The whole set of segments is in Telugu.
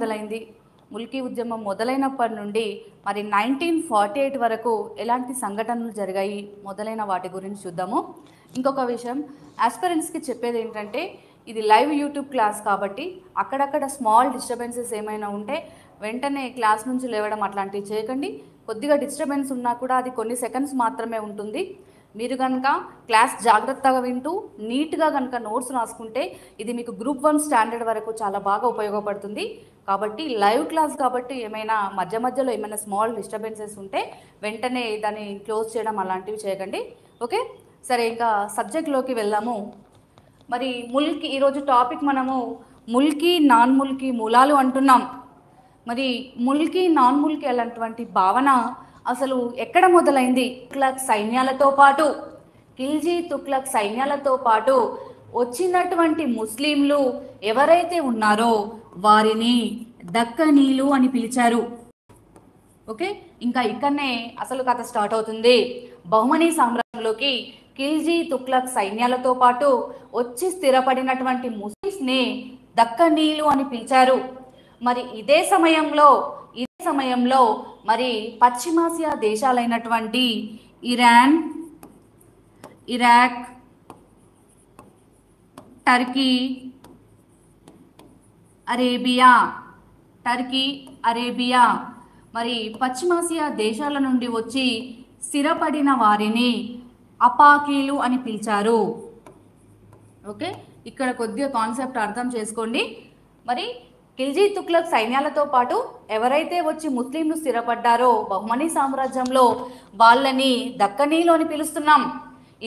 మొదలైంది? ముల్కీ ఉద్యమం మొదలైనప్పటి నుండి మరి 1948 వరకు ఎలాంటి సంఘటనలు జరిగాయి మొదలైన వాటి గురించి చూద్దాము. ఇంకొక విషయం ఆస్పిరెంట్స్కి చెప్పేది ఏంటంటే, ఇది లైవ్ యూట్యూబ్ క్లాస్ కాబట్టి అక్కడక్కడ స్మాల్ డిస్టర్బెన్సెస్ ఏమైనా ఉంటే వెంటనే క్లాస్ నుంచి లేవడం అట్లాంటివి చేయకండి. కొద్దిగా డిస్టర్బెన్స్ ఉన్నా కూడా అది కొన్ని సెకండ్స్ మాత్రమే ఉంటుంది. మీరు కనుక క్లాస్ జాగ్రత్తగా వింటూ నీట్గా కనుక నోట్స్ రాసుకుంటే ఇది మీకు గ్రూప్ 1 స్టాండర్డ్ వరకు చాలా బాగా ఉపయోగపడుతుంది. కాబట్టి లైవ్ క్లాస్ కాబట్టి ఏమైనా మధ్యలో ఏమైనా స్మాల్ డిస్టర్బెన్సెస్ ఉంటే వెంటనే దాన్ని క్లోజ్ చేయడం అలాంటివి చేయకండి. ఓకే, సరే, ఇంకా సబ్జెక్ట్లోకి వెళ్దాము. మరి ముల్కీ ఈరోజు టాపిక్ మనము ముల్కీ నాన్ ముల్కీ మూలాలు అంటున్నాం. మరి ముల్కీ నాన్ ముల్కీ అలాంటి భావన అసలు ఎక్కడ మొదలైంది? ఖిల్జీ తుగ్లక్ సైన్యాలతో పాటు వచ్చినటువంటి ముస్లింలు ఎవరైతే ఉన్నారో వారిని దక్కనీలు అని పిలిచారు. ఓకే, ఇంకా ఇక్కడనే అసలు కథ స్టార్ట్ అవుతుంది. బహుమనీ సామ్రాజ్యంలోకి ఖిల్జీ తుగ్లక్ సైన్యాలతో పాటు వచ్చి స్థిరపడినటువంటి ముస్లింస్ని దక్కనీలు అని పిలిచారు. మరి ఇదే సమయంలో మరి పశ్చిమాసియా దేశాలైనటువంటి ఇరాన్, ఇరాక్, టర్కీ, అరేబియా మరి పశ్చిమాసియా దేశాల నుండి వచ్చి స్థిరపడిన వారిని అపాకీలు అని పిలిచారు. ఓకే, ఇక్కడ కొద్దిగా కాన్సెప్ట్ అర్థం చేసుకోండి. మరి ఖిల్జీ తుగ్లక్ సైన్యాలతో పాటు ఎవరైతే వచ్చి ముస్లింలు స్థిరపడ్డారో బహుమనీ సామ్రాజ్యంలో వాళ్ళని దక్కనీలు అని పిలుస్తున్నాం.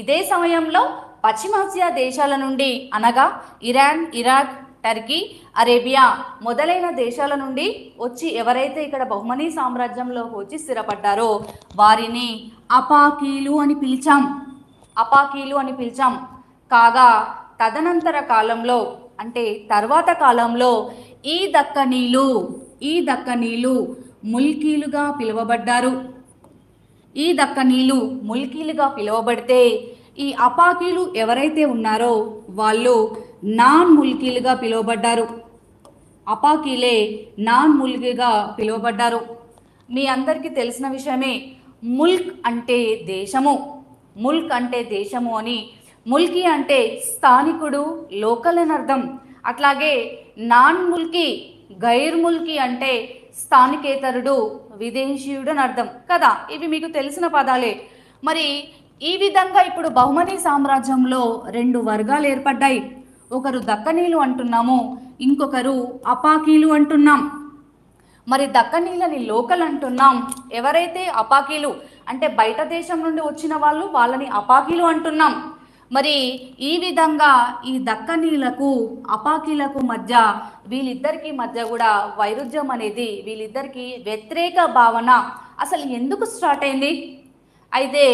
ఇదే సమయంలో పశ్చిమాసియా దేశాల నుండి అనగా ఇరాన్, ఇరాక్, టర్కీ, అరేబియా మొదలైన దేశాల నుండి వచ్చి ఎవరైతే ఇక్కడ బహుమనీ సామ్రాజ్యంలో వచ్చి స్థిరపడ్డారో వారిని అపాకీలు అని పిలిచాం. కాగా తదనంతర కాలంలో అంటే తర్వాత కాలంలో ఈ దక్కనీలు ముల్కీలుగా పిలువబడితే ఈ అపాకీలు ఎవరైతే ఉన్నారో వాళ్ళు నాన్ ముల్కీలుగా పిలువబడ్డారు. మీ అందరికీ తెలిసిన విషయమే, ముల్క్ అంటే దేశము అని, ముల్కీ అంటే స్థానికుడు, లోకల్ అని అర్థం. అట్లాగే నాన్ ముల్కీ, గైర్ ముల్కీ అంటే స్థానికేతరుడు, విదేశీయుడు అని అర్థం కదా. ఇవి మీకు తెలిసిన పదాలే. మరి ఈ విధంగా ఇప్పుడు బహుమనీ సామ్రాజ్యంలో 2 వర్గాలు ఏర్పడ్డాయి. ఒకరు దక్కనీలు అంటున్నాము, ఇంకొకరు అపాకీలు అంటున్నాం. మరి దక్కనీలని లోకల్ అంటున్నాం. ఎవరైతే అపాకీలు అంటే బయట దేశం నుండి వచ్చిన వాళ్ళని అపాకీలు అంటున్నాం. మరి ఈ విధంగా ఈ దక్కనీలకు అపాకీలకు మధ్య వీళ్ళిద్దరికీ మధ్య కూడా వైరుధ్యం అనేది, వీళ్ళిద్దరికీ వ్యతిరేక భావన అసలు ఎందుకు స్టార్ట్ అయింది? అయితే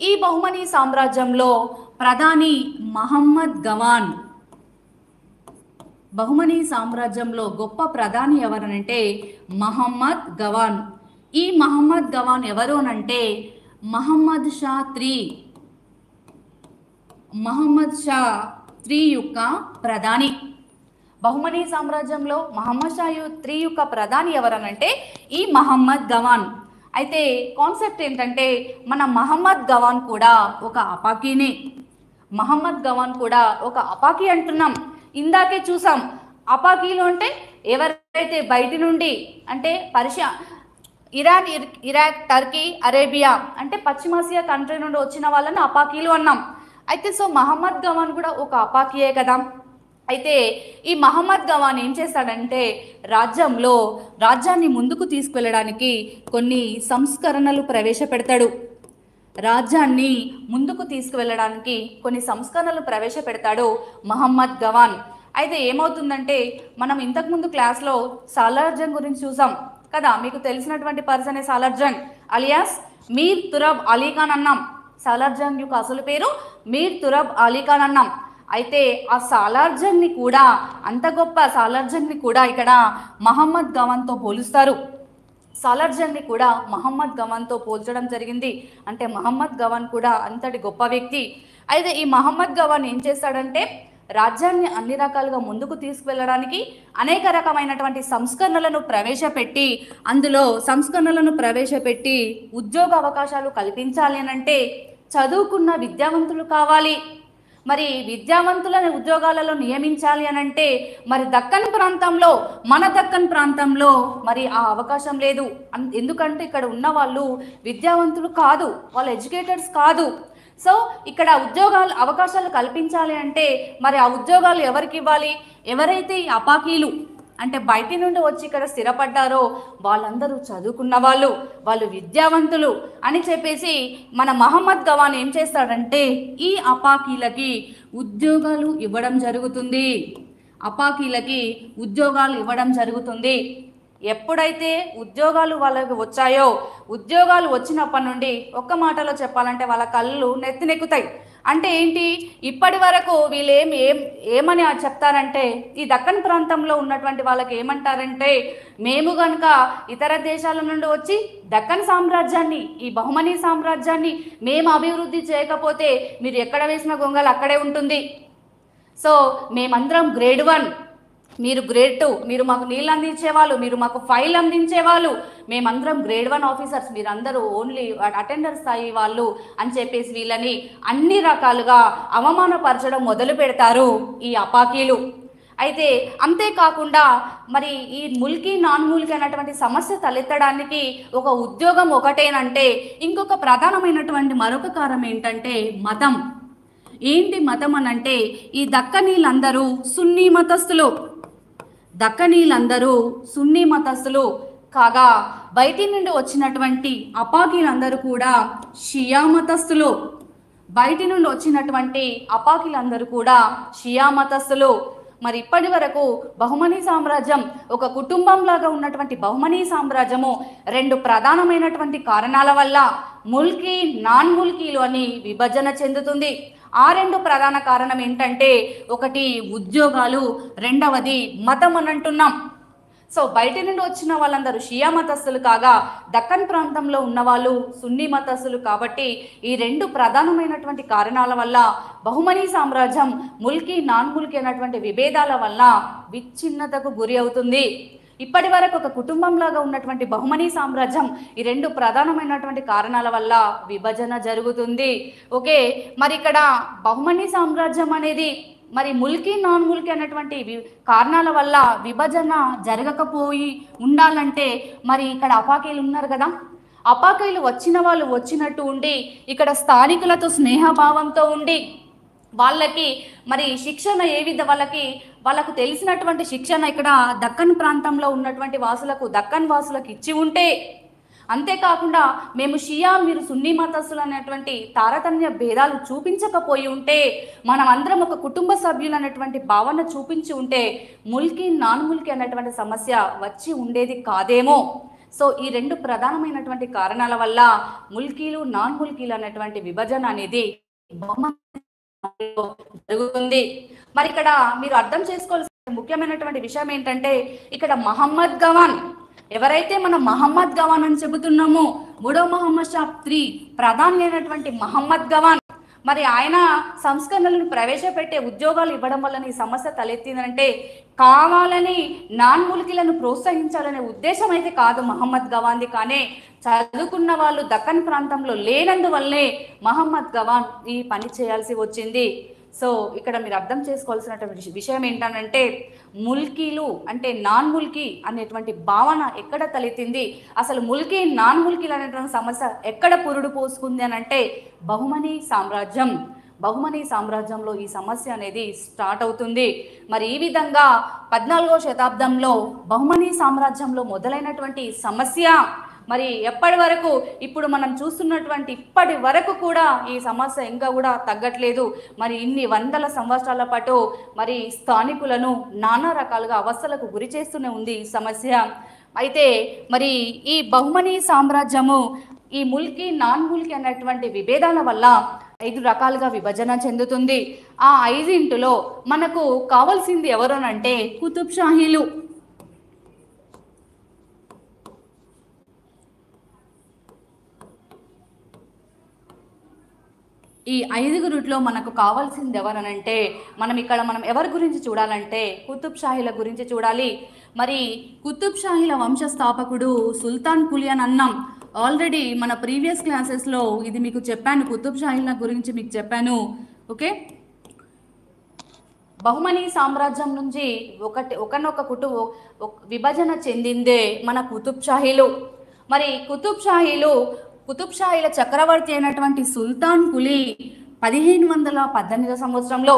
ఈ బహుమనీ సామ్రాజ్యంలో ప్రధాని బహుమనీ సామ్రాజ్యంలో గొప్ప ప్రధాని ఎవరనంటే మహమ్మద్ గవాన్. ఈ మహమ్మద్ గవాన్ ఎవరు అనంటే మహమ్మద్ షా III యొక్క ప్రధాని. బహుమనీ సామ్రాజ్యంలో మహమ్మద్ షా III యొక్క ప్రధాని ఎవరనంటే ఈ మహమ్మద్ గవాన్. అయితే కాన్సెప్ట్ ఏంటంటే మన మహమ్మద్ గవాన్ కూడా ఒక అపాకీ అంటున్నాం. ఇందాకే చూసాం, అపాకీలు అంటే ఎవరైతే బయటి నుండి అంటే ఇరాన్, ఇరాక్, టర్కీ, అరేబియా అంటే పశ్చిమాసియా కంట్రీ నుండి వచ్చిన వాళ్ళని అపాకీలు అన్నాం. అయితే సో మహమ్మద్ గవాన్ కూడా ఒక అపాకీయే కదా. అయితే ఈ మహమ్మద్ గవాన్ ఏం చేస్తాడంటే రాజ్యాన్ని ముందుకు తీసుకెళ్ళడానికి కొన్ని సంస్కరణలు ప్రవేశపెడతాడు మహమ్మద్ గవాన్. అయితే ఏమవుతుందంటే మనం ఇంతకుముందు క్లాస్లో సాలార్జంగ్ గురించి చూసాం కదా. మీకు తెలిసినటువంటి పర్సనే సాలార్జంగ్ అలియాస్ మీర్ తురబ్ అలీ ఖాన్ అన్నాం. సాలార్జంగ్ యొక్క అసలు పేరు మీర్ తురబ్ అలీ ఖాన్ అన్నాం. అయితే ఆ సాలార్జంగ్ని కూడా, అంత గొప్ప సాలార్జంగ్ని కూడా ఇక్కడ మహమ్మద్ గవాన్తో పోలుస్తారు. సాలార్జంగ్ని కూడా మహమ్మద్ గవాన్తో పోల్చడం జరిగింది. అంటే మహమ్మద్ గవాన్ కూడా అంతటి గొప్ప వ్యక్తి. అయితే ఈ మహమ్మద్ గవాన్ ఏం చేస్తాడంటే రాజ్యాన్ని అన్ని రకాలుగా ముందుకు తీసుకువెళ్ళడానికి అనేక రకమైనటువంటి సంస్కరణలను ప్రవేశపెట్టి ఉద్యోగ అవకాశాలు కల్పించాలి అని అంటే చదువుకున్న విద్యావంతులు కావాలి. మరి విద్యావంతులను ఉద్యోగాలలో నియమించాలి అని అంటే మరి మన దక్కన్ ప్రాంతంలో మరి ఆ అవకాశం లేదు. ఎందుకంటే ఇక్కడ ఉన్న వాళ్ళు విద్యావంతులు కాదు, వాళ్ళు ఎడ్యుకేటెడ్స్ కాదు. సో ఇక్కడ అవకాశాలు కల్పించాలి అంటే మరి ఆ ఉద్యోగాలు ఎవరికి ఇవ్వాలి? ఎవరైతే ఈ అపాకీలు అంటే బయటి నుండి వచ్చి ఇక్కడ స్థిరపడ్డారో వాళ్ళందరూ చదువుకున్న వాళ్ళు విద్యావంతులు అని చెప్పేసి మన మహమ్మద్ గవాన్ ఏం చేస్తాడంటే ఈ అపాకీలకి ఉద్యోగాలు ఇవ్వడం జరుగుతుంది. ఎప్పుడైతే ఉద్యోగాలు వాళ్ళకి వచ్చాయో, ఉద్యోగాలు వచ్చినప్పటి నుండి ఒక్క మాటలో చెప్పాలంటే వాళ్ళ కళ్ళు నెత్తినెక్కుతాయి. అంటే ఏంటి, ఇప్పటి వరకు వీళ్ళు ఏమని చెప్తారంటే ఈ దక్కన్ ప్రాంతంలో ఉన్నటువంటి వాళ్ళకి ఏమంటారంటే, మేము కనుక ఇతర దేశాల నుండి వచ్చి దక్కన్ సామ్రాజ్యాన్ని, ఈ బహుమనీ సామ్రాజ్యాన్ని మేము అభివృద్ధి చేయకపోతే మీరు ఎక్కడ వేసిన గొంగలు అక్కడే ఉంటుంది. సో మేమందరం గ్రేడ్ 1, మీరు గ్రేడ్ 2, మీరు మాకు నీళ్ళు అందించేవాళ్ళు, మీరు మాకు ఫైల్ అందించేవాళ్ళు, మేమందరం గ్రేడ్ 1 ఆఫీసర్స్, మీరందరూ ఓన్లీ అటెండర్ స్థాయి వాళ్ళు అని చెప్పేసి వీళ్ళని అన్ని రకాలుగా అవమానపరచడం మొదలు పెడతారు ఈ అపాకీలు. అయితే అంతేకాకుండా మరి ఈ ముల్కీ నాన్ ముల్కీ అన్నటువంటి సమస్య తలెత్తడానికి ఒక ఉద్యోగం ఒకటేనంటే ఇంకొక ప్రధానమైనటువంటి మరొక కారణం ఏంటంటే మతం. ఏంటి మతం అనంటే ఈ దక్కనీలందరూ సున్నీ మతస్థులు కాగా బయటి నుండి వచ్చినటువంటి అపాకీలందరూ కూడా షియా మతస్థులు. మరి ఇప్పటి వరకు బహుమనీ సామ్రాజ్యం ఒక కుటుంబంలాగా ఉన్నటువంటి బహుమనీ సామ్రాజ్యము 2 ప్రధానమైనటువంటి కారణాల వల్ల ముల్కీ నాన్ ముల్కీలు అని విభజన చెందుతుంది. ఆ 2 ప్రధాన కారణం ఏంటంటే ఒకటి ఉద్యోగాలు, రెండవది మతం అని అంటున్నాం. సో బయటి నుండి వచ్చిన వాళ్ళందరూ షియా మతస్థులు కాగా దక్కన్ ప్రాంతంలో ఉన్నవాళ్ళు సున్నీ మతస్థులు. కాబట్టి ఈ 2 ప్రధానమైనటువంటి కారణాల వల్ల బహుమనీ సామ్రాజ్యం ముల్కీ నాన్ ముల్కీ అన్నటువంటి విభేదాల వల్ల విచ్ఛిన్నతకు గురి అవుతుంది. ఇప్పటి వరకు ఒక కుటుంబంలాగా ఉన్నటువంటి బహుమనీ సామ్రాజ్యం ఈ 2 ప్రధానమైనటువంటి కారణాల వల్ల విభజన జరుగుతుంది. ఓకే, మరి ఇక్కడ బహుమనీ సామ్రాజ్యం అనేది మరి ముల్కీ నాన్ ముల్కీ అన్నటువంటి కారణాల వల్ల విభజన జరగకపోయి ఉండాలంటే మరి ఇక్కడ అపాకీలు ఉన్నారు కదా, అపాకీలు వచ్చిన వాళ్ళు వచ్చినట్టు ఉండి ఇక్కడ స్థానికులతో స్నేహభావంతో ఉండి వాళ్ళకి మరి శిక్షణ వాళ్ళకు తెలిసినటువంటి శిక్షణ ఇక్కడ దక్కన్ ప్రాంతంలో ఉన్నటువంటి దక్కన్ వాసులకు ఇచ్చి ఉంటే, అంతేకాకుండా మేము షియా మీరు సున్నీ మతస్థులు అనేటువంటి తారతమ్య భేదాలు చూపించకపోయి ఉంటే, మనం అందరం ఒక కుటుంబ సభ్యులు అనేటువంటి భావన చూపించి ఉంటే ముల్కీ నాన్ ముల్కీ అనేటువంటి సమస్య వచ్చి ఉండేది కాదేమో. సో ఈ 2 ప్రధానమైనటువంటి కారణాల వల్ల ముల్కీలు నాన్ ముల్కీలు అనేటువంటి విభజన అనేది జరుగుతుంది. మరి ఇక్కడ మీరు అర్థం చేసుకోవాల్సిన ముఖ్యమైనటువంటి విషయం ఏంటంటే ఇక్కడ మహమ్మద్ గవాన్ ఎవరైతే మనం మహమ్మద్ గవాన్ అని చెబుతున్నామో, 3వ మహమ్మద్ షా 3 ప్రధాని అయినటువంటి మహమ్మద్ గవాన్ మరి ఆయన సంస్కరణలను ప్రవేశపెట్టే ఉద్యోగాలు ఇవ్వడం వల్ల ఈ సమస్య తలెత్తిందంటే కావాలని నాన్ ముల్కీలను ప్రోత్సహించాలనే ఉద్దేశం అయితే కాదు మహమ్మద్ గవాన్ది. కానీ చదువుకున్న వాళ్ళు దక్కన్ ప్రాంతంలో లేనందువల్లే మహమ్మద్ గవాన్ ఈ పని చేయాల్సి వచ్చింది. సో ఇక్కడ మీరు అర్థం చేసుకోవాల్సినటువంటి విషయం ఏంటంటే ముల్కీలు అంటే నాన్ ముల్కీ అనేటువంటి భావన ఎక్కడ తలెత్తింది, అసలు ముల్కీ నాన్ ముల్కీలు అనేటువంటి సమస్య ఎక్కడ పురుడు పోసుకుంది అని అంటే బహుమనీ సామ్రాజ్యంలో ఈ సమస్య అనేది స్టార్ట్ అవుతుంది. మరి ఈ విధంగా 14వ శతాబ్దంలో బహుమనీ సామ్రాజ్యంలో మొదలైనటువంటి సమస్య మరి ఎప్పటి వరకు ఇప్పుడు మనం చూస్తున్నటువంటి ఇప్పటి వరకు కూడా ఈ సమస్య ఇంకా కూడా తగ్గట్లేదు. మరి ఇన్ని వందల సంవత్సరాల పాటు మరి స్థానికులను నానా రకాలుగా అవస్థలకు గురి చేస్తూనే ఉంది ఈ సమస్య. అయితే మరి ఈ బహుమనీ సామ్రాజ్యము ఈ ముల్కీ నాన్ ముల్కీ అన్నటువంటి విభేదాల వల్ల 5 రకాలుగా విభజన చెందుతుంది. ఆ 5 మనకు కావాల్సింది ఎవరనంటే కుతుబ్ షాహీలు. ఈ ఐదుగురిలో మనకు కావాల్సింది ఎవరనంటే మనం ఎవరి గురించి చూడాలంటే కుతుబ్ షాహీల గురించి చూడాలి. మరి కుతుబ్ షాహీల వంశస్థాపకుడు సుల్తాన్ కులీ అని అన్నాం. ఆల్రెడీ మన ప్రీవియస్ క్లాసెస్లో ఇది మీకు చెప్పాను, కుతుబ్ షాహీల గురించి మీకు చెప్పాను. ఓకే, బహుమనీ సామ్రాజ్యం నుంచి ఒకనొక విభజన చెందిందే మన కుతుబ్ షాహీలు. మరి కుతుబ్ షాహీల చక్రవర్తి అయినటువంటి సుల్తాన్ కులీ 1518 సంవత్సరంలో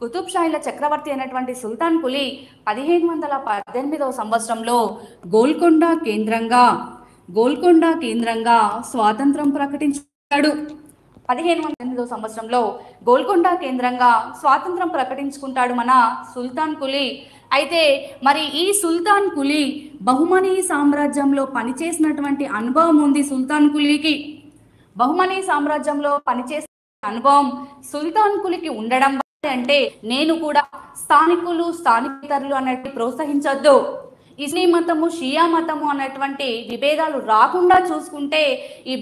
కుతుబ్ షాహీల చక్రవర్తి అయినటువంటి సుల్తాన్ కులీ 1518 సంవత్సరంలో గోల్కొండ కేంద్రంగా స్వాతంత్రం ప్రకటించాడు. 1518 సంవత్సరంలో గోల్కొండ కేంద్రంగా స్వాతంత్రం ప్రకటించుకుంటాడు మన సుల్తాన్ కులీ. అయితే మరి ఈ సుల్తాన్ కులీ బహుమనీ సామ్రాజ్యంలో పనిచేసినటువంటి అనుభవం ఉంది సుల్తాన్ కులీకి. బహుమనీ సామ్రాజ్యంలో పనిచేసిన అనుభవం సుల్తాన్ కులీకి ఉండడం అంటే నేను కూడా స్థానికేతరులు అన్నట్టు ప్రోత్సహించొద్దు, ఇస్లాం మతము షియా మతము అన్నటువంటి విభేదాలు రాకుండా చూసుకుంటే ఈ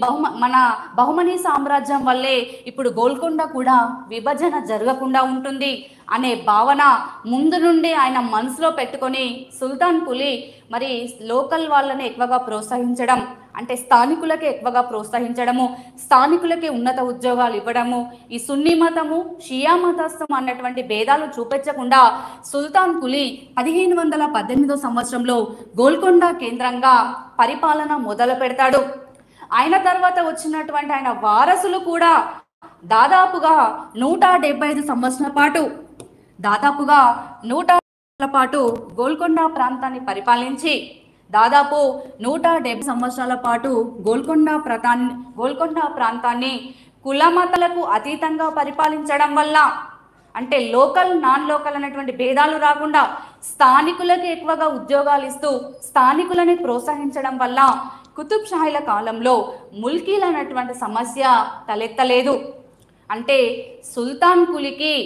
బహుమనీ సామ్రాజ్యం వల్లే ఇప్పుడు గోల్కొండ కూడా విభజన జరగకుండా ఉంటుంది అనే భావన ముందు నుండి ఆయన మనసులో పెట్టుకొని సుల్తాన్ కులీ మరి లోకల్ వాళ్ళని ఎక్కువగా ప్రోత్సహించడం, అంటే స్థానికులకే ఎక్కువగా ప్రోత్సహించడము, స్థానికులకే ఉన్నత ఉద్యోగాలు ఇవ్వడము, ఈ సున్నీ మతము షియా మతస్థం అన్నటువంటి భేదాలు చూపించకుండా సుల్తాన్ కులీ 1518 సంవత్సరంలో గోల్కొండ కేంద్రంగా పరిపాలన మొదలు పెడతాడు. ఆయన తర్వాత వచ్చినటువంటి ఆయన వారసులు కూడా దాదాపుగా 175 సంవత్సరాల పాటు గోల్కొండ ప్రాంతాన్ని పరిపాలించి దాదాపు 170 సంవత్సరాల పాటు గోల్కొండ ప్రాంతాన్ని కులమతలకు అతీతంగా పరిపాలించడం వల్ల, అంటే లోకల్ నాన్ లోకల్ అనేటువంటి భేదాలు రాకుండా స్థానికులకు ఎక్కువగా ఉద్యోగాలు ఇస్తూ స్థానికులని ప్రోత్సహించడం వల్ల కుతుబ్ షాహీల కాలంలో ముల్కీలు అనేటువంటి సమస్య తలెత్తలేదు. అంటే సుల్తాన్ కులీకి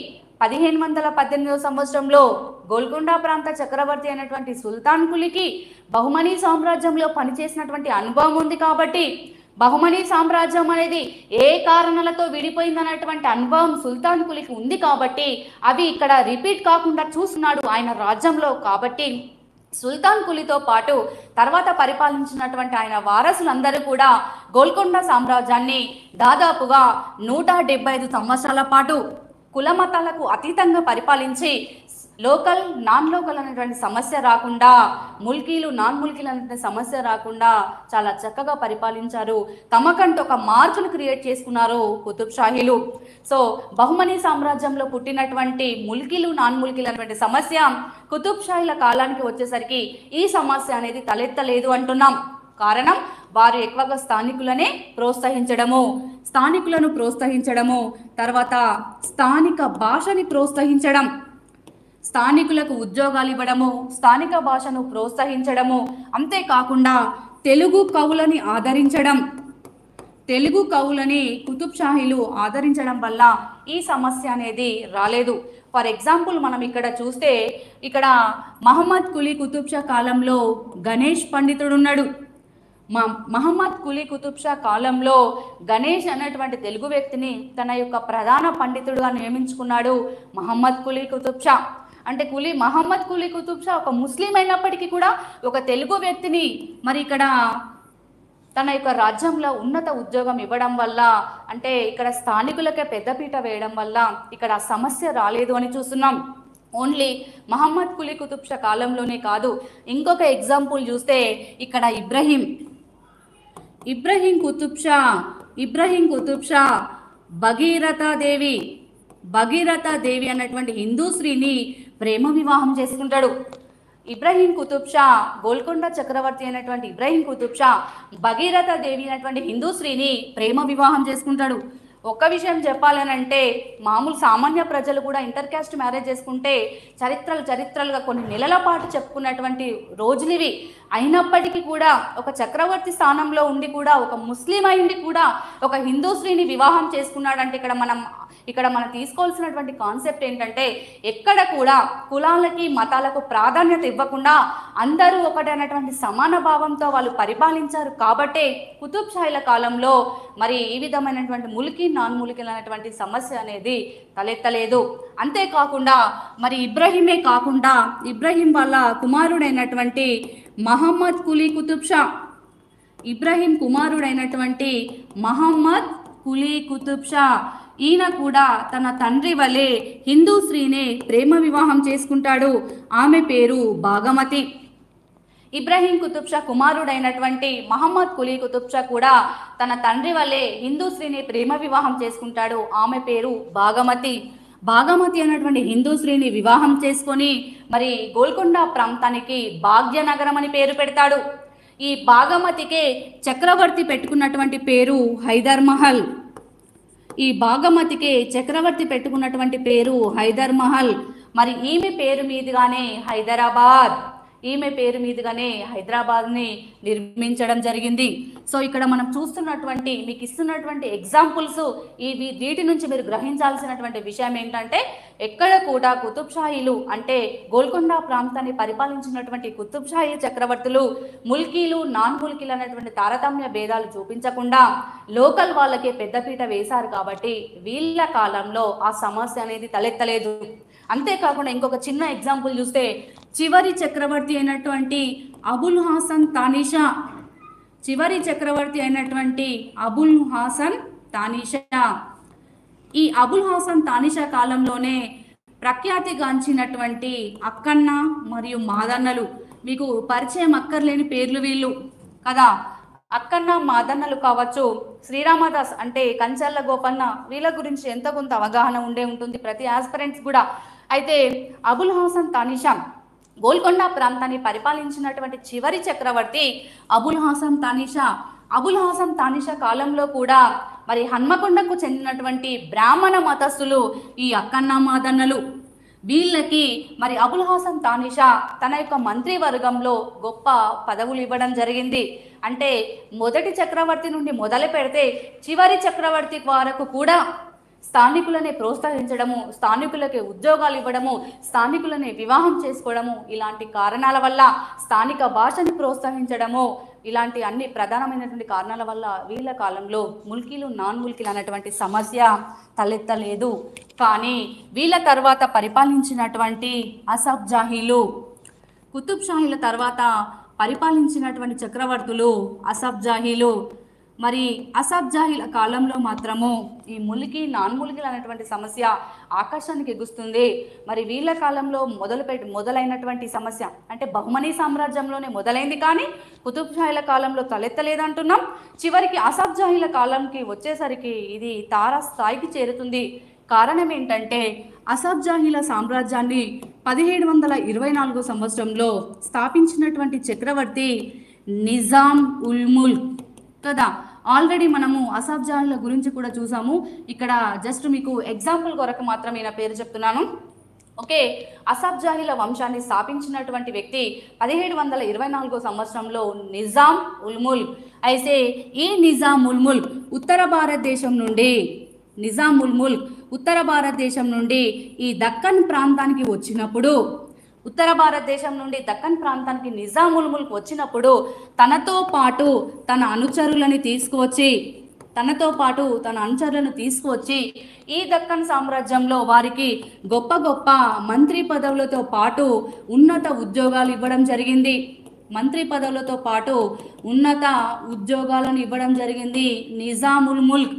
1518 సంవత్సరంలో గోల్కొండ ప్రాంత చక్రవర్తి అయినటువంటి సుల్తాన్ కులీకి బహుమనీ సామ్రాజ్యంలో పనిచేసినటువంటి అనుభవం ఉంది కాబట్టి, బహుమనీ సామ్రాజ్యం అనేది ఏ కారణాలతో విడిపోయిందన్నటువంటి అనుభవం సుల్తాన్ కులీకి ఉంది కాబట్టి అవి ఇక్కడ రిపీట్ కాకుండా చూస్తున్నాడు ఆయన రాజ్యంలో. కాబట్టి సుల్తాన్ కులీతో పాటు తర్వాత పరిపాలించినటువంటి ఆయన వారసులందరూ కూడా గోల్కొండ సామ్రాజ్యాన్ని దాదాపుగా 175 సంవత్సరాల పాటు కులమతాలకు అతీతంగా పరిపాలించి లోకల్ నాన్ లోకల్ అనేటువంటి సమస్య రాకుండా, ముల్కీలు నాన్ ముల్కీలు అనేటువంటి సమస్య రాకుండా చాలా చక్కగా పరిపాలించారు. తమకంటూ ఒక మార్కును క్రియేట్ చేసుకున్నారు కుతుబ్ షాహీలు. సో బహుమనీ సామ్రాజ్యంలో పుట్టినటువంటి ముల్కీలు నాన్ ముల్కీలు అనేటువంటి సమస్య కుతుబ్ షాహీల కాలానికి వచ్చేసరికి ఈ సమస్య అనేది తలెత్తలేదు అంటున్నాం. కారణం వారు ఎక్కువగా స్థానికులను ప్రోత్సహించడము, తర్వాత స్థానిక భాషని ప్రోత్సహించడం, స్థానికులకు ఉద్యోగాలు ఇవ్వడము, స్థానిక భాషను ప్రోత్సహించడము, అంతేకాకుండా తెలుగు కవులని కుతుబ్ షాహీలు ఆదరించడం వల్ల ఈ సమస్య అనేది రాలేదు. ఫర్ ఎగ్జాంపుల్ మనం ఇక్కడ చూస్తే ఇక్కడ మహమ్మద్ కులీ కుతుబ్ షా కాలంలో గణేష్ పండితుడు ఉన్నాడు. మహమ్మద్ కులీ కుతుబ్ షా కాలంలో గణేష్ అన్నటువంటి తెలుగు వ్యక్తిని తన యొక్క ప్రధాన పండితుడుగా నియమించుకున్నాడు మహమ్మద్ కులీ కుతుబ్ షా. అంటే మహమ్మద్ కులీ కుతుబ్ షా ఒక ముస్లిం అయినప్పటికీ కూడా ఒక తెలుగు వ్యక్తిని మరి ఇక్కడ తన యొక్క రాజ్యంలో ఉన్నత ఉద్యోగం ఇవ్వడం వల్ల, అంటే ఇక్కడ స్థానికులకే పెద్దపీట వేయడం వల్ల ఇక్కడ సమస్య రాలేదు అని చూస్తున్నాం. ఓన్లీ మహమ్మద్ కులీ కుతుబ్ షా కాలంలోనే కాదు, ఇంకొక ఎగ్జాంపుల్ చూస్తే ఇక్కడ ఇబ్రహీం కుతుబ్ షా భగీరథ దేవి అన్నటువంటి హిందూ స్త్రీని ప్రేమ వివాహం చేసుకుంటాడు. ఇబ్రహీం కుతుబ్ షా గోల్కొండ చక్రవర్తి అయినటువంటి ఇబ్రహీం కుతుబ్ షా భగీరథ దేవి అయినటువంటి హిందూ స్త్రీని ప్రేమ వివాహం చేసుకుంటాడు. ఒక్క విషయం చెప్పాలనంటే మామూలు సామాన్య ప్రజలు కూడా ఇంటర్ క్యాస్ట్ మ్యారేజ్ చేసుకుంటే చరిత్రలుగా కొన్ని నెలల పాటు చెప్పుకున్నటువంటి రోజులు ఇవి. అయినప్పటికీ కూడా ఒక చక్రవర్తి స్థానంలో ఉండి కూడా, ఒక ముస్లిం అయింది కూడా ఒక హిందూ స్త్రీని వివాహం చేసుకున్నాడంటే ఇక్కడ మనం ఇక్కడ మనం తీసుకోవాల్సినటువంటి కాన్సెప్ట్ ఏంటంటే ఎక్కడ కూడా కులాలకి మతాలకు ప్రాధాన్యత ఇవ్వకుండా అందరూ ఒకటైనటువంటి సమాన భావంతో వాళ్ళు పరిపాలించారు కాబట్టే కుతుబ్ షాహీల కాలంలో మరి ఈ విధమైనటువంటి ములికి నాన్ ములికి అనేటువంటి సమస్య అనేది తలెత్తలేదు. అంతేకాకుండా మరి ఇబ్రహీమే కాకుండా ఇబ్రహీం వాళ్ళ కుమారుడైనటువంటి మహమ్మద్ కులీ కుతుబ్ షా, ఇబ్రహీం కుమారుడైనటువంటి మహమ్మద్ కులీ కుతుబ్ షా ఈయన కూడా తన తండ్రి వలె హిందూ స్త్రీని ప్రేమ వివాహం చేసుకుంటాడు. ఆమె పేరు భాగమతి. ఇబ్రహీం కుతుబ్ షా కుమారుడైనటువంటి మహమ్మద్ కులీ కుతుబ్ షా కూడా తన తండ్రి వలె హిందూ స్త్రీని ప్రేమ వివాహం చేసుకుంటాడు. ఆమె పేరు భాగమతి. భాగమతి అనేటువంటి హిందూ స్త్రీని వివాహం చేసుకొని మరి గోల్కొండ ప్రాంతానికి భాగ్యనగరం అని పేరు పెడతాడు. ఈ భాగమతికే చక్రవర్తి పెట్టుకున్నటువంటి పేరు హైదర్ మహల్. ఈ భాగమతికి చక్రవర్తి పెట్టుకున్నటువంటి పేరు హైదర్ మహల్. మరి ఈమె పేరు మీదుగానే హైదరాబాద్ని నిర్మించడం జరిగింది. సో ఇక్కడ మనం చూస్తున్నటువంటి మీకు ఇస్తున్నటువంటి ఎగ్జాంపుల్స్ వీటి నుంచి మీరు గ్రహించాల్సినటువంటి విషయం ఏంటంటే ఎక్కడ కూడా కుతుబ్ షాహీలు అంటే గోల్కొండ ప్రాంతాన్ని పరిపాలించినటువంటి కుతుబ్ షాహీలు చక్రవర్తులు ముల్కీలు నాన్ ముల్కీలు అనేటువంటి తారతమ్య భేదాలు చూపించకుండా లోకల్ వాళ్ళకే పెద్దపీట వేశారు కాబట్టి వీళ్ళ కాలంలో ఆ సమస్య అనేది తలెత్తలేదు. అంతేకాకుండా ఇంకొక చిన్న ఎగ్జాంపుల్ చూస్తే చివరి చక్రవర్తి అయినటువంటి అబుల్ హాసన్ తానిషా ఈ అబుల్ హాసన్ తానిషా కాలంలోనే ప్రఖ్యాతిగాంచినటువంటి అక్కన్న మరియు మాదన్నలు, మీకు పరిచయం అక్కర్లేని పేర్లు వీళ్ళు కదా. అక్కన్న మాదన్నలు కావచ్చు, శ్రీరామదాస్ అంటే కంచర్ల గోపన్న, వీళ్ళ గురించి ఎంత కొంత అవగాహన ఉండే ఉంటుంది ప్రతి ఆస్పిరెంట్స్ కూడా. అయితే అబుల్ హాసన్ తానిషా గోల్కొండ ప్రాంతాన్ని పరిపాలించినటువంటి చివరి చక్రవర్తి అబుల్ హాసన్ తానిషా కాలంలో కూడా మరి హన్మకొండకు చెందినటువంటి బ్రాహ్మణ మతస్థులు ఈ అక్కన్న మాదన్నలు. వీళ్ళకి మరి అబుల్ హాసన్ తానిషా తన యొక్క మంత్రివర్గంలో గొప్ప పదవులు ఇవ్వడం జరిగింది. అంటే మొదటి చక్రవర్తి నుండి మొదలు పెడితే చివరి చక్రవర్తి వరకు కూడా స్థానికులనే ప్రోత్సహించడము, స్థానికులకి ఉద్యోగాలు ఇవ్వడము, స్థానికులనే వివాహం చేసుకోవడము, ఇలాంటి కారణాల వల్ల స్థానిక భాషని ప్రోత్సహించడము, ఇలాంటి అన్ని ప్రధానమైనటువంటి కారణాల వల్ల వీళ్ళ కాలంలో ముల్కీలు నాన్ ముల్కీలు అనేటువంటి సమస్య తలెత్తలేదు. కానీ వీళ్ళ తర్వాత పరిపాలించినటువంటి అసఫ్ జాహీలు, కుతుబ్ షాహీల తర్వాత పరిపాలించినటువంటి చక్రవర్తులు అసఫ్ జాహీలు. మరి అసఫ్ జాహీల కాలంలో మాత్రము ఈ ములికి నాన్ ములికిలు అనేటువంటి సమస్య ఆకాశానికి ఎగుస్తుంది. మరి వీళ్ళ కాలంలో మొదలైనటువంటి సమస్య అంటే బహుమనీ సామ్రాజ్యంలోనే మొదలైంది, కానీ కుతుబ్ షాహీల కాలంలో తలెత్తలేదంటున్నాం. చివరికి అసఫ్ జాహీల కాలంకి వచ్చేసరికి ఇది తారా స్థాయికి చేరుతుంది. కారణం ఏంటంటే అసఫ్ జాహీల సామ్రాజ్యాన్ని 1724 సంవత్సరంలో స్థాపించినటువంటి చక్రవర్తి నిజాం ఉల్ ముల్క్ కదా. ఆల్రెడీ మనము అసఫ్ జాహీల గురించి కూడా చూసాము. ఇక్కడ జస్ట్ మీకు ఎగ్జాంపుల్ కొరకు మాత్రం ఈయన పేరు చెప్తున్నాను. ఓకే, అసఫ్ జాహీల వంశాన్ని స్థాపించినటువంటి వ్యక్తి 1724 సంవత్సరంలో నిజాం ఉల్ ముల్క్. అయితే ఈ నిజాం ఉల్ ముల్క్ ఉత్తర భారతదేశం నుండి ఈ దక్కన్ ప్రాంతానికి వచ్చినప్పుడు, ఉత్తర భారతదేశం నుండి దక్కన్ ప్రాంతానికి నిజాం ఉల్ ముల్క్ వచ్చినప్పుడు తనతో పాటు తన అనుచరులను తీసుకువచ్చి ఈ దక్కన్ సామ్రాజ్యంలో వారికి గొప్ప గొప్ప మంత్రి పదవులతో పాటు ఉన్నత ఉద్యోగాలు ఇవ్వడం జరిగింది. నిజాం ఉల్ ముల్క్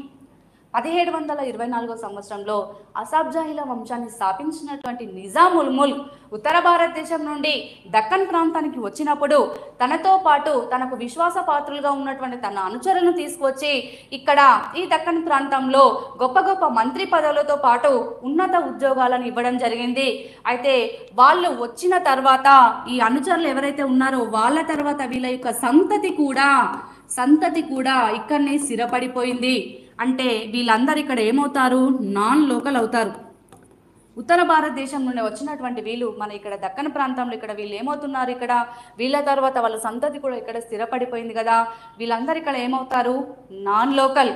1724 సంవత్సరంలో అసఫ్ జాహీల వంశాన్ని స్థాపించినటువంటి నిజాం ఉల్ ముల్క్ ఉత్తర భారతదేశం నుండి దక్కన్ ప్రాంతానికి వచ్చినప్పుడు తనతో పాటు తనకు విశ్వాసపాత్రులుగా ఉన్నటువంటి తన అనుచరులను తీసుకువచ్చి ఇక్కడ ఈ దక్కన్ ప్రాంతంలో గొప్ప గొప్ప మంత్రి పదవులతో పాటు ఉన్నత ఉద్యోగాలను ఇవ్వడం జరిగింది. అయితే వాళ్ళు వచ్చిన తర్వాత ఈ అనుచరులు ఎవరైతే ఉన్నారో వాళ్ళ తర్వాత వీళ్ళ యొక్క సంతతి కూడా ఇక్కడనే స్థిరపడిపోయింది. అంటే వీళ్ళందరూ ఇక్కడ ఏమవుతారు, నాన్ లోకల్ అవుతారు. ఉత్తర భారతదేశం నుండి వచ్చినటువంటి వీళ్ళు మన ఇక్కడ దక్కన్ ప్రాంతంలో ఇక్కడ వీళ్ళు ఏమవుతున్నారు, ఇక్కడ వీళ్ళ తర్వాత వాళ్ళ సంతతి కూడా ఇక్కడ స్థిరపడిపోయింది కదా. వీళ్ళందరూ ఇక్కడ ఏమవుతారు, నాన్ లోకల్.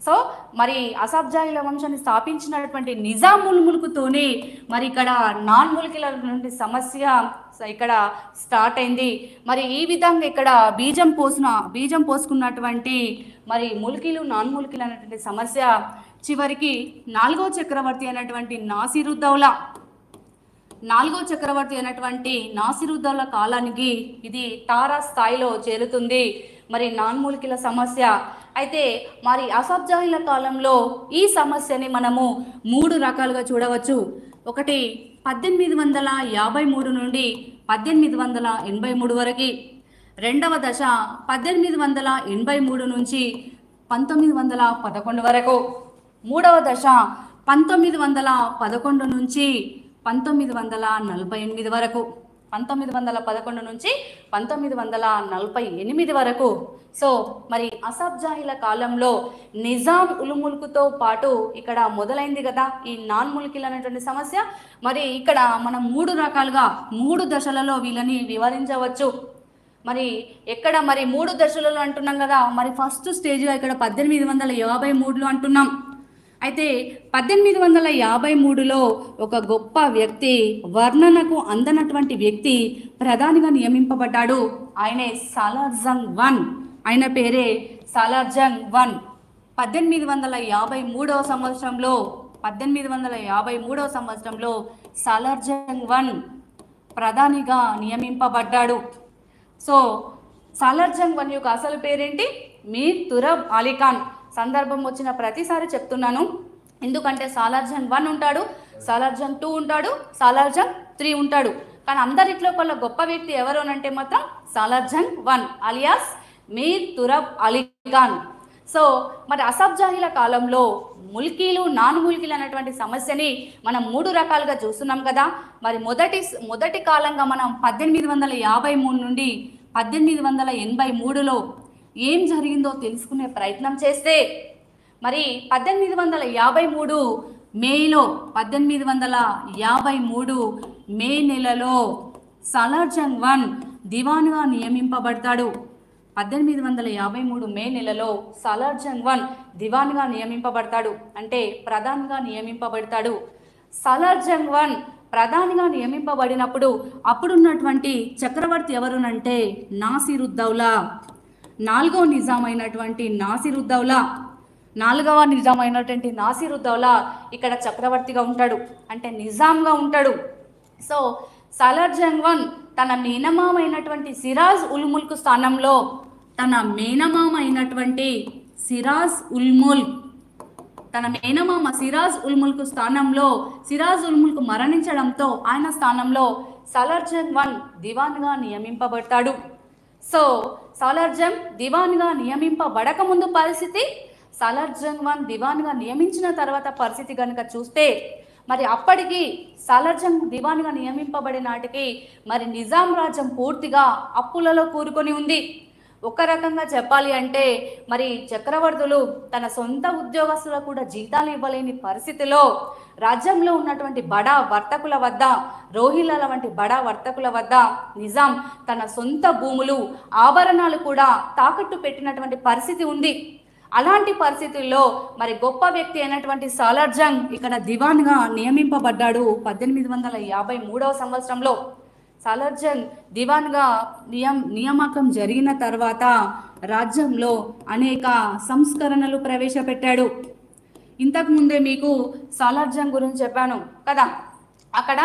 సో మరి అసఫ్జాయిల వంశాన్ని స్థాపించినటువంటి నిజాం ఉల్ ముల్క్తోనే మరి ఇక్కడ నాన్ ముల్కీల నుండి సమస్య ఇక్కడ స్టార్ట్ అయింది. మరి ఈ విధంగా ఇక్కడ బీజం పోసుకున్నటువంటి మరి ముల్కీలు నాన్ ముల్కీలు అనేటువంటి సమస్య చివరికి నాలుగో చక్రవర్తి అయినటువంటి నాసిరుద్దౌలా కాలానికి ఇది తారా స్థాయిలో చేరుతుంది మరి నాన్ ముల్కీల సమస్య. అయితే మరి అసఫ్జాయిల కాలంలో ఈ సమస్యని మనము 3 రకాలుగా చూడవచ్చు. ఒకటి 1853 నుండి 1883 వరకు, రెండవ దశ 1883 నుంచి 1911 వరకు, మూడవ దశ 1911 నుంచి 1948 వరకు, 1911 నుంచి 1948 వరకు. సో మరి అసఫ్జాయిల కాలంలో నిజాం ఉల్ ముల్క్తో పాటు ఇక్కడ మొదలైంది కదా ఈ నాన్ ముల్కీలు అనేటువంటి సమస్య. మరి ఇక్కడ మనం 3 రకాలుగా 3 దశలలో వీళ్ళని వివరించవచ్చు. మరి ఎక్కడ మరి 3 దశలలో అంటున్నాం కదా, మరి ఫస్ట్ స్టేజ్గా ఇక్కడ 1853లో అంటున్నాం. అయితే 1853లో ఒక గొప్ప వ్యక్తి, వర్ణనకు అందనటువంటి వ్యక్తి ప్రధానిగా నియమింపబడ్డాడు. ఆయనే సాలార్జంగ్ వన్. ఆయన పేరే సాలార్జంగ్ వన్. 1853వ సంవత్సరంలో సాలార్జంగ్ వన్ ప్రధానిగా నియమింపబడ్డాడు. సో సాలార్జంగ్ వన్ యొక్క అసలు పేరేంటి? మీర్ తురబ్ అలీ ఖాన్. సందర్భం వచ్చిన ప్రతిసారి చెప్తున్నాను, ఎందుకంటే సాలార్జంగ్ 1 ఉంటాడు, సాలార్జంగ్ 2 ఉంటాడు, సాలార్జంగ్ 3 ఉంటాడు. కానీ అందరిట్లో కల్లా గొప్ప వ్యక్తి ఎవరు అంటే మాత్రం సాలార్జంగ్ 1 అలియాస్ మీర్ తురబ్ అలీ ఖాన్. సో మరి అసఫ్జాయిల కాలంలో ముల్కీలు నాన్ ముల్కీలు అనేటువంటి సమస్యని మనం 3 రకాలుగా చూస్తున్నాం కదా. మరి మొదటి కాలంగా మనం 1853 నుండి 1883లో ఏం జరిగిందో తెలుసుకునే ప్రయత్నం చేస్తే, మరి 1853 మే నెలలో సాలార్జంగ్ 1 దివాన్గా నియమింపబడతాడు. 1853 మే నెలలో సాలార్జంగ్ 1 దివాన్గా నియమింపబడతాడు, అంటే ప్రధానిగా నియమింపబడతాడు. సాలార్జంగ్ 1 ప్రధానిగా నియమింపబడినప్పుడు అప్పుడున్నటువంటి చక్రవర్తి ఎవరునంటే నాసిరుద్దౌలా. నాలుగవ నిజాం అయినటువంటి నాసిరుద్దౌలా ఇక్కడ చక్రవర్తిగా ఉంటాడు, అంటే నిజాంగా ఉంటాడు. సో సాలార్జంగ్ 1 తన మేనమామ అయినటువంటి సిరాజ్ ఉల్ ముల్క్ స్థానంలో సిరాజ్ ఉల్ ముల్క్ మరణించడంతో ఆయన స్థానంలో సాలార్జంగ్ 1 దివాన్గా నియమింపబడతాడు. సో సాలార్జంగ్ దివాన్గా నియమింపబడక ముందు పరిస్థితి, సాలార్జంగ్ 1 దివాన్గా నియమించిన తర్వాత పరిస్థితి కనుక చూస్తే, మరి అప్పటికి సాలార్జంగ్ దివాన్గా నియమింపబడిన నాటికి మరి నిజాం రాజ్యం పూర్తిగా అప్పులలో కూరుకొని ఉంది. ఒక రకంగా చెప్పాలి అంటే మరి చక్రవర్తులు తన సొంత ఉద్యోగస్తులకు కూడా జీతాలు ఇవ్వలేని పరిస్థితిలో రాజ్యంలో ఉన్నటువంటి బడా వర్తకుల వద్ద, రోహిల్లాల వంటి బడా వర్తకుల వద్ద నిజాం తన సొంత భూములు, ఆభరణాలు కూడా తాకట్టు పెట్టినటువంటి పరిస్థితి ఉంది. అలాంటి పరిస్థితుల్లో మరి గొప్ప వ్యక్తి అయినటువంటి సాలార్జంగ్ ఇక్కడ దివాన్గా నియమింపబడ్డాడు. 1853వ సంవత్సరంలో సాలార్జంగ్ దివాన్గా నియామకం జరిగిన తర్వాత రాజ్యంలో అనేక సంస్కరణలు ప్రవేశపెట్టాడు. ఇంతకుముందే మీకు సాలార్జంగ్ గురించి చెప్పాను కదా. అక్కడ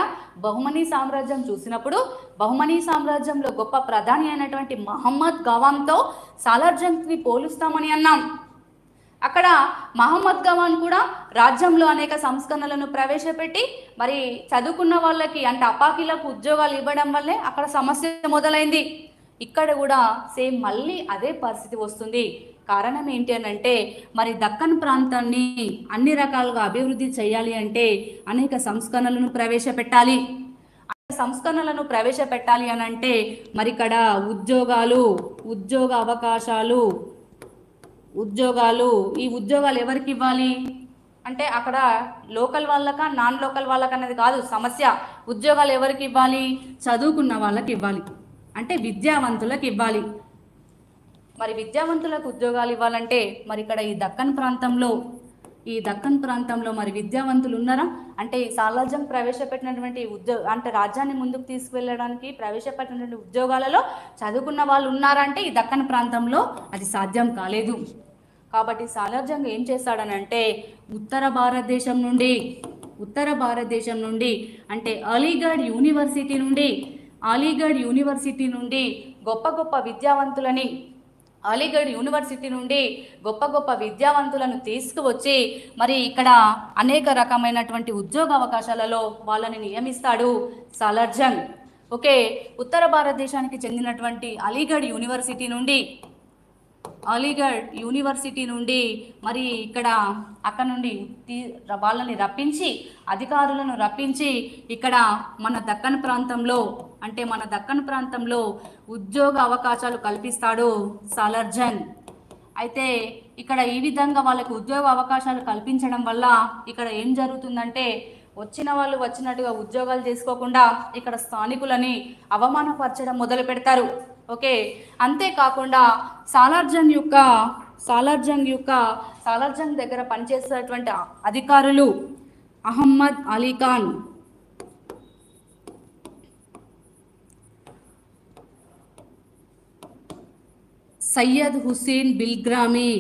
బహుమనీ సామ్రాజ్యం చూసినప్పుడు బహుమనీ సామ్రాజ్యంలో గొప్ప ప్రధాని అయినటువంటి మహమ్మద్ గవాన్తో సాలార్జంగ్ని పోలుస్తామని అన్నాం. అక్కడ మహమ్మద్ గవాన్ కూడా రాజ్యంలో అనేక సంస్కరణలను ప్రవేశపెట్టి మరి చదువుకున్న వాళ్ళకి అంటే అపాకీలకు ఉద్యోగాలు ఇవ్వడం వల్లే అక్కడ సమస్య మొదలైంది. ఇక్కడ కూడా సేమ్ మళ్ళీ అదే పరిస్థితి వస్తుంది. కారణం ఏంటి అని అంటే మరి దక్కన్ ప్రాంతాన్ని అన్ని రకాలుగా అభివృద్ధి చేయాలి అంటే అనేక సంస్కరణలను ప్రవేశపెట్టాలి. అని అంటే మరి ఇక్కడ ఉద్యోగ అవకాశాలు, ఈ ఉద్యోగాలు ఎవరికి ఇవ్వాలి అంటే అక్కడ లోకల్ వాళ్ళక నాన్ లోకల్ వాళ్ళక అనేది కాదు సమస్య. ఉద్యోగాలు ఎవరికి ఇవ్వాలి? చదువుకున్న వాళ్ళకి ఇవ్వాలి, అంటే విద్యావంతులకు ఇవ్వాలి. మరి విద్యావంతులకు ఉద్యోగాలు ఇవ్వాలంటే మరి ఇక్కడ ఈ దక్కన్ ప్రాంతంలో మరి విద్యావంతులు ఉన్నారా? అంటే ఈ సాలార్జంగ్ ప్రవేశపెట్టినటువంటి అంటే రాజ్యాన్ని ముందుకు తీసుకువెళ్ళడానికి ప్రవేశపెట్టినటువంటి ఉద్యోగాలలో చదువుకున్న వాళ్ళు ఉన్నారంటే ఈ దక్కన్ ప్రాంతంలో అది సాధ్యం కాలేదు. కాబట్టి సాలార్జంగ్ ఏం చేస్తాడనంటే ఉత్తర భారతదేశం నుండి అంటే అలీగఢ్ యూనివర్సిటీ నుండి గొప్ప గొప్ప విద్యావంతులను తీసుకువచ్చి మరి ఇక్కడ అనేక రకమైనటువంటి ఉద్యోగ అవకాశాలలో వాళ్ళని నియమిస్తాడు సాలార్జంగ్. ఓకే, ఉత్తర భారతదేశానికి చెందినటువంటి అలీగఢ్ యూనివర్సిటీ నుండి మరి అక్కడ నుండి వాళ్ళని అధికారులను రప్పించి ఇక్కడ మన దక్కన్ ప్రాంతంలో ఉద్యోగ అవకాశాలు కల్పిస్తాడు సాలార్జంగ్. అయితే ఇక్కడ ఈ విధంగా వాళ్ళకి ఉద్యోగ అవకాశాలు కల్పించడం వల్ల ఇక్కడ ఏం జరుగుతుందంటే వచ్చిన వాళ్ళు వచ్చినట్టుగా ఉద్యోగాలు చేసుకోకుండా ఇక్కడ స్థానికులని అవమానపరచడం మొదలు పెడతారు. ఓకే, అంతేకాకుండా సాలార్జంగ్ దగ్గర పనిచేసేటువంటి అధికారులు అహ్మద్ అలీ ఖాన్, సయ్యద్ హుస్సేన్ బిల్గ్రామీ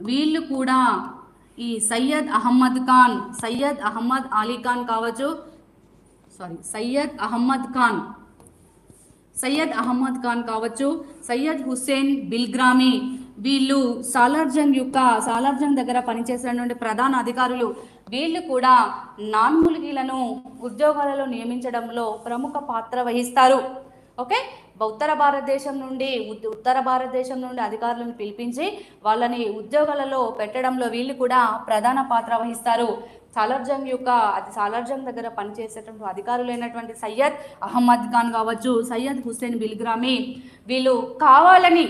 వీళ్ళు కూడా ఈ సయ్యద్ అహ్మద్ ఖాన్ కావచ్చు, సయ్యద్ హుస్సేన్ బిల్గ్రామీ వీళ్ళు సాలార్జంగ్ దగ్గర పనిచేసినటువంటి ప్రధాన అధికారులు. వీళ్ళు కూడా నాన్ముల్కీలను ఉద్యోగాలలో నియమించడంలో ప్రముఖ పాత్ర వహిస్తారు. ఓకే, ఉత్తర భారతదేశం నుండి అధికారులను పిలిపించి వాళ్ళని ఉద్యోగాలలో పెట్టడంలో వీళ్ళు కూడా ప్రధాన పాత్ర వహిస్తారు. సాలార్జంగ్ దగ్గర పనిచేసేటువంటి అధికారులైనటువంటి సయ్యద్ అహ్మద్ ఖాన్ కావచ్చు, సయ్యద్ హుస్సేన్ బిల్గ్రామీ వీళ్ళు కావాలని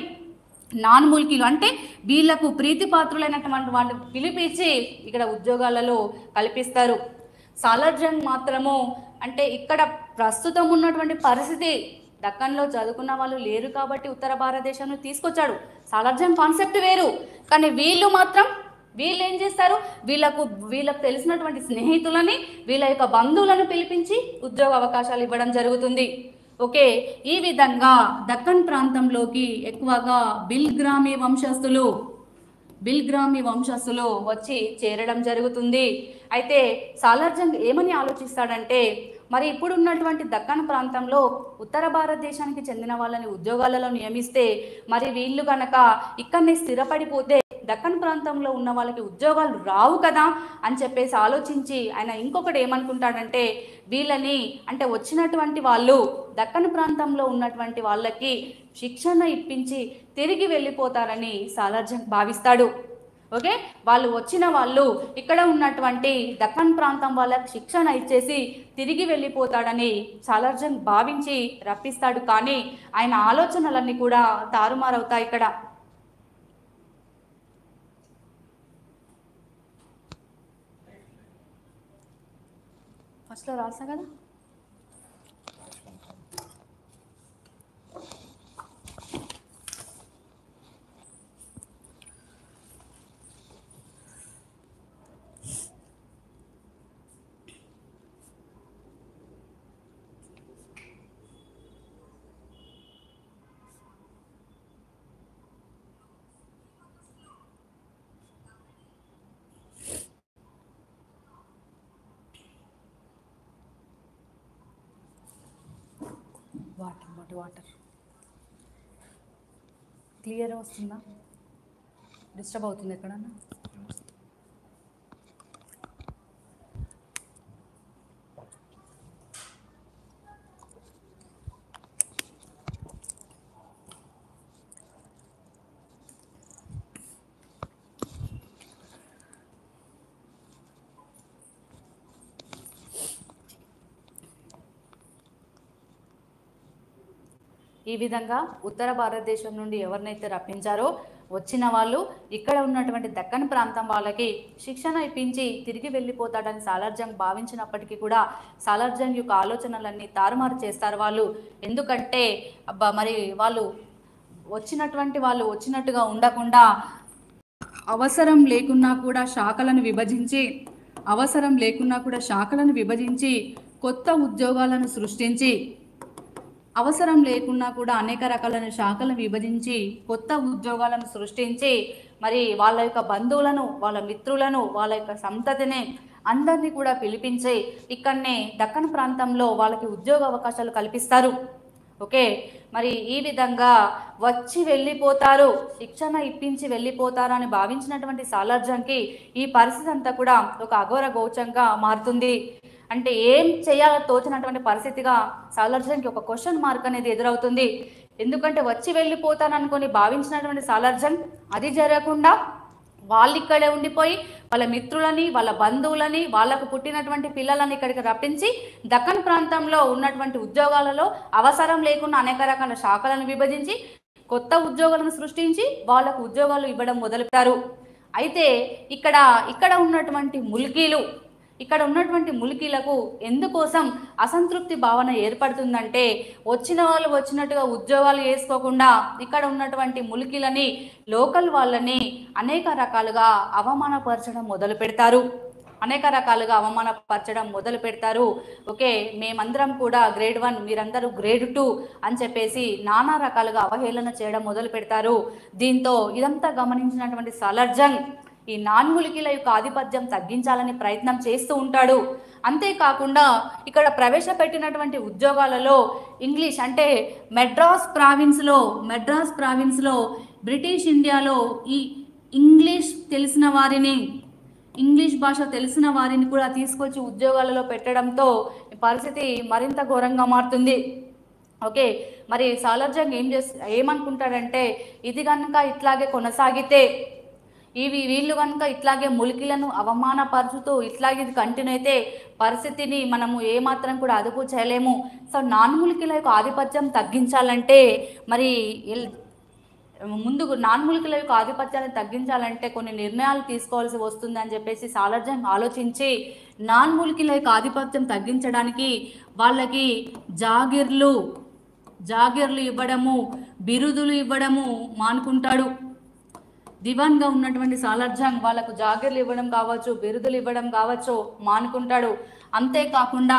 నాన్ముల్కీలు అంటే వీళ్లకు ప్రీతిపాత్రులైనటువంటి వాళ్ళు పిలిపించి ఇక్కడ ఉద్యోగాలలో కల్పిస్తారు. సాలార్జంగ్ మాత్రము అంటే ఇక్కడ ప్రస్తుతం ఉన్నటువంటి పరిస్థితి దక్కన్లో చదువుకున్న వాళ్ళు లేరు కాబట్టి ఉత్తర భారతదేశంలో తీసుకొచ్చాడు. సాలార్జంగ్ కాన్సెప్ట్ వేరు, కానీ వీళ్ళు ఏం చేస్తారు, వీళ్ళకు తెలిసినటువంటి స్నేహితులని వీళ్ళ యొక్క బంధువులను పిలిపించి ఉద్యోగ అవకాశాలు ఇవ్వడం జరుగుతుంది. ఓకే, ఈ విధంగా దక్కన్ ప్రాంతంలోకి ఎక్కువగా బిల్గ్రామీ వంశస్థులు వచ్చి చేరడం జరుగుతుంది. అయితే సాలార్జంగ్ ఏమని ఆలోచిస్తాడంటే మరి ఇప్పుడు ఉన్నటువంటి దక్కన్ ప్రాంతంలో ఉత్తర భారతదేశానికి చెందిన వాళ్ళని ఉద్యోగాలలో నియమిస్తే మరి వీళ్ళు కనుక ఇక్కడనే స్థిరపడిపోతే దక్కన్ ప్రాంతంలో ఉన్న వాళ్ళకి ఉద్యోగాలు రావు కదా అని చెప్పేసి ఆలోచించి ఆయన ఇంకొకటి ఏమనుకుంటాడంటే వీళ్ళని అంటే వచ్చినటువంటి వాళ్ళు దక్కన్ ప్రాంతంలో ఉన్నటువంటి వాళ్ళకి శిక్షణ ఇప్పించి తిరిగి వెళ్ళిపోతారని సాలార్జంగ్ భావిస్తాడు. ఓకే, వచ్చిన వాళ్ళు ఇక్కడ ఉన్నటువంటి దక్కన్ ప్రాంతం వాళ్ళకి శిక్షణ ఇచ్చేసి తిరిగి వెళ్ళిపోతాడని సాలార్జంగ్ భావించి రప్పిస్తాడు. కానీ ఆయన ఆలోచనలన్నీ కూడా తారుమారవుతాయి. ఇక్కడ ఫస్ట్లో రాసా కదా. వాటర్ క్లియర్ వస్తుందా? డిస్టర్బ్ అవుతుంది ఎక్కడన్నా? ఈ విధంగా ఉత్తర భారతదేశం నుండి ఎవరినైతే రప్పించారో వచ్చిన వాళ్ళు ఇక్కడ ఉన్నటువంటి దక్కన్ ప్రాంతం వాళ్ళకి శిక్షణ ఇప్పించి తిరిగి వెళ్ళిపోతాడని సాలార్జంగ్ భావించినప్పటికీ కూడా సాలార్జంగ్ యొక్క ఆలోచనలన్నీ తారుమారు చేస్తారు వాళ్ళు. ఎందుకంటే మరి వాళ్ళు వచ్చినట్టుగా ఉండకుండా అవసరం లేకున్నా కూడా శాఖలను విభజించి కొత్త ఉద్యోగాలను సృష్టించి అవసరం లేకున్నా కూడా అనేక రకాలైన శాఖలను విభజించి కొత్త ఉద్యోగాలను సృష్టించి మరి వాళ్ళ యొక్క బంధువులను, వాళ్ళ మిత్రులను, వాళ్ళ యొక్క సంతతిని అందరినీ కూడా పిలిపించి ఇక్కడనే దక్కన్ ప్రాంతంలో వాళ్ళకి ఉద్యోగ అవకాశాలు కల్పిస్తారు. ఓకే, మరి ఈ విధంగా వచ్చి వెళ్ళిపోతారు, శిక్షణ ఇప్పించి వెళ్ళిపోతారు అని భావించినటువంటి సాలార్జంగ్కి ఈ పరిస్థితి అంతా కూడా ఒక అఘోర గోచంగా మారుతుంది. అంటే ఏం చేయాలో తోచినటువంటి పరిస్థితిగా సాలార్జంగ్కి ఒక క్వశ్చన్ మార్క్ అనేది ఎదురవుతుంది. ఎందుకంటే వచ్చి వెళ్ళిపోతాననుకొని భావించినటువంటి సాలార్జంగ్ అది జరగకుండా వాళ్ళు ఇక్కడే ఉండిపోయి వాళ్ళ మిత్రులని, వాళ్ళ బంధువులని, వాళ్ళకు పుట్టినటువంటి పిల్లలని ఇక్కడికి రప్పించి దక్కన్ ప్రాంతంలో ఉన్నటువంటి ఉద్యోగాలలో అవసరం లేకుండా అనేక రకాల శాఖలను విభజించి కొత్త ఉద్యోగాలను సృష్టించి వాళ్ళకు ఉద్యోగాలు ఇవ్వడం మొదలుపెట్టారు. అయితే ఇక్కడ ఉన్నటువంటి ముల్కీలకు ఎందుకోసం అసంతృప్తి భావన ఏర్పడుతుందంటే వచ్చిన వాళ్ళు వచ్చినట్టుగా ఉద్యోగాలు చేసుకోకుండా ఇక్కడ ఉన్నటువంటి ముల్కీలని, లోకల్ వాళ్ళని అనేక రకాలుగా అవమానపరచడం మొదలు పెడతారు. ఓకే, మేమందరం కూడా గ్రేడ్ 1, మీరందరూ గ్రేడ్ 2 అని చెప్పేసి నానా రకాలుగా అవహేళన చేయడం మొదలు పెడతారు. దీంతో ఇదంతా గమనించినటువంటి సాలార్జంగ్ ఈ నాన్ములికీల యొక్క ఆధిపత్యం తగ్గించాలని ప్రయత్నం చేస్తూ ఉంటాడు. అంతేకాకుండా ఇక్కడ ప్రవేశపెట్టినటువంటి ఉద్యోగాలలో ఇంగ్లీష్ అంటే మెడ్రాస్ ప్రావిన్స్లో బ్రిటిష్ ఇండియాలో ఈ ఇంగ్లీష్ భాష తెలిసిన వారిని కూడా తీసుకొచ్చి ఉద్యోగాలలో పెట్టడంతో పరిస్థితి మరింత ఘోరంగా మారుతుంది. ఓకే, మరి సాలార్జంగ్ ఏమనుకుంటాడంటే ఇది కనుక ఇట్లాగే కొనసాగితే, వీళ్ళు కనుక ఇట్లాగే ములికీలను అవమానపరుచుతూ ఇట్లాగే కంటిన్యూ అయితే పరిస్థితిని మనము ఏమాత్రం కూడా అదుపు చేయలేము. సో నాన్ములికీల యొక్క ఆధిపత్యం తగ్గించాలంటే కొన్ని నిర్ణయాలు తీసుకోవాల్సి వస్తుంది అని చెప్పేసి సాలార్జంగ్ ఆలోచించి నాన్ములికీల యొక్క ఆధిపత్యం తగ్గించడానికి వాళ్ళకి జాగిర్లు ఇవ్వడము, బిరుదులు ఇవ్వడము మానుకుంటాడు. దివాన్గా ఉన్నటువంటి సాలార్జంగ్ వాళ్ళకు జాగిర్లు ఇవ్వడం కావచ్చు, బిరుదులు ఇవ్వడం కావచ్చు మానుకుంటాడు. అంతేకాకుండా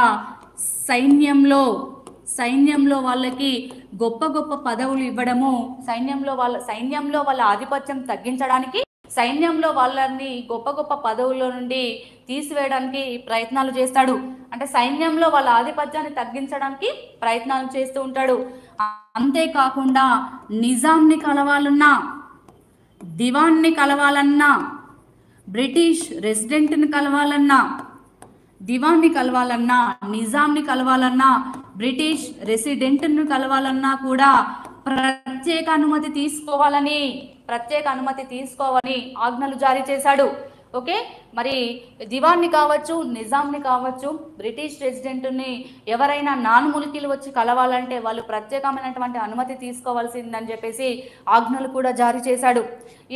సైన్యంలో వాళ్ళకి గొప్ప పదవులు ఇవ్వడము, సైన్యంలో వాళ్ళ ఆధిపత్యం తగ్గించడానికి సైన్యంలో వాళ్ళని గొప్ప పదవుల్లో నుండి తీసివేయడానికి ప్రయత్నాలు చేస్తాడు. అంటే సైన్యంలో వాళ్ళ ఆధిపత్యాన్ని తగ్గించడానికి ప్రయత్నాలు చేస్తూ ఉంటాడు. అంతేకాకుండా నిజాంని కలవాలన్నా, దివాన్ని కలవాలన్నా, బ్రిటిష్ రెసిడెంట్ని కలవాలన్నా, దివాన్ని కలవాలన్నా, నిజాంని కలవాలన్నా, బ్రిటిష్ రెసిడెంట్ను కలవాలన్నా కూడా ప్రత్యేక అనుమతి తీసుకోవాలని ఆజ్ఞలు జారీ చేశాడు. ఓకే, మరి దివాన్ని కావచ్చు, నిజాంని కావచ్చు, బ్రిటిష్ రెసిడెంట్ని ఎవరైనా నాన్ములికీలు వచ్చి కలవాలంటే వాళ్ళు ప్రత్యేకమైనటువంటి అనుమతి తీసుకోవాల్సిందని చెప్పేసి ఆజ్ఞలు కూడా జారీ చేశాడు.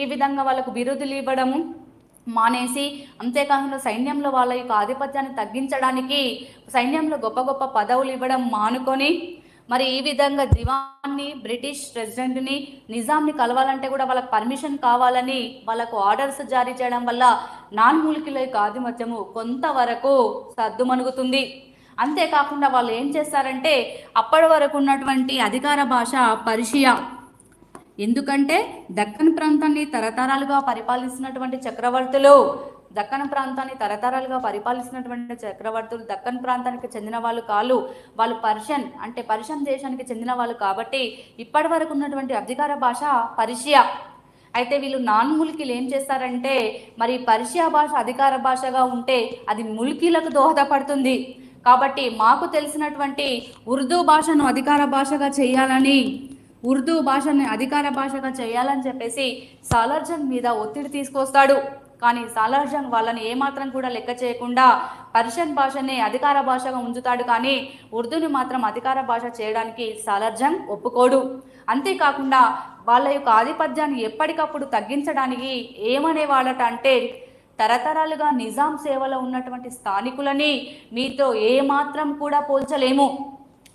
ఈ విధంగా వాళ్ళకు బిరుదులు ఇవ్వడము మానేసి, అంతేకాకుండా సైన్యంలో వాళ్ళ యొక్క ఆధిపత్యాన్ని తగ్గించడానికి సైన్యంలో గొప్ప పదవులు ఇవ్వడం మానుకొని మరి ఈ విధంగా దివాన్ని, బ్రిటిష్ రెసిడెంట్ని, నిజాంని కలవాలంటే కూడా వాళ్ళకి పర్మిషన్ కావాలని వాళ్ళకు ఆర్డర్స్ జారీ చేయడం వల్ల నాన్ములికీల యొక్క ఆధిపత్యము కొంతవరకు సద్దుమణుగుతుంది. అంతేకాకుండా వాళ్ళు ఏం చేస్తారంటే అప్పటి వరకు ఉన్నటువంటి అధికార భాష పర్షియా. ఎందుకంటే దక్కన్ ప్రాంతాన్ని తరతరాలుగా పరిపాలిస్తున్నటువంటి చక్రవర్తులు దక్కన్ ప్రాంతానికి చెందిన వాళ్ళు కాదు, వాళ్ళు పర్షియన్ దేశానికి చెందిన వాళ్ళు కాబట్టి ఇప్పటి వరకు ఉన్నటువంటి అధికార భాష పర్షియా. అయితే వీళ్ళు నాన్ములికీలు ఏం చేస్తారంటే మరి పర్షియా భాష అధికార భాషగా ఉంటే అది ములికీలకు దోహదపడుతుంది కాబట్టి మాకు తెలిసినటువంటి ఉర్దూ భాషను అధికార భాషగా చేయాలని చెప్పేసి సాలార్జంగ్ మీద ఒత్తిడి తీసుకొస్తాడు. కానీ సాలార్ జంగ్ వాళ్ళని ఏమాత్రం కూడా లెక్క చేయకుండా పర్షియన్ భాషనే అధికార భాషగా ఉంచుతాడు, కానీ ఉర్దూని మాత్రం అధికార భాష చేయడానికి సాలార్ జంగ్ ఒప్పుకోడు. అంతేకాకుండా వాళ్ళ యొక్క ఆధిపత్యాన్ని ఎప్పటికప్పుడు తగ్గించడానికి ఏమనేవాళ్ళట అంటే, తరతరాలుగా నిజాం సేవలో ఉన్నటువంటి స్థానికులని మీతో ఏమాత్రం కూడా పోల్చలేము,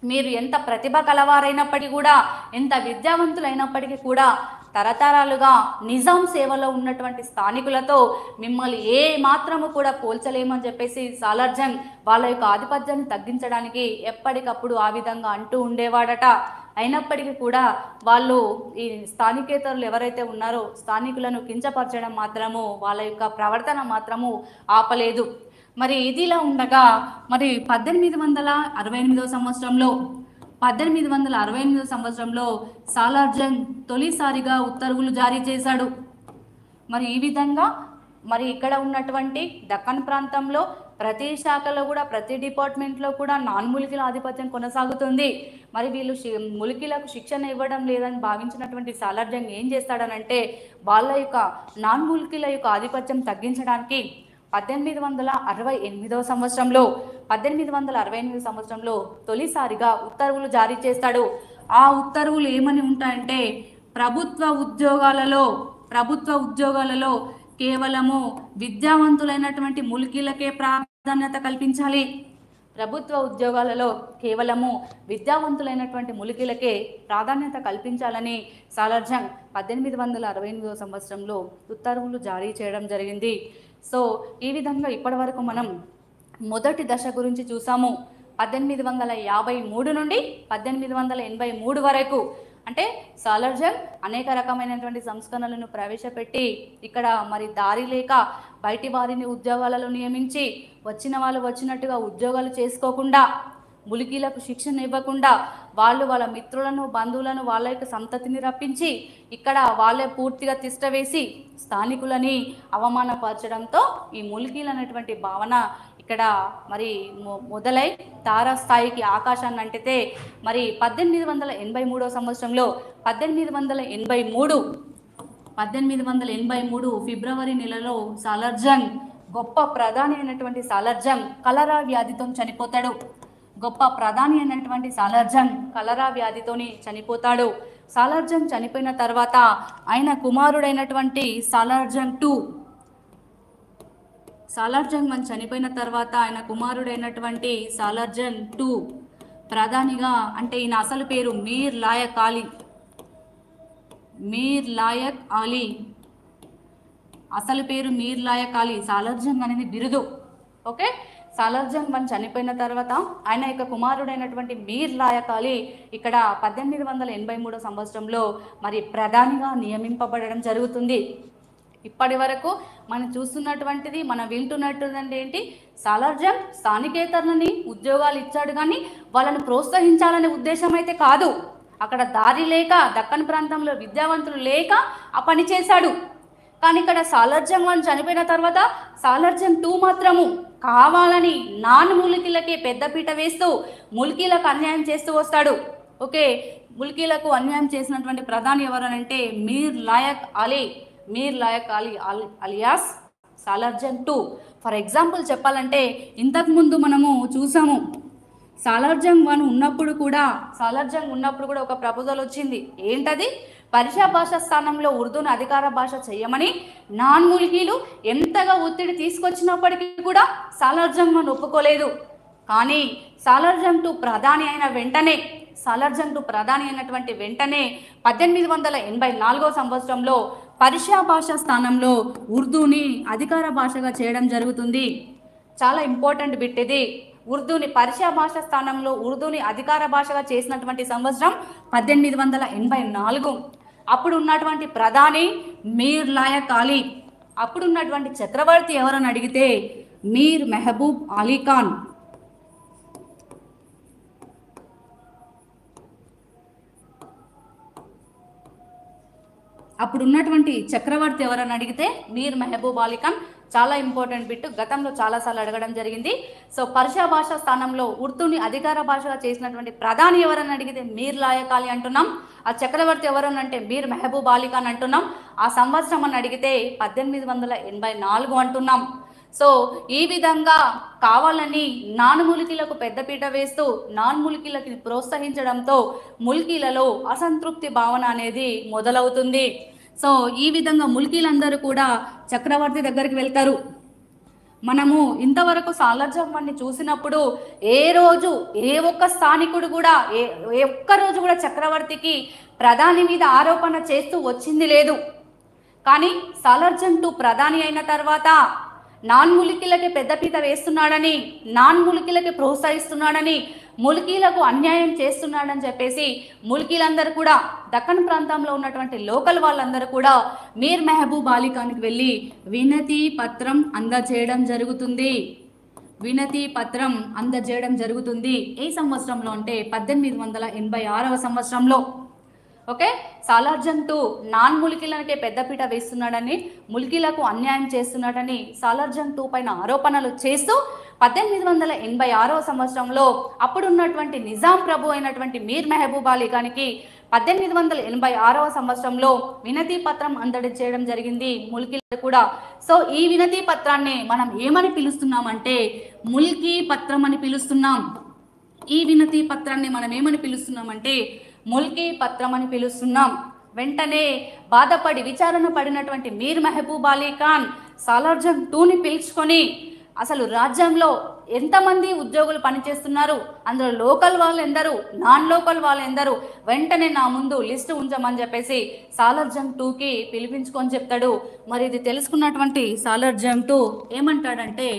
మీరు ఎంత ప్రతిభ కలవారైనప్పటికీ కూడా, ఎంత విద్యావంతులైనప్పటికీ కూడా తరతరాలుగా నిజాం సేవలో ఉన్నటువంటి స్థానికులతో మిమ్మల్ని ఏ మాత్రము కూడా పోల్చలేమని చెప్పేసి సాలార్ జంగ్ వాళ్ళ యొక్క ఆధిపత్యాన్ని తగ్గించడానికి ఎప్పటికప్పుడు ఆ విధంగా అంటూ ఉండేవాడట. అయినప్పటికీ కూడా వాళ్ళు ఈ స్థానికేతరులు ఎవరైతే ఉన్నారో స్థానికులను కించపరచడం మాత్రము, వాళ్ళ యొక్క ప్రవర్తన మాత్రము ఆపలేదు. మరి ఇదిలా ఉండగా మరి 1868వ సంవత్సరంలో సాలార్ జంగ్ తొలిసారిగా ఉత్తర్వులు జారీ చేశాడు. మరి ఈ విధంగా మరి ఇక్కడ ఉన్నటువంటి దక్కన్ ప్రాంతంలో ప్రతి శాఖలో కూడా, ప్రతి డిపార్ట్మెంట్లో కూడా నాన్ ములికిల ఆధిపత్యం కొనసాగుతుంది. మరి వీళ్ళు ములికిలకు శిక్షణ ఇవ్వడం లేదని భావించినటువంటి సాలార్ జంగ్ ఏం చేస్తాడనంటే, వాళ్ళ యొక్క నాన్ ములికిల యొక్క ఆధిపత్యం తగ్గించడానికి 1868వ సంవత్సరంలో తొలిసారిగా ఉత్తర్వులు జారీ చేస్తాడు. ఆ ఉత్తర్వులు ఏమని ఉంటాయంటే, ప్రభుత్వ ఉద్యోగాలలో కేవలము విద్యావంతులైనటువంటి ములికీలకే ప్రాధాన్యత కల్పించాలి. ప్రభుత్వ ఉద్యోగాలలో కేవలము విద్యావంతులైనటువంటి ములికీలకే ప్రాధాన్యత కల్పించాలని సాలార్ జంగ్ 1868వ సంవత్సరంలో ఉత్తర్వులు జారీ చేయడం జరిగింది. సో ఈ విధంగా ఇప్పటి వరకు మనం మొదటి దశ గురించి చూసాము. 1853 నుండి 1883 వరకు, అంటే సాలార్ జంగ్ అనేక రకమైనటువంటి సంస్కరణలను ప్రవేశపెట్టి ఇక్కడ మరి దారి లేక బయటి వారిని ఉద్యోగాలలో నియమించి, వచ్చిన వాళ్ళు వచ్చినట్టుగా ఉద్యోగాలు చేసుకోకుండా, ములికీలకు శిక్షణ ఇవ్వకుండా, వాళ్ళ మిత్రులను, బంధువులను, వాళ్ళ యొక్క సంతతిని రప్పించి ఇక్కడ వాళ్ళే పూర్తిగా తిష్టవేసి స్థానికులని అవమానపరచడంతో ఈ ములికీలు అనేటువంటి భావన ఇక్కడ మరి మొదలై తారాస్థాయికి ఆకాశాన్ని అంటితే, మరి 1883వ సంవత్సరంలో 1883 ఫిబ్రవరి నెలలో సాలార్ జంగ్, గొప్ప ప్రధాని అయినటువంటి సాలార్ జంగ్ కలరా వ్యాధితో చనిపోతాడు. సాలార్ జంగ్ చనిపోయిన తర్వాత ఆయన కుమారుడైనటువంటి సాలార్ జంగ్ టూ ప్రధానిగా, అంటే ఈయన అసలు పేరు మీర్ లాయక్ అలీ, సాలార్ జంగ్ అనేది బిరుదు. ఓకే, సాలార్ జంగ్ చనిపోయిన తర్వాత ఆయన యొక్క కుమారుడైనటువంటి మీర్ లాయక్ అలీ ఇక్కడ 1883 సంవత్సరంలో మరి ప్రధానిగా నియమింపబడడం జరుగుతుంది. ఇప్పటి వరకు మనం చూస్తున్నటువంటిది, మనం వింటున్నటువంటిది ఏంటి, సాలార్ జంగ్ స్థానికేతరులని ఉద్యోగాలు ఇచ్చాడు, కానీ వాళ్ళని ప్రోత్సహించాలనే ఉద్దేశం అయితే కాదు. అక్కడ దారి లేక, దక్కన్ ప్రాంతంలో విద్యావంతులు లేక ఆ పని చేశాడు. కానీ ఇక్కడ సాలార్ జంగ్ చనిపోయిన తర్వాత సాలార్ జంగ్ 2 మాత్రము కావాలని నాన్ ములికీలకే పెద్దపీట వేస్తూ ములికీలకు అన్యాయం చేస్తూ వస్తాడు. ఓకే, ములికీలకు అన్యాయం చేసినటువంటి ప్రధాని ఎవరనంటే Mir Layaq Ali alias Salar Jung 2. For example చెప్పాలంటే, ఇంతకుముందు మనము చూసాము సాలార్ జంగ్ ఉన్నప్పుడు కూడా ఒక ప్రపోజల్ వచ్చింది. ఏంటది? పర్షియా భాష స్థానంలో ఉర్దూను అధికార భాష చేయమని నాన్ ములికీలు ఎంతగా ఒత్తిడి తీసుకొచ్చినప్పటికీ కూడా సాలార్ జంగ్ ఒప్పుకోలేదు. కానీ సాలార్ జంగ్ 2 ప్రధాని అయినటువంటి వెంటనే 1884వ సంవత్సరంలో పర్షియా భాష స్థానంలో ఉర్దూని అధికార భాషగా చేయడం జరుగుతుంది. చాలా ఇంపార్టెంట్ బిట్ ఇది. పర్షియా భాష స్థానంలో ఉర్దూని అధికార భాషగా చేసినటువంటి సంవత్సరం 1884. అప్పుడు ఉన్నటువంటి ప్రధాని మీర్ లాయక్ అలీ. అప్పుడున్నటువంటి చక్రవర్తి ఎవరని అడిగితే మీర్ మెహబూబ్ అలీ ఖాన్. అప్పుడున్నటువంటి చక్రవర్తి ఎవరని అడిగితే మీర్ మెహబూబ్ అలీ ఖాన్ చాలా ఇంపార్టెంట్ బిట్, గతంలో చాలాసార్లు అడగడం జరిగింది. సో పర్షియా భాష స్థానంలో ఉర్దూని అధికార భాషగా చేసినటువంటి ప్రధాని ఎవరని అడిగితే మీర్ లాయక్ అలీ అంటున్నాం. ఆ చక్రవర్తి ఎవరని అంటే మీర్ మెహబూబ్ అలీ ఖాన్ అంటున్నాం. ఆ సంవత్సరం అని అడిగితే 1884 అంటున్నాం. సో ఈ విధంగా కావాలని నాన్ ముల్కీలకు పెద్దపీట వేస్తూ నాన్ ముల్కీలకి ప్రోత్సహించడంతో ముల్కీలలో అసంతృప్తి భావన అనేది మొదలవుతుంది. సో ఈ విధంగా ముల్కీలందరూ కూడా చక్రవర్తి దగ్గరికి వెళ్తారు. మనము ఇంతవరకు సాలార్ జంగ్ని చూసినప్పుడు ఏ రోజు ఏ ఒక్క స్థానికుడు కూడా ఏ ఒక్క రోజు కూడా చక్రవర్తికి ప్రధాని మీద ఆరోపణ చేస్తూ వచ్చింది లేదు. కానీ సాలార్ జంగ్ ప్రధాని అయిన తర్వాత నాన్ ముల్కీలకి పెద్దపీట వేస్తున్నాడని, నాన్ ముల్కీలకి ప్రోత్సహిస్తున్నాడని, ముల్కీలకు అన్యాయం చేస్తున్నాడని చెప్పేసి ముల్కీలందరూ కూడా దక్కన్ ప్రాంతంలో ఉన్నటువంటి లోకల్ వాళ్ళందరూ కూడా మీర్ మెహబూబ్ అలీ ఖాన్కి వెళ్ళి వినతి పత్రం అందజేయడం జరుగుతుంది. వినతి పత్రం అందజేయడం జరుగుతుంది. ఏ సంవత్సరంలో అంటే 1886 సంవత్సరంలో. ఓకే, సాలార్ జంగ్ నాన్ ముల్కీలకే పెద్దపీట వేస్తున్నాడని, ముల్కీలకు అన్యాయం చేస్తున్నాడని సాలార్ జంగ్ పైన ఆరోపణలు చేస్తూ 1886 సంవత్సరంలో అప్పుడున్నటువంటి నిజాం ప్రభు అయినటువంటి మీర్ మెహబూబ్ అలీ ఖాన్కి 1886 సంవత్సరంలో వినతి పత్రం అందజేయడం జరిగింది ముల్కీలు కూడా. సో ఈ వినతి పత్రాన్ని మనం ఏమని పిలుస్తున్నామంటే ముల్కీ పత్రం అని పిలుస్తున్నాం. ఈ వినతి పత్రాన్ని మనం ఏమని పిలుస్తున్నామంటే ముల్కీ పత్రం అని పిలుస్తున్నాం. వెంటనే బాధపడి విచారణ పడినటువంటి మీర్ మెహబూబ్ అలీ ఖాన్ సాలార్ జంగ్ టూని పిలుచుకొని అసలు రాజ్యంలో ఎంతమంది ఉద్యోగులు పనిచేస్తున్నారు, అందులో లోకల్ వాళ్ళు ఎందరు, నాన్ లోకల్ వాళ్ళు ఎందరు, వెంటనే నా ముందు లిస్టు ఉంచమని చెప్పేసి సాలార్ జంగ్ టూకి పిలిపించుకొని చెప్తాడు. మరి ఇది తెలుసుకున్నటువంటి సాలార్ జంగ్ టూ ఏమంటాడంటే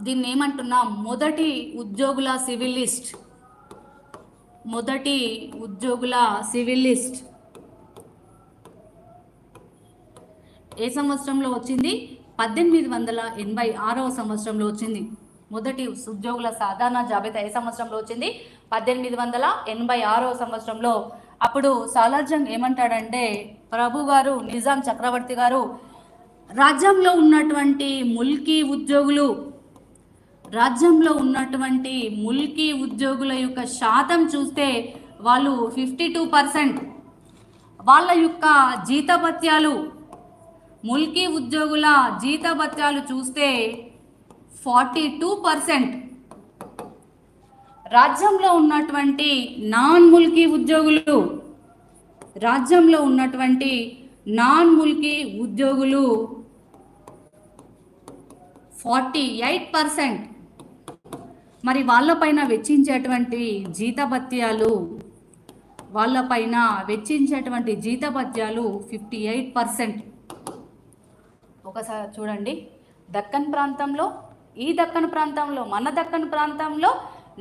దీన్ని ఏమంటున్నాం, మొదటి ఉద్యోగుల సివిల్ లిస్ట్. మొదటి ఉద్యోగుల సివిల్ లిస్ట్ ఏ సంవత్సరంలో వచ్చింది? 1886 సంవత్సరంలో వచ్చింది. మొదటి ఉద్యోగుల సాధారణ జాబితా ఏ సంవత్సరంలో వచ్చింది? 1886 సంవత్సరంలో. అప్పుడు సాలార్ జంగ్ ఏమంటాడంటే ప్రభు గారు, నిజాం చక్రవర్తి గారు, రాజ్యంలో ఉన్నటువంటి ముల్కీ ఉద్యోగులు, రాజ్యంలో ఉన్నటువంటి ముల్కీ ఉద్యోగుల యొక్క శాతం చూస్తే వాళ్ళు 52%, వాళ్ళ యొక్క జీతభత్యాలు, ముల్కీ ఉద్యోగుల జీతభత్యాలు చూస్తే 42%. రాజ్యంలో ఉన్నటువంటి నాన్ ముల్కీ ఉద్యోగులు, రాజ్యంలో ఉన్నటువంటి నాన్ ముల్కీ ఉద్యోగులు 48%. మరి వాళ్ళపైన వెచ్చించేటువంటి జీతభత్యాలు, వాళ్ళపైన వెచ్చించేటువంటి జీతభత్యాలు 58%. ఒకసారి చూడండి, దక్కన్ ప్రాంతంలో, ఈ దక్కన్ ప్రాంతంలో, మన దక్కన్ ప్రాంతంలో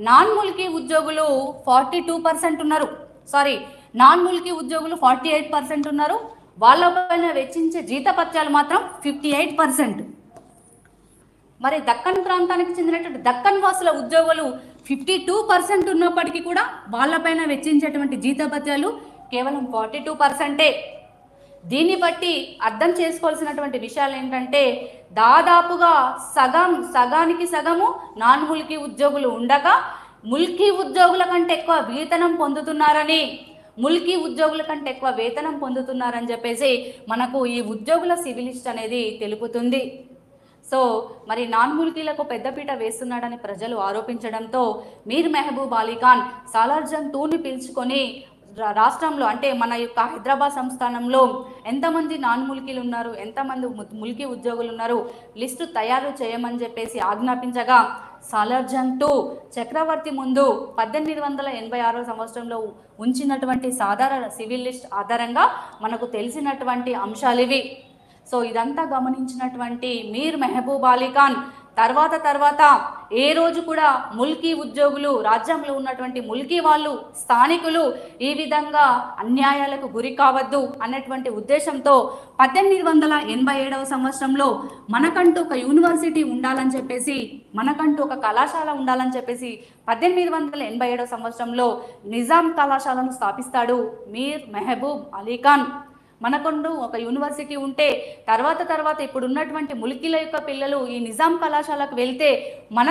నాన్ ముల్కీ ఉద్యోగులు 42% ఉన్నారు. నాన్ ముల్కీ ఉద్యోగులు 48% ఉన్నారు. వాళ్ళపైన వెచ్చించే జీతభత్యాలు మాత్రం 58%. మరి దక్కన్ ప్రాంతానికి చెందినటువంటి దక్కన్ వాసుల ఉద్యోగులు 52% ఉన్నప్పటికీ కూడా వాళ్ళపైన వెచ్చించేటువంటి జీతభత్యాలు కేవలం 42%. దీన్ని బట్టి అర్థం చేసుకోవాల్సినటువంటి విషయాలు ఏంటంటే దాదాపుగా సగానికి సగము నాన్ ముల్కీ ఉద్యోగులు ఉండగా ముల్కీ ఉద్యోగుల కంటే ఎక్కువ వేతనం పొందుతున్నారని, ముల్కీ ఉద్యోగుల కంటే ఎక్కువ వేతనం పొందుతున్నారని చెప్పేసి మనకు ఈ ఉద్యోగుల సివిల్ లిస్ట్ అనేది తెలుపుతుంది. సో మరి నాన్ ముల్కీలకు పెద్దపీట వేస్తున్నాడని ప్రజలు ఆరోపించడంతో మీర్ మెహబూబ్ అలీ ఖాన్ సాలార్ జంగ్ టూని పిలుచుకొని రాష్ట్రంలో అంటే మన యొక్క హైదరాబాద్ సంస్థానంలో ఎంతమంది నాన్ ముల్కీలు ఉన్నారు, ఎంతమంది ముల్కీ ఉద్యోగులు ఉన్నారు లిస్టు తయారు చేయమని చెప్పేసి ఆజ్ఞాపించగా సాలార్ జంగ్ టూ చక్రవర్తి ముందు 1886 సంవత్సరంలో ఉంచినటువంటి సాధారణ సివిల్ లిస్ట్ ఆధారంగా మనకు తెలిసినటువంటి అంశాలు ఇవి. సో ఇదంతా గమనించినటువంటి మీర్ మెహబూబ్ అలీ ఖాన్ తర్వాత ఏ రోజు కూడా ముల్కీ ఉద్యోగులు, రాజ్యంలో ఉన్నటువంటి ముల్కీ వాళ్ళు, స్థానికులు ఈ విధంగా అన్యాయాలకు గురి కావద్దు అన్నటువంటి ఉద్దేశంతో 1887 సంవత్సరంలో మనకంటూ ఒక యూనివర్సిటీ ఉండాలని చెప్పేసి, మనకంటూ ఒక కళాశాల ఉండాలని చెప్పేసి 1887 సంవత్సరంలో నిజాం కళాశాలను స్థాపిస్తాడు మీర్ మెహబూబ్ అలీ ఖాన్. మనకంటూ ఒక యూనివర్సిటీ ఉంటే తర్వాత ఇప్పుడు ఉన్నటువంటి ముల్కీల యొక్క పిల్లలు ఈ నిజాం కళాశాలకు వెళ్తే మన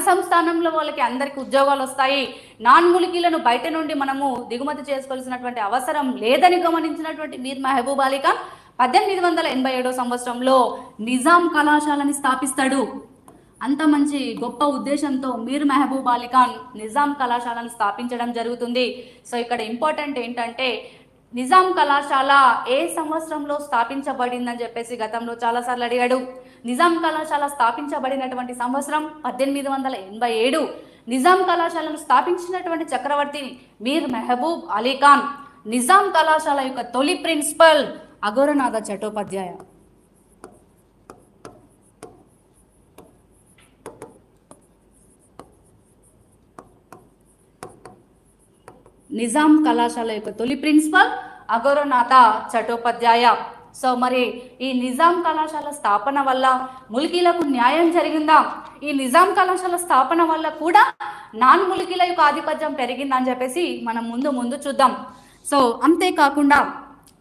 సంస్థానంలో వాళ్ళకి అందరికీ ఉద్యోగాలు వస్తాయి, నాన్ ములికీలను బయట నుండి మనము దిగుమతి చేసుకోవాల్సినటువంటి అవసరం లేదని గమనించినటువంటి మీర్ మెహబూబ్ అలీ ఖాన్ 1887 సంవత్సరంలో నిజాం కళాశాలని స్థాపిస్తాడు. అంత మంచి గొప్ప ఉద్దేశంతో మీర్ మెహబూబ్ అలీ ఖాన్ నిజాం కళాశాలను స్థాపించడం జరుగుతుంది. సో ఇక్కడ ఇంపార్టెంట్ ఏంటంటే నిజాం కళాశాల ఏ సంవత్సరంలో స్థాపించబడిందని చెప్పేసి గతంలో చాలాసార్లు అడిగాడు. నిజాం కళాశాల స్థాపించబడినటువంటి సంవత్సరం 1887. నిజాం కళాశాలను స్థాపించినటువంటి చక్రవర్తి మీర్ మెహబూబ్ అలీ ఖాన్. నిజాం కళాశాల యొక్క తొలి ప్రిన్సిపల్ అఘోరనాథ చట్టోపాధ్యాయ. నిజాం కళాశాల యొక్క తొలి ప్రిన్సిపల్ అఘోరనాథ చట్టోపాధ్యాయ. సో మరి ఈ నిజాం కళాశాల స్థాపన వల్ల ముల్కీలకు న్యాయం జరిగిందా? ఈ నిజాం కళాశాల స్థాపన వల్ల కూడా నాన్ ముల్కీల యొక్క ఆధిపత్యం పెరిగిందని చెప్పేసి మనం ముందు చూద్దాం. సో అంతేకాకుండా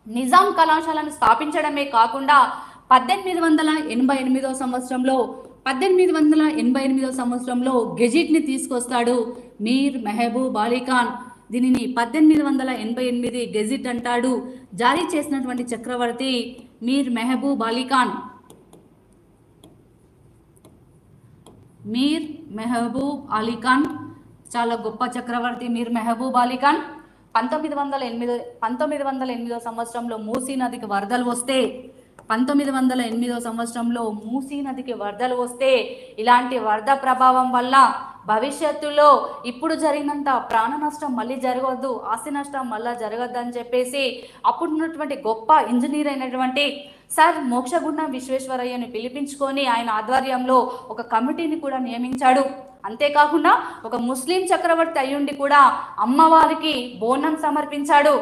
నిజాం కళాశాలను స్థాపించడమే కాకుండా 1888 సంవత్సరంలో గెజిట్ని తీసుకొస్తాడు మీర్ మెహబూబ్ అలీ ఖాన్. దీనిని 1888 గెజిట్ అంటాడు. జారీ చేసినటువంటి చక్రవర్తి మీర్ మెహబూబ్ అలీ ఖాన్. మీర్ మెహబూబ్ అలీ ఖాన్ చాలా గొప్ప చక్రవర్తి మీర్ మెహబూబ్ అలీ ఖాన్. 1908 సంవత్సరంలో మూసీ నదికి వరదలు వస్తే 1908 సంవత్సరంలో మూసీ నదికి వరదలు వస్తే ఇలాంటి వరద ప్రభావం వల్ల భవిష్యత్తులో ఇప్పుడు జరిగినంత ప్రాణ నష్టం మళ్ళీ జరగవద్దు, ఆస్తి నష్టం మళ్ళీ జరగద్దు అని చెప్పేసి అప్పుడున్నటువంటి గొప్ప ఇంజనీర్ అయినటువంటి సర్ మోక్షగుండం విశ్వేశ్వరయ్యని పిలిపించుకొని ఆయన ఆధ్వర్యంలో ఒక కమిటీని కూడా నియమించాడు. అంతేకాకుండా ఒక ముస్లిం చక్రవర్తి అయ్యుండి కూడా అమ్మవారికి బోనం సమర్పించాడు.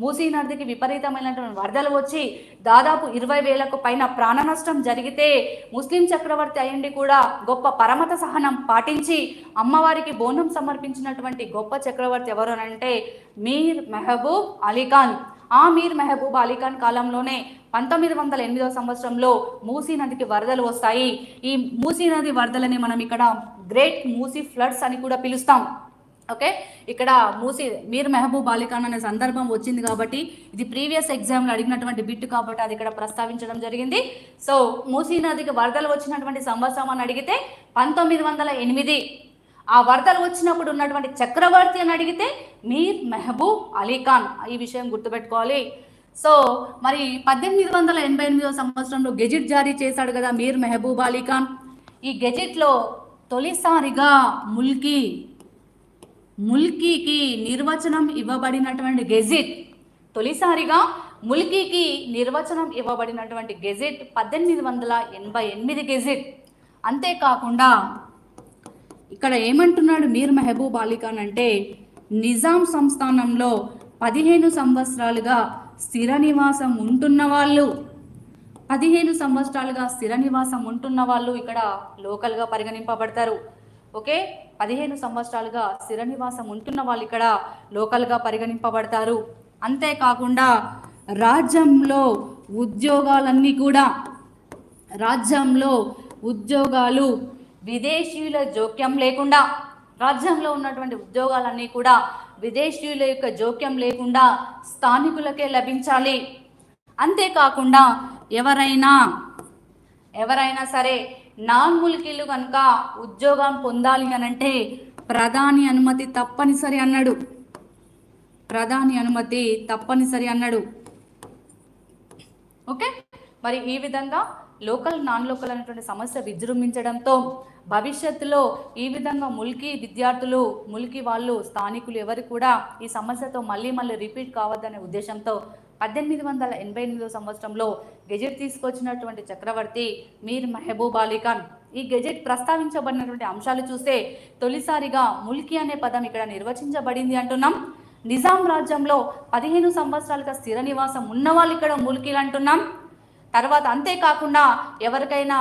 మూసీ నదికి విపరీతమైనటువంటి వరదలు వచ్చి దాదాపు 20,000కు పైన ప్రాణ నష్టం జరిగితే ముస్లిం చక్రవర్తి అయ్యుండి కూడా గొప్ప పరమత సహనం పాటించి అమ్మవారికి బోనం సమర్పించినటువంటి గొప్ప చక్రవర్తి ఎవరు అంటే మీర్ మెహబూబ్ అలీ ఖాన్. ఆ మీర్ మెహబూబ్ అలీ ఖాన్ కాలంలోనే 1908 సంవత్సరంలో మూసీ నదికి వరదలు వస్తాయి. ఈ మూసీ నది వరదలని మనం ఇక్కడ గ్రేట్ మూసీ ఫ్లడ్స్ అని కూడా పిలుస్తాం. ఓకే, ఇక్కడ మీర్ మెహబూబ్ అలీ ఖాన్ అనే సందర్భం వచ్చింది కాబట్టి ఇది ప్రీవియస్ ఎగ్జామ్లో అడిగినటువంటి బిట్ కాబట్టి అది ఇక్కడ ప్రస్తావించడం జరిగింది. సో మూసీ నదికి వరదలు వచ్చినటువంటి సంవత్సరం అని అడిగితే 1908. ఆ వరదలు వచ్చినప్పుడు ఉన్నటువంటి చక్రవర్తి అని అడిగితే మీర్ మెహబూబ్ అలీ ఖాన్. ఈ విషయం గుర్తుపెట్టుకోవాలి. సో మరి 1888 సంవత్సరంలో గెజిట్ జారీ చేశాడు కదా మీర్ మెహబూబ్ అలీ ఖాన్. ఈ గెజిట్లో తొలిసారిగా ముల్కీకి నిర్వచనం ఇవ్వబడినటువంటి గెజిట్. తొలిసారిగా ముల్కీకి నిర్వచనం ఇవ్వబడినటువంటి గెజిట్ 1888 గెజిట్. అంతేకాకుండా ఇక్కడ ఏమంటున్నాడు మీర్ మెహబూబ్ అలీ ఖాన్ అంటే నిజాం సంస్థానంలో 15 సంవత్సరాలుగా స్థిర నివాసం ఉంటున్న వాళ్ళు 15 సంవత్సరాలుగా స్థిర నివాసం ఉంటున్న వాళ్ళు ఇక్కడ లోకల్గా పరిగణింపబడతారు. ఓకే, 15 సంవత్సరాలుగా స్థిర నివాసం ఉంటున్న వాళ్ళు ఇక్కడ లోకల్గా పరిగణింపబడతారు. అంతేకాకుండా రాజ్యంలో ఉద్యోగాలు విదేశీయుల జోక్యం లేకుండా, రాజ్యంలో ఉన్నటువంటి ఉద్యోగాలన్నీ కూడా విదేశీయుల యొక్క జోక్యం లేకుండా స్థానికులకే లభించాలి. అంతేకాకుండా ఎవరైనా సరే నాన్ ముల్కీలు కనుక ఉద్యోగం పొందాలి అనంటే ప్రధాని అనుమతి తప్పనిసరి అన్నాడు. ఓకే, మరి ఈ విధంగా లోకల్ నాన్ లోకల్ అనేటువంటి సమస్య విజృంభించడంతో భవిష్యత్తులో ఈ విధంగా ముల్కీ విద్యార్థులు, ముల్కీ వాళ్ళు, స్థానికులు ఎవరు కూడా ఈ సమస్యతో మళ్ళీ రిపీట్ కావద్దనే ఉద్దేశంతో 1888 సంవత్సరంలో గెజెట్ తీసుకొచ్చినటువంటి చక్రవర్తి మీర్ మెహబూబ్ అలీ ఖాన్. ఈ గెజెట్ ప్రస్తావించబడినటువంటి అంశాలు చూస్తే తొలిసారిగా ముల్కీ అనే పదం ఇక్కడ నిర్వచించబడింది అంటున్నాం. నిజాం రాజ్యంలో 15 సంవత్సరాలుగా స్థిర నివాసం ఉన్న వాళ్ళు ఇక్కడ ముల్కీలు అంటున్నాం. తర్వాత అంతేకాకుండా ఎవరికైనా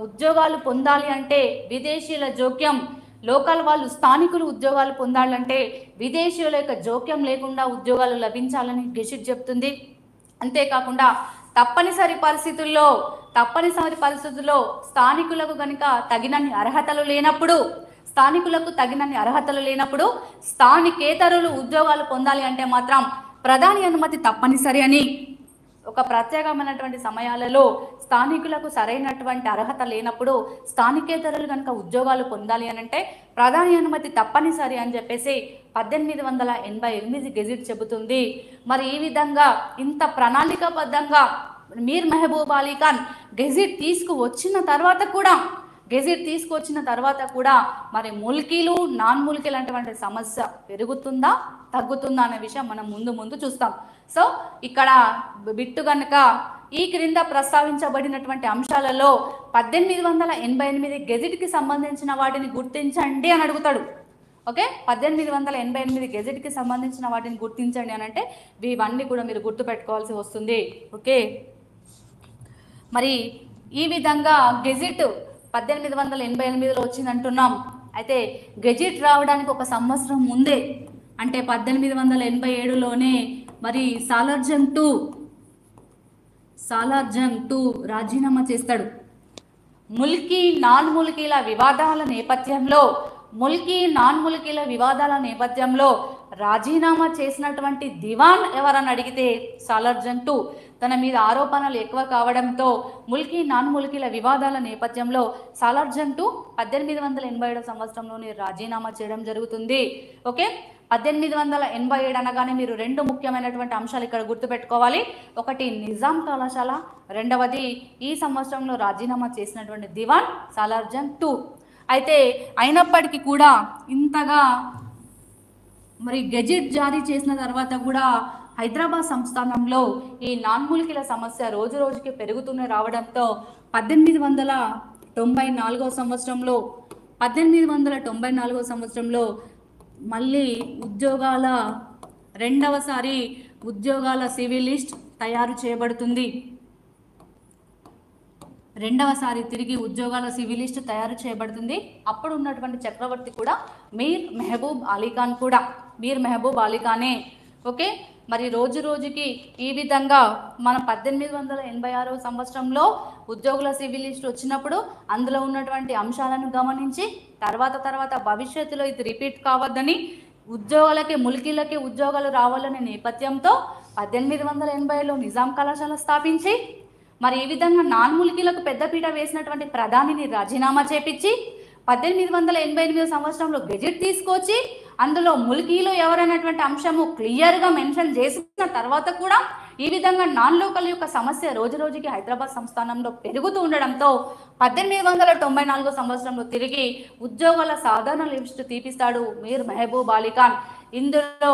ఉద్యోగాలు పొందాలి అంటే విదేశీయుల జోక్యం లోకల్ వాళ్ళు స్థానికులు ఉద్యోగాలు పొందాలంటే విదేశీయుల యొక్క జోక్యం లేకుండా ఉద్యోగాలు లభించాలని గెజిట్ చెప్తుంది. అంతేకాకుండా తప్పనిసరి పరిస్థితుల్లో స్థానికులకు కనుక తగినన్ని అర్హతలు లేనప్పుడు స్థానికేతరులు ఉద్యోగాలు పొందాలి అంటే మాత్రం ప్రధాని అనుమతి తప్పనిసరి అని, ఒక ప్రత్యేకమైనటువంటి సమయాలలో స్థానికులకు సరైనటువంటి అర్హత లేనప్పుడు స్థానికేతరులు కనుక ఉద్యోగాలు పొందాలి అని అంటే ప్రధాని అనుమతి తప్పనిసరి అని చెప్పేసి 1888 గెజిట్ చెబుతుంది. మరి ఈ విధంగా ఇంత ప్రణాళికాబద్ధంగా మీర్ మెహబూబ్ అలీ ఖాన్ గెజిట్ తీసుకువచ్చిన తర్వాత కూడా మరి ముల్కీలు నాన్ ముల్కీలు అటువంటి సమస్య పెరుగుతుందా తగ్గుతుందా అనే విషయం మనం ముందు చూస్తాం. సో ఇక్కడ బిట్టు కనుక ఈ క్రింద ప్రస్తావించబడినటువంటి అంశాలలో 1888 గెజిట్కి సంబంధించిన వాటిని గుర్తించండి అని అడుగుతాడు. ఓకే, 1888 గెజిట్కి సంబంధించిన వాటిని గుర్తించండి అని అంటే ఇవన్నీ కూడా మీరు గుర్తుపెట్టుకోవాల్సి వస్తుంది. ఓకే, మరి ఈ విధంగా గెజిట్ 1888లో వచ్చిందంటున్నాం. అయితే గెజిట్ రావడానికి ఒక సంవత్సరం ముందే అంటే 1887లోనే మరి సాలార్జంగ్ టూ రాజీనామా చేస్తాడు. ముల్కీ నాన్ ముల్కీల వివాదాల నేపథ్యంలో రాజీనామా చేసినటువంటి దివాన్ ఎవరని అడిగితే సాలార్జంగ్ టూ. తన మీద ఆరోపణలు ఎక్కువ కావడంతో ముల్కీ నాన్ ముల్కీల వివాదాల నేపథ్యంలో సాలార్జంగ్ టూ 1887 సంవత్సరంలోనే రాజీనామా చేయడం జరుగుతుంది. ఓకే, 1887 అనగానే మీరు రెండు ముఖ్యమైనటువంటి అంశాలు ఇక్కడ గుర్తుపెట్టుకోవాలి. ఒకటి నిజాం కళాశాల, రెండవది ఈ సంవత్సరంలో రాజీనామా చేసినటువంటి దివాన్ సాలార్జంగ్ టూ. అయితే అయినప్పటికీ కూడా ఇంతగా మరి గెజిట్ జారీ చేసిన తర్వాత కూడా హైదరాబాద్ సంస్థానంలో ఈ నాన్ ముల్కీల సమస్య రోజు రోజుకి పెరుగుతూనే రావడంతో 1894 సంవత్సరంలో మళ్ళీ రెండవసారి ఉద్యోగాల సివిల్ లిస్ట్ తయారు చేయబడుతుంది. తిరిగి ఉద్యోగాల సివిల్ లిస్ట్ తయారు చేయబడుతుంది. అప్పుడు ఉన్నటువంటి చక్రవర్తి కూడా మీర్ మెహబూబ్ అలీ ఖానే. ఓకే, మరి రోజు రోజుకి ఈ విధంగా మన 1886 సంవత్సరంలో ఉద్యోగుల సివిల్ లిస్ట్ వచ్చినప్పుడు అందులో ఉన్నటువంటి అంశాలను గమనించి తర్వాత భవిష్యత్తులో ఇది రిపీట్ కావద్దని ముల్కీలకి ఉద్యోగాలు రావాలనే నేపథ్యంతో 1880లో నిజాం కళాశాల స్థాపించి మరి ఈ విధంగా నాన్ ముల్కీలకు పెద్దపీట వేసినటువంటి ప్రధానిని రాజీనామా చేపించి 1888 సంవత్సరంలో గెజిట్ తీసుకొచ్చి అందులో ముల్కీలు ఎవరైనటువంటి అంశము క్లియర్గా మెన్షన్ చేసిన తర్వాత కూడా ఈ విధంగా నాన్ లోకల్ యొక్క సమస్య రోజు రోజుకి హైదరాబాద్ సంస్థానంలో పెరుగుతూ ఉండడంతో 1894 సంవత్సరంలో తిరిగి ఉద్యోగాల సాధారణ లిస్టు తీపిస్తాడు మీర్ మెహబూబ్ అలీ ఖాన్. ఇందులో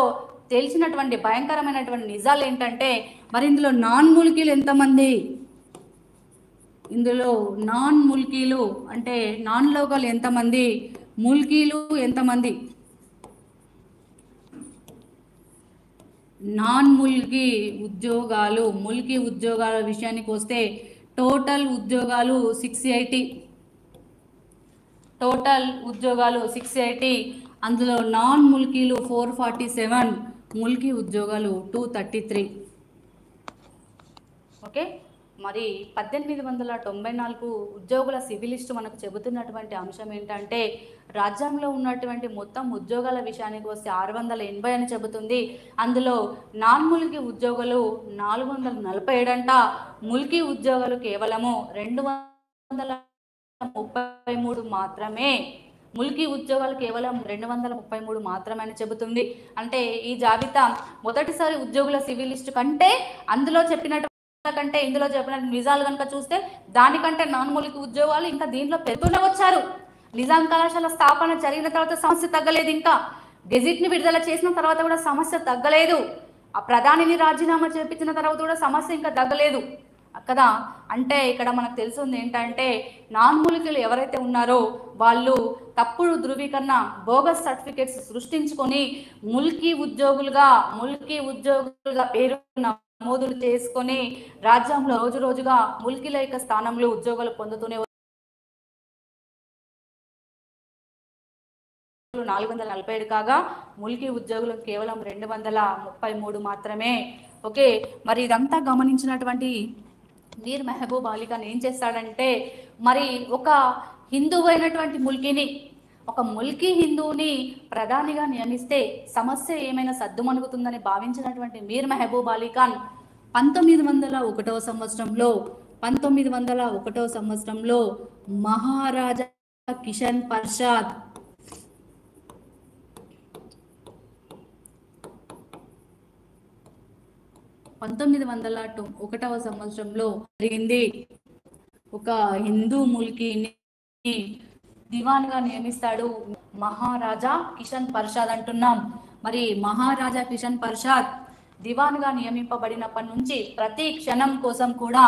తెలిసినటువంటి భయంకరమైనటువంటి నిజాలు ఏంటంటే మరి ఇందులో నాన్ ముల్కీలు ఎంతమంది, ఇందులో నాన్ ముల్కీలు అంటే నాన్ లోకల్ ఎంతమంది, ముల్కీలు ఎంతమంది, నాన్ ముల్కీ ఉద్యోగాల విషయానికి వస్తే టోటల్ ఉద్యోగాలు 680, అందులో నాన్ ముల్కీలు 447, ముల్కీ ఉద్యోగాలు 233. ఓకే, మరి 1894 ఉద్యోగుల సివిల్ లిస్టు మనకు చెబుతున్నటువంటి అంశం ఏంటంటే రాజ్యాంగంలో ఉన్నటువంటి మొత్తం ఉద్యోగాల విషయానికి వస్తే 680 అని చెబుతుంది. అందులో నాన్ ముల్కీ ఉద్యోగులు 447 అంట, ముల్కీ ఉద్యోగాలు కేవలము 233 మాత్రమే. ముల్కీ ఉద్యోగాలు కేవలం 233 మాత్రమే అని చెబుతుంది. అంటే ఈ జాబితా మొదటిసారి ఉద్యోగుల సివిల్ లిస్టు కంటే ఇందులో చెప్పిన నిజాలు కనుక చూస్తే దానికంటే నాన్ ముల్కీ ఉద్యోగాలు ఇంకా దీంట్లో పెరుగుతూనే వచ్చారు. నిజాం కళాశాల స్థాపన జరిగిన తర్వాత సమస్య తగ్గలేదు, ఇంకా గెజిట్ని విడుదల చేసిన తర్వాత కూడా సమస్య తగ్గలేదు, ఆ ప్రధానిని రాజీనామా చేపించిన తర్వాత కూడా సమస్య ఇంకా తగ్గలేదు కదా. అంటే ఇక్కడ మనకు తెలిసింది ఏంటంటే నాన్ ముల్కీలు ఎవరైతే ఉన్నారో వాళ్ళు తప్పుడు ధృవీకరణ బోగస్ సర్టిఫికేట్స్ సృష్టించుకొని ముల్కీ ఉద్యోగులుగా పేరు నమోదులు చేసుకొని రాజ్యంలో రోజు రోజుగా ముల్కీల యొక్క స్థానంలో ఉద్యోగాలు పొందుతూనే 447 కాగా ముల్కీ ఉద్యోగులు కేవలం 233 మాత్రమే. ఓకే, మరి ఇదంతా గమనించినటువంటి మీర్ మెహబూబ్ అలీ ఖాన్ ఏం చేస్తాడంటే, మరి ఒక హిందువు అయినటువంటి ఒక ముల్కీ హిందువుని ప్రధానిగా నియమిస్తే సమస్య ఏమైనా సద్దుమణుగుతుందని భావించినటువంటి మీర్ మెహబూబ్ అలీ ఖాన్ 1901 సంవత్సరంలో మహారాజా కిషన్ పర్షాద్ 1901 సంవత్సరంలో జరిగింది. ఒక హిందూ ముల్కీని దివాన్గా నియమిస్తాడు మహారాజా కిషన్ పర్షాద్ అంటున్నాం. మరి మహారాజా కిషన్ పర్షాద్ దివాన్గా నియమింపబడినప్పటి నుంచి ప్రతి క్షణం కోసం కూడా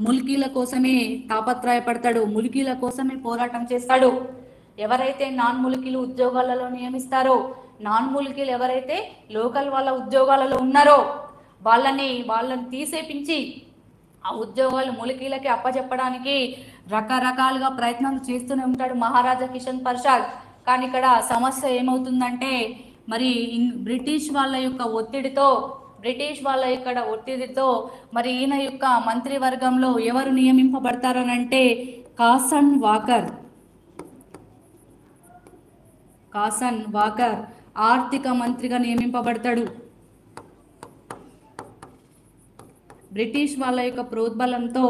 ముల్కీల కోసమే తాపత్రయపడతాడు, ముల్కీల కోసమే పోరాటం చేస్తాడు. ఎవరైతే నాన్ ముల్కీలు ఉద్యోగాలలో నియమిస్తారో, నాన్ ముల్కీలు ఎవరైతే లోకల్ వాళ్ళ ఉద్యోగాలలో ఉన్నారో వాళ్ళని తీసేపించి ఆ ఉద్యోగాలు ముల్కీలకి అప్పచెప్పడానికి రకరకాలుగా ప్రయత్నాలు చేస్తూనే ఉంటాడు మహారాజా కిషన్ పర్షాద్. కానీ ఇక్కడ సమస్య ఏమవుతుందంటే, మరి బ్రిటిష్ వాళ్ళ ఒత్తిడితో మరి ఈయన యొక్క మంత్రివర్గంలో ఎవరు నియమింపబడతారనంటే కాసన్ వాకర్ ఆర్థిక మంత్రిగా నియమింపబడతాడు. బ్రిటిష్ వాళ్ళ యొక్క ప్రోద్బలంతో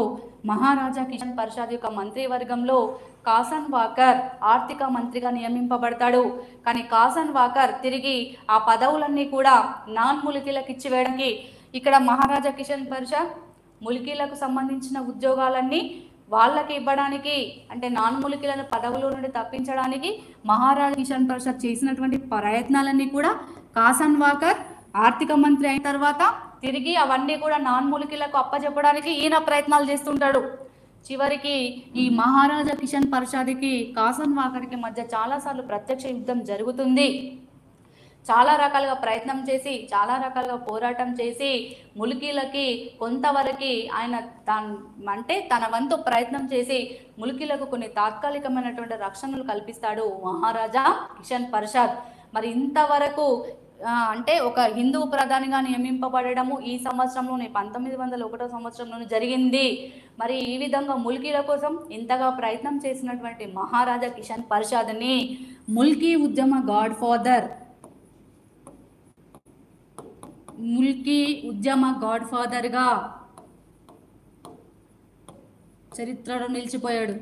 మహారాజా కిషన్ పర్షాద్ యొక్క మంత్రివర్గంలో కాసన్ వాకర్ ఆర్థిక మంత్రిగా నియమింపబడతాడు. కానీ కాసన్ వాకర్ తిరిగి ఆ పదవులన్నీ కూడా నాన్ ముల్కీలకు ఇచ్చివేయడానికి, ఇక్కడ మహారాజా కిషన్ పర్షాద్ ముల్కీలకు సంబంధించిన ఉద్యోగాలన్నీ వాళ్ళకి ఇవ్వడానికి, అంటే నాన్ ముల్కీలను పదవుల నుండి తప్పించడానికి మహారాజా కిషన్ పర్షాద్ చేసినటువంటి ప్రయత్నాలన్నీ కూడా కాసన్ వాకర్ ఆర్థిక మంత్రి అయిన తర్వాత తిరిగి అవన్నీ కూడా నాన్ ముల్కీలకు అప్పచెప్పడానికి ఈయన ప్రయత్నాలు చేస్తుంటాడు. చివరికి ఈ మహారాజా కిషన్ పర్షాద్కి కాసన్ వాకర్కి మధ్య చాలాసార్లు ప్రత్యక్ష యుద్ధం జరుగుతుంది. చాలా రకాలుగా ప్రయత్నం చేసి, చాలా రకాలుగా పోరాటం చేసి ముల్కీలకి కొంతవరకు ఆయన తన వంతు ప్రయత్నం చేసి ముల్కీలకు కొన్ని తాత్కాలికమైనటువంటి రక్షణలు కల్పిస్తాడు మహారాజా కిషన్ పర్షాద్. మరి ఇంతవరకు అంటే ఒక హిందూ ప్రధానిగా నియమింపబడము ఈ సంవత్సరంలోనే 1901 సంవత్సరంలోనే జరిగింది. మరి ఈ విధంగా ముల్కీల కోసం ఇంతగా ప్రయత్నం చేసినటువంటి మహారాజా కిషన్ పర్షాద్ని ముల్కీ ఉద్యమ గాడ్ ఫాదర్గా చరిత్రలో నిలిచిపోయాడు.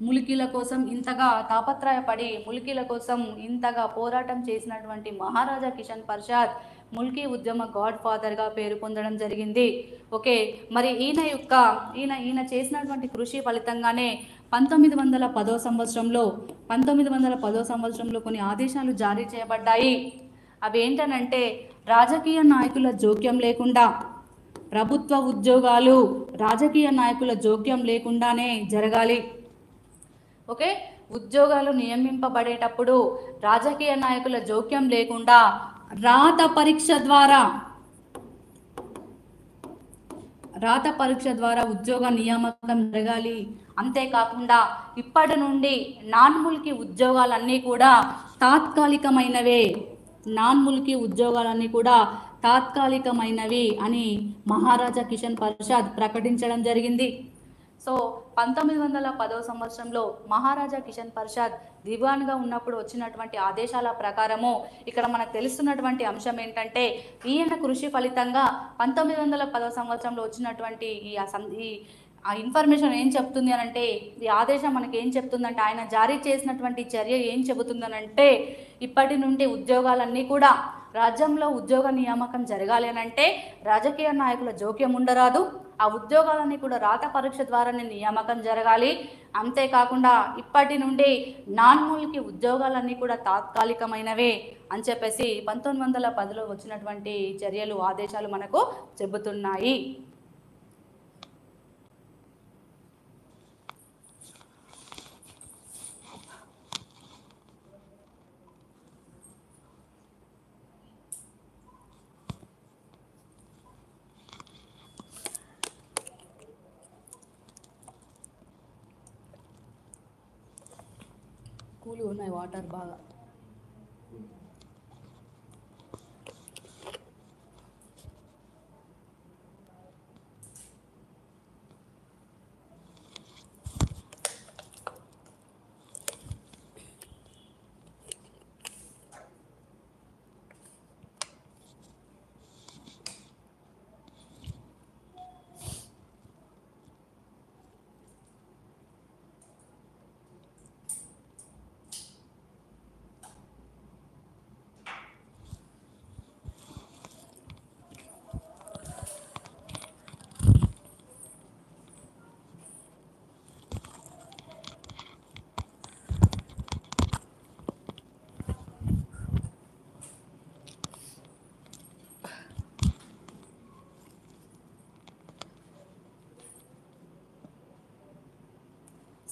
ముల్కీల కోసం ఇంతగా తాపత్రయపడి ముల్కీల కోసం ఇంతగా పోరాటం చేసినటువంటి మహారాజా కిషన్ పర్షాద్ ముల్కీ ఉద్యమ గాడ్ ఫాదర్గా పేరు పొందడం జరిగింది. ఓకే, మరి ఈయన చేసినటువంటి కృషి ఫలితంగానే 1910 సంవత్సరంలో కొన్ని ఆదేశాలు జారీ చేయబడ్డాయి. అవి ఏంటనంటే, రాజకీయ నాయకుల జోక్యం లేకుండా ప్రభుత్వ ఉద్యోగాలు రాజకీయ నాయకుల జోక్యం లేకుండానే జరగాలి. ఓకే, ఉద్యోగాలు నియమింపబడేటప్పుడు రాజకీయ నాయకుల జోక్యం లేకుండా రాత పరీక్ష ద్వారా ఉద్యోగ నియామకం జరగాలి. అంతేకాకుండా ఇప్పటి నుండి నాన్ ముల్కీ ఉద్యోగాలన్నీ కూడా తాత్కాలికమైనవి అని మహారాజా కిషన్ పర్షాద్ ప్రకటించడం జరిగింది. సో 1910 సంవత్సరంలో మహారాజా కిషన్ పర్షాద్ దివాన్గా ఉన్నప్పుడు వచ్చినటువంటి ఆదేశాల ప్రకారము ఇక్కడ మనకు తెలుస్తున్నటువంటి అంశం ఏంటంటే, ఈయన కృషి ఫలితంగా 1910 సంవత్సరంలో వచ్చినటువంటి ఆ ఇన్ఫర్మేషన్ ఏం చెప్తుంది అనంటే, ఈ ఆదేశం మనకి ఏం చెప్తుందంటే, ఆయన జారీ చేసినటువంటి చర్య ఏం చెబుతుందనంటే, ఇప్పటి నుండి ఉద్యోగాలన్నీ కూడా రాజ్యంలో ఉద్యోగ నియామకం జరగాలి అనంటే రాజకీయ నాయకుల జోక్యం ఉండరాదు. ఆ ఉద్యోగాలన్నీ కూడా రాత పరీక్ష ద్వారానే నియామకం జరగాలి. అంతేకాకుండా ఇప్పటి నుండి నాన్ ముల్కీ ఉద్యోగాలన్నీ కూడా తాత్కాలికమైనవే అని చెప్పేసి 1910లో వచ్చినటువంటి చర్యలు ఆదేశాలు మనకు చెబుతున్నాయి. కూల్ ఉన్నాయి వాటర్ బాగా.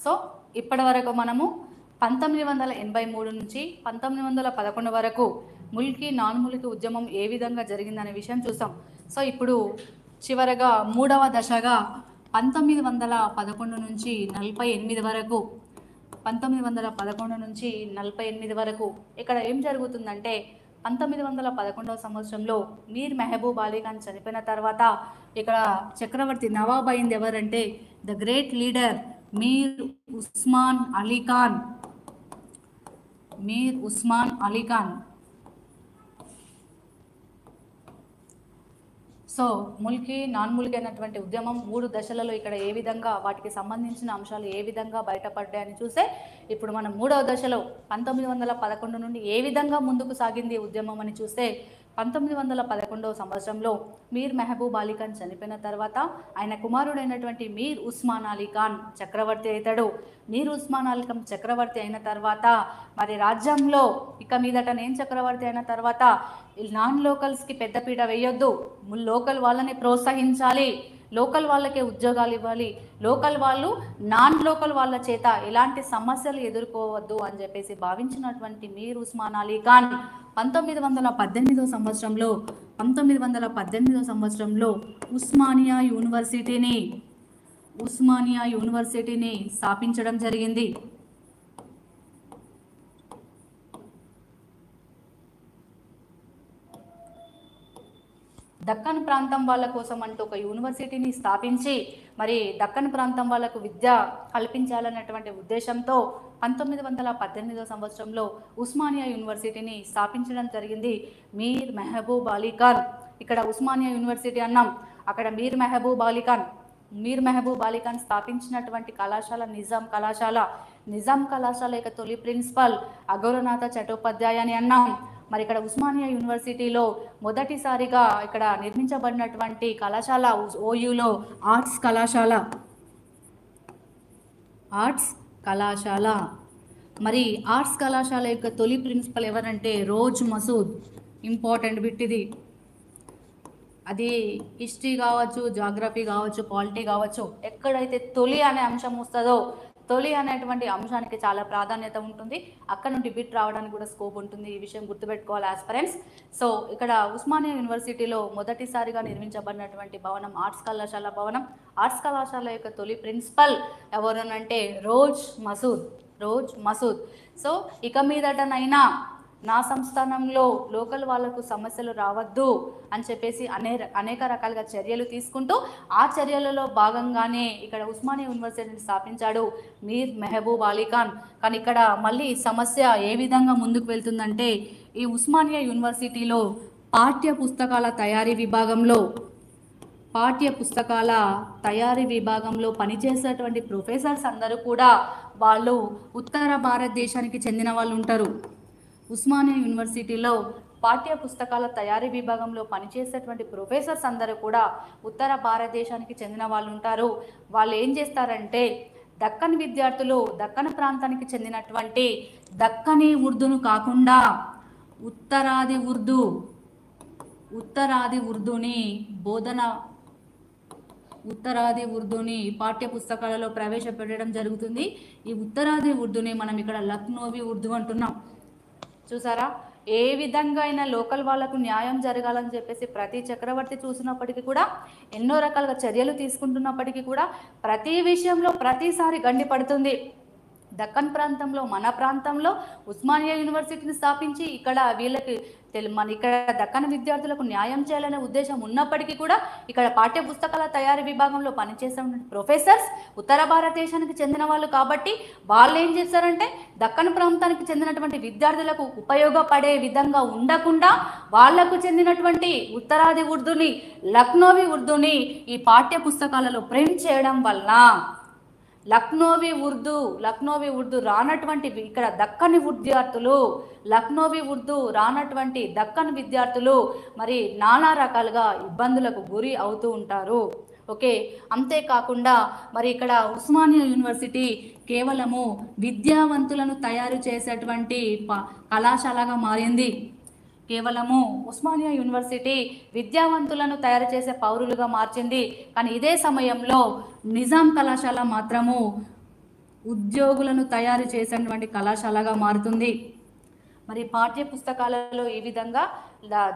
సో ఇప్పటి వరకు మనము 1983 నుంచి 1911 వరకు ముల్కీ నాన్ ముల్కీ ఉద్యమం ఏ విధంగా జరిగిందనే విషయం చూసాం. సో ఇప్పుడు చివరగా మూడవ దశగా 1911 నుంచి 48 వరకు 1911 నుంచి 48 వరకు ఇక్కడ ఏం జరుగుతుందంటే 1911 సంవత్సరంలో మీర్ మెహబూబ్ అలీ ఖాన్ చనిపోయిన తర్వాత ఇక్కడ చక్రవర్తి నవాబ్ అయింది ఎవరంటే the great leader Mir Osman Ali Khan. Mir Osman Ali Khan. So ముల్కీ నాన్ ముల్కీ అయినటువంటి ఉద్యమం 3 దశలలో ఇక్కడ ఏ విధంగా వాటికి సంబంధించిన అంశాలు ఏ విధంగా బయటపడ్డాయని చూస్తే ఇప్పుడు మనం 3వ దశలో 1911 నుండి ఏ విధంగా ముందుకు సాగింది ఉద్యమం అని చూస్తే 1911 సంవత్సరంలో మీర్ మెహబూబ్ అలీ ఖాన్ చనిపోయిన తర్వాత ఆయన కుమారుడైనటువంటి మీర్ ఉస్మాన్ అలీ ఖాన్ చక్రవర్తి అవుతాడు. మీర్ ఉస్మాన్ అలీ ఖాన్ చక్రవర్తి అయిన తర్వాత మరి రాజ్యంలో ఇక మీదట నేను చక్రవర్తి అయిన తర్వాత నాన్ లోకల్స్కి పెద్దపీట వేయొద్దు, లోకల్ వాళ్ళని ప్రోత్సహించాలి, లోకల్ వాళ్ళకే ఉద్యోగాలు ఇవ్వాలి, లోకల్ వాళ్ళు నాన్ లోకల్ వాళ్ళ చేత ఎలాంటి సమస్యలు ఎదుర్కోవద్దు అని చెప్పేసి భావించినటువంటి మీర్ ఉస్మాన్ అలీ ఖాన్ 1918 సంవత్సరంలో ఉస్మానియా యూనివర్సిటీని స్థాపించడం జరిగింది. దక్కన్ ప్రాంతం వాళ్ళ కోసం అంటూ ఒక యూనివర్సిటీని స్థాపించి మరి దక్కన్ ప్రాంతం వాళ్ళకు విద్య కల్పించాలన్నటువంటి ఉద్దేశంతో 1918 సంవత్సరంలో ఉస్మానియా యూనివర్సిటీని స్థాపించడం జరిగింది మీర్ మెహబూబ్ అలీ ఖాన్. ఇక్కడ ఉస్మానియా యూనివర్సిటీ అన్నాం, అక్కడ మీర్ మెహబూబ్ అలీ ఖాన్ స్థాపించినటువంటి కళాశాల నిజాం కళాశాల యొక్క తొలి ప్రిన్సిపల్ అఘోరనాథ చటోపాధ్యాయ అని అన్నాం. మరి ఇక్కడ ఉస్మానియా యూనివర్సిటీలో మొదటిసారిగా ఇక్కడ నిర్మించబడినటువంటి కళాశాల ఓయూలో ఆర్ట్స్ కళాశాల. మరి ఆర్ట్స్ కళాశాల యొక్క తొలి ప్రిన్సిపల్ ఎవరంటే రోజ్ మసూద్. ఇంపార్టెంట్ బిట్ ఇది. అది హిస్టరీ కావచ్చు, జాగ్రఫీ కావచ్చు, పాలిటీ కావచ్చు, ఎక్కడైతే తొలి అనే అంశం వస్తుందో తొలి అనేటువంటి అంశానికి చాలా ప్రాధాన్యత ఉంటుంది, అక్కడ నుండి బిట్ రావడానికి కూడా స్కోప్ ఉంటుంది. ఈ విషయం గుర్తుపెట్టుకోవాలి ఆస్పిరెంట్స్. సో ఇక్కడ ఉస్మానియా యూనివర్సిటీలో మొదటిసారిగా నిర్మించబడినటువంటి భవనం ఆర్ట్స్ కళాశాల భవనం. ఆర్ట్స్ కళాశాల యొక్క తొలి ప్రిన్సిపల్ ఎవరనంటే రోజ్ మసూద్. సో ఇక మీదటనైనా నా సంస్థానంలో లోకల్ వాళ్లకు సమస్యలు రావద్దు అని చెప్పేసి అనేక రకాలుగా చర్యలు తీసుకుంటూ ఆ చర్యలలో భాగంగానే ఇక్కడ ఉస్మానియా యూనివర్సిటీని స్థాపించాడు మీర్ మెహబూబ్ అలీ ఖాన్. కానీ ఇక్కడ మళ్ళీ సమస్య ఏ విధంగా ముందుకు వెళ్తుందంటే ఈ ఉస్మానియా యూనివర్సిటీలో పాఠ్య పుస్తకాల తయారీ విభాగంలో పనిచేసేటువంటి ప్రొఫెసర్స్ అందరూ కూడా వాళ్ళు ఉత్తర భారతదేశానికి చెందిన వాళ్ళు ఉంటారు. ఉస్మానియా యూనివర్సిటీలో పాఠ్య పుస్తకాల తయారీ విభాగంలో పనిచేసేటువంటి ప్రొఫెసర్స్ అందరూ కూడా ఉత్తర భారతదేశానికి చెందిన వాళ్ళు ఉంటారు. వాళ్ళు ఏం చేస్తారంటే దక్కన్ విద్యార్థులు దక్కన్ ప్రాంతానికి చెందినటువంటి దక్కనీ ఉర్దూను కాకుండా ఉత్తరాది ఉర్దూని పాఠ్య పుస్తకాలలో ప్రవేశపెట్టడం జరుగుతుంది. ఈ ఉత్తరాది ఉర్దూని మనం ఇక్కడ లక్నోవి ఉర్దూ అంటున్నాం. చూసారా, ఏ విధంగా అయినా లోకల్ వాళ్లకు న్యాయం జరగాలని చెప్పేసి ప్రతి చక్రవర్తి చూసినప్పటికీ కూడా ఎన్నో రకాలుగా చర్యలు తీసుకుంటున్నప్పటికీ కూడా ప్రతి విషయంలో ప్రతిసారి గండి పడుతుంది. దక్కన్ ప్రాంతంలో మన ప్రాంతంలో ఉస్మానియా యూనివర్సిటీని స్థాపించి ఇక్కడ వీళ్ళకి మన ఇక్కడ దక్కన్ విద్యార్థులకు న్యాయం చేయాలనే ఉద్దేశం ఉన్నప్పటికీ కూడా ఇక్కడ పాఠ్య పుస్తకాల తయారీ విభాగంలో పనిచేసే ప్రొఫెసర్స్ ఉత్తర భారతదేశానికి చెందిన వాళ్ళు కాబట్టి వాళ్ళు ఏం చేస్తారంటే దక్కన్ ప్రాంతానికి చెందినటువంటి విద్యార్థులకు ఉపయోగపడే విధంగా ఉండకుండా వాళ్లకు చెందినటువంటి ఉత్తరాది ఉర్దూని, లక్నోవి ఉర్దూని ఈ పాఠ్య పుస్తకాలలో ప్రింట్ చేయడం వల్ల లక్నోవి ఉర్దూ రానటువంటి ఇక్కడ దక్కని విద్యార్థులు, లక్నోవి ఉర్దూ రానటువంటి దక్కన్ విద్యార్థులు మరి నానా రకాలుగా ఇబ్బందులకు గురి అవుతూ ఉంటారు. ఓకే, అంతేకాకుండా మరి ఇక్కడ ఉస్మానియా యూనివర్సిటీ కేవలము విద్యావంతులను తయారు చేసేటువంటి కళాశాలగా మారింది. కేవలము ఉస్మానియా యూనివర్సిటీ విద్యావంతులను తయారు చేసే పౌరులుగా మార్చింది. కానీ ఇదే సమయంలో నిజాం కళాశాల మాత్రము ఉద్యోగులను తయారు చేసేటువంటి కళాశాలగా మారుతుంది. మరి పాఠ్య పుస్తకాలలో ఈ విధంగా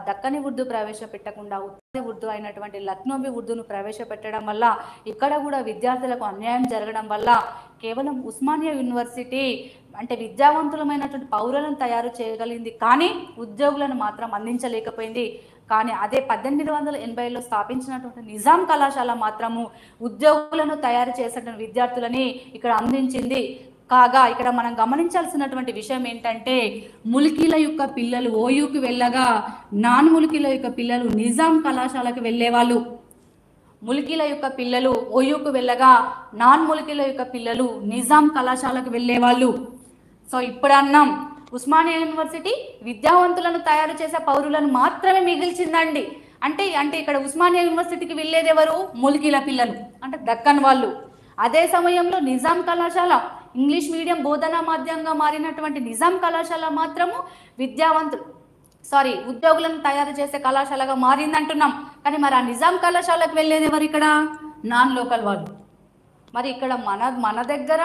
దక్కని ఉర్దూ ప్రవేశపెట్టకుండా ఉత్తర ఉర్దూ అయినటువంటి లక్నోవి ఉర్దూను ప్రవేశపెట్టడం వల్ల ఇక్కడ కూడా విద్యార్థులకు అన్యాయం జరగడం వల్ల కేవలం ఉస్మానియా యూనివర్సిటీ అంటే విద్యావంతులమైనటువంటి పౌరులను తయారు చేయగలిగింది, కానీ ఉద్యోగులను మాత్రం అందించలేకపోయింది. కానీ అదే 1880లో స్థాపించినటువంటి నిజాం కళాశాల మాత్రము ఉద్యోగులను తయారు చేసేటువంటి విద్యార్థులని ఇక్కడ అందించింది. కాగా ఇక్కడ మనం గమనించాల్సినటువంటి విషయం ఏంటంటే ముల్కీల యొక్క పిల్లలు ఓయూకి వెళ్ళగా నాన్ ముల్కీల యొక్క పిల్లలు నిజాం కళాశాలకు వెళ్ళేవాళ్ళు. ముల్కీల యొక్క పిల్లలు ఓయూకు వెళ్ళగా నాన్ ముల్కీల యొక్క పిల్లలు నిజాం కళాశాలకు వెళ్ళేవాళ్ళు. సో ఇప్పుడు అన్నాం ఉస్మానియా యూనివర్సిటీ విద్యావంతులను తయారు చేసే పౌరులను మాత్రమే మిగిల్చిందండి. అంటే ఇక్కడ ఉస్మానియా యూనివర్సిటీకి వెళ్ళేది ఎవరు? ముల్కీల పిల్లలు, అంటే దక్కన్ వాళ్ళు. అదే సమయంలో నిజాం కళాశాల ఇంగ్లీష్ మీడియం బోధనా మాధ్యమంగా మారినటువంటి నిజాం కళాశాల మాత్రము ఉద్యోగులను తయారు చేసే కళాశాలగా మారిందంటున్నాం. కానీ మరి ఆ నిజాం కళాశాలకు వెళ్ళేది ఎవరు? ఇక్కడ నాన్ లోకల్ వాళ్ళు. మరి ఇక్కడ మన దగ్గర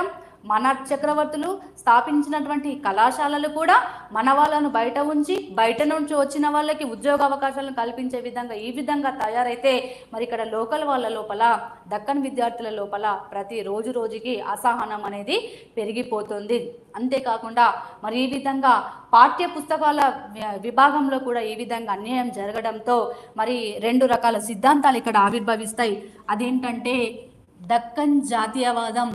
మన చక్రవర్తులు స్థాపించినటువంటి కళాశాలలు కూడా మన వాళ్ళను బయట ఉంచి బయట నుంచి వచ్చిన వాళ్ళకి ఉద్యోగ అవకాశాలను కల్పించే విధంగా ఈ విధంగా తయారైతే మరి ఇక్కడ లోకల్ వాళ్ళ లోపల దక్కన్ విద్యార్థుల లోపల ప్రతి రోజుకి అసహనం అనేది పెరిగిపోతుంది. అంతేకాకుండా మరి ఈ విధంగా పాఠ్య పుస్తకాల విభాగంలో కూడా ఈ విధంగా అన్యాయం జరగడంతో మరి 2 రకాల సిద్ధాంతాలు ఇక్కడ ఆవిర్భవిస్తాయి. అదేంటంటే దక్కన్ జాతీయవాదం,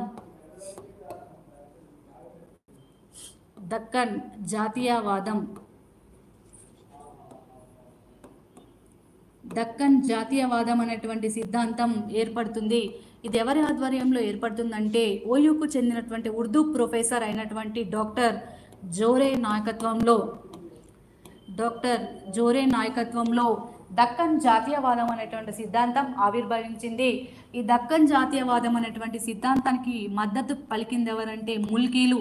దక్కన్ జాతీయవాదం అనేటువంటి సిద్ధాంతం ఏర్పడుతుంది. ఇది ఎవరి ఆధ్వర్యంలో ఏర్పడుతుందంటే ఓయూకు చెందినటువంటి ఉర్దూ ప్రొఫెసర్ అయినటువంటి డాక్టర్ జోరే నాయకత్వంలో దక్కన్ జాతీయవాదం అనేటువంటి సిద్ధాంతం ఆవిర్భవించింది. ఈ దక్కన్ జాతీయవాదం అనేటువంటి సిద్ధాంతానికి మద్దతు పలికింది ఎవరంటే ముల్కీలు.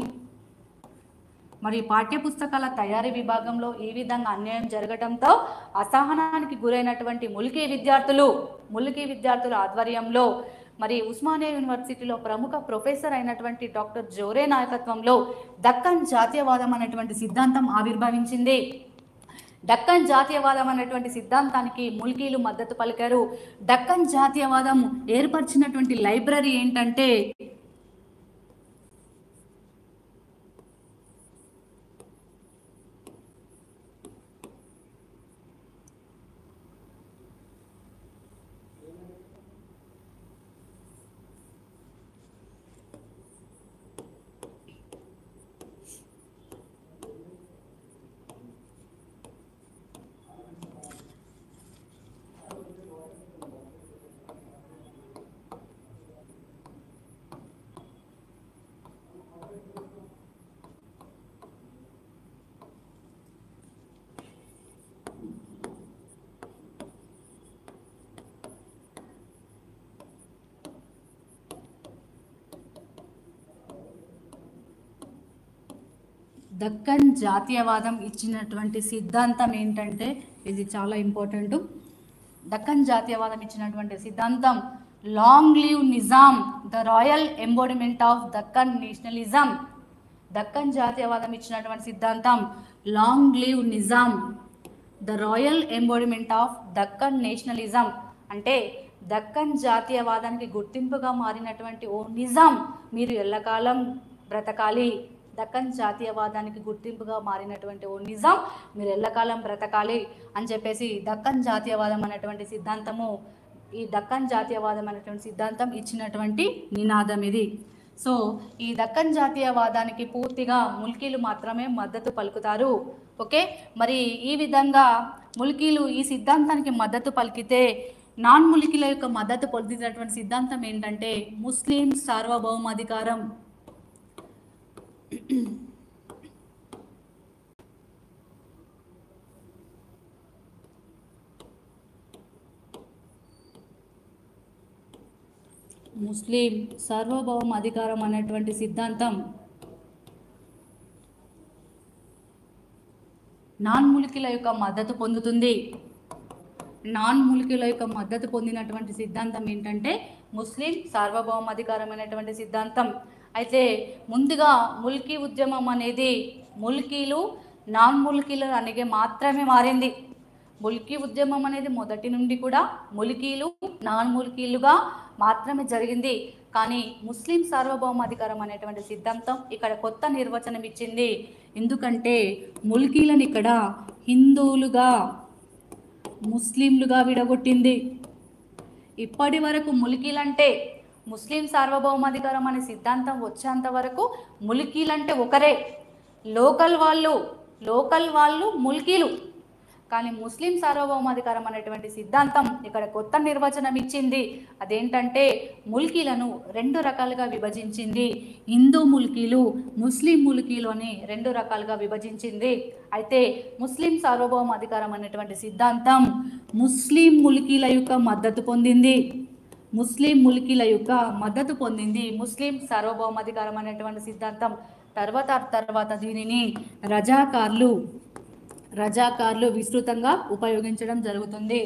మరి పాఠ్యపుస్తకాల తయారీ విభాగంలో ఈ విధంగా అన్యాయం జరగడంతో అసహనానికి గురైనటువంటి ముల్కీ విద్యార్థుల ఆధ్వర్యంలో మరి ఉస్మానియా యూనివర్సిటీలో ప్రముఖ ప్రొఫెసర్ అయినటువంటి డాక్టర్ జోరే నాయకత్వంలో దక్కన్ జాతీయవాదం అనేటువంటి సిద్ధాంతం ఆవిర్భవించింది. దక్కన్ జాతీయవాదం అనేటువంటి సిద్ధాంతానికి ముల్కీలు మద్దతు పలికారు. దక్కన్ జాతీయవాదం ఏర్పరిచినటువంటి లైబ్రరీ ఏంటంటే దక్కన్ జాతీయవాదం ఇచ్చినటువంటి సిద్ధాంతం ఏంటంటే ఇది చాలా ఇంపార్టెంట్. దక్కన్ జాతీయవాదం ఇచ్చినటువంటి సిద్ధాంతం long live Nizam, the royal embodiment of Deccan nationalism. Deccan జాతీయవాదం ఇచ్చినటువంటి సిద్ధాంతం long live Nizam, the royal embodiment of Deccan nationalism. అంటే దక్కన్ జాతీయవాదానికి గుర్తింపుగా మారినటువంటి ఓ నిజాం, మీరు ఎల్లకాలం బ్రతకాలి. దక్కన్ జాతీయవాదానికి గుర్తింపుగా మారినటువంటి ఓ నిజాం మీరు ఎల్లకాలం బ్రతకాలి అని చెప్పేసి దక్కన్ జాతీయవాదం అనేటువంటి సిద్ధాంతము, ఈ దక్కన్ జాతీయవాదం అనేటువంటి సిద్ధాంతం ఇచ్చినటువంటి నినాదం ఇది. సో ఈ దక్కన్ జాతీయవాదానికి పూర్తిగా ముల్కీలు మాత్రమే మద్దతు పలుకుతారు. ఓకే, మరి ఈ విధంగా ముల్కీలు ఈ సిద్ధాంతానికి మద్దతు పలికితే నాన్ ముల్కీల యొక్క మద్దతు పొందినటువంటి సిద్ధాంతం ఏంటంటే ముస్లిం సార్వభౌమాధికారం. ముస్లిం సార్వభౌమాధికారం అనేటువంటి సిద్ధాంతం నాన్ ముల్కీల యొక్క మద్దతు పొందుతుంది. నాన్ ముల్కీల యొక్క మద్దతు పొందినటువంటి సిద్ధాంతం ఏంటంటే ముస్లిం సార్వభౌమాధికారం అనేటువంటి సిద్ధాంతం. అయితే ముందుగా ముల్కీ ఉద్యమం అనేది ముల్కీలు నాన్ ముల్కీలు అనిగే మాత్రమే మారింది. ముల్కీ ఉద్యమం అనేది మొదటి నుండి కూడా ముల్కీలు నాన్ ముల్కీలుగా మాత్రమే జరిగింది. కానీ ముస్లిం సార్వభౌమాధికారం అనేటువంటి సిద్ధాంతం ఇక్కడ కొత్త నిర్వచనం ఇచ్చింది. ఎందుకంటే ముల్కీలను ఇక్కడ హిందువులుగా ముస్లింలుగా విడగొట్టింది. ఇప్పటి వరకు ముల్కీలంటే ముస్లిం సార్వభౌమాధికారం అనే సిద్ధాంతం వచ్చేంత వరకు ముల్కీలంటే ఒకరే, లోకల్ వాళ్ళు ముల్కీలు. కానీ ముస్లిం సార్వభౌమాధికారం అనేటువంటి సిద్ధాంతం ఇక్కడ కొత్త నిర్వచనం ఇచ్చింది. అదేంటంటే ముల్కీలను రెండు రకాలుగా విభజించింది. హిందూ ముల్కీలు, ముస్లిం ముల్కీలు అని రెండు రకాలుగా విభజించింది. అయితే ముస్లిం సార్వభౌమాధికారం అనేటువంటి సిద్ధాంతం ముస్లిం ముల్కీల యొక్క మద్దతు పొందింది. ముస్లిం సార్వభౌమాధికారం అనేటువంటి సిద్ధాంతం తర్వాత దీనిని రజాకార్లు విస్తృతంగా ఉపయోగించడం జరుగుతుంది.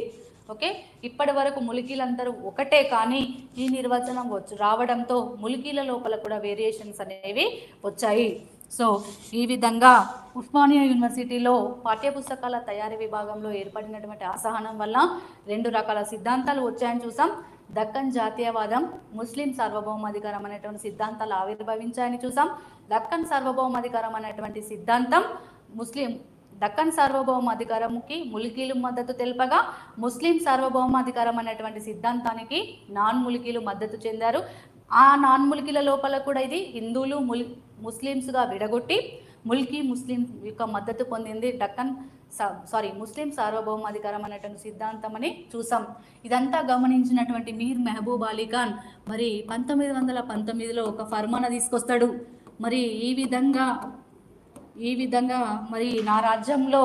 ఓకే, ఇప్పటి వరకు ముల్కీలందరూ ఒకటే, కానీ ఈ నిర్వచనం రావడంతో ముల్కీల లోపల కూడా వేరియేషన్స్ అనేవి వచ్చాయి. సో ఈ విధంగా ఉస్మానియా యూనివర్సిటీలో పాఠ్యపుస్తకాల తయారీ విభాగంలో ఏర్పడినటువంటి అసహనం వల్ల రెండు రకాల సిద్ధాంతాలు వచ్చాయని చూసాం. దక్కన్ జాతీయవాదం, ముస్లిం సార్వభౌమాధికారం అనేటువంటి సిద్ధాంతాలు ఆవిర్భవించాయని చూసాం. దక్కన్ సార్వభౌమాధికారం అనేటువంటి సిద్ధాంతం దక్కన్ సార్వభౌమాధికారంకి ముల్కీలు మద్దతు తెలుపగా ముస్లిం సార్వభౌమాధికారం అనేటువంటి సిద్ధాంతానికి నాన్ ముల్కీలు మద్దతు చెందారు. ఆ నాన్ ముల్కీల లోపల కూడా ఇది హిందువులు ముస్లిమ్స్గా విడగొట్టి ముస్లిం యొక్క మద్దతు పొందింది ముస్లిం సార్వభౌమాధికారం అనేటువంటి సిద్ధాంతం అని చూసాం. ఇదంతా గమనించినటువంటి మీర్ మెహబూబ్ అలీ ఖాన్ మరి 1919లో ఒక ఫర్మానా తీసుకొస్తాడు. మరి ఈ విధంగా మరి నా రాజ్యంలో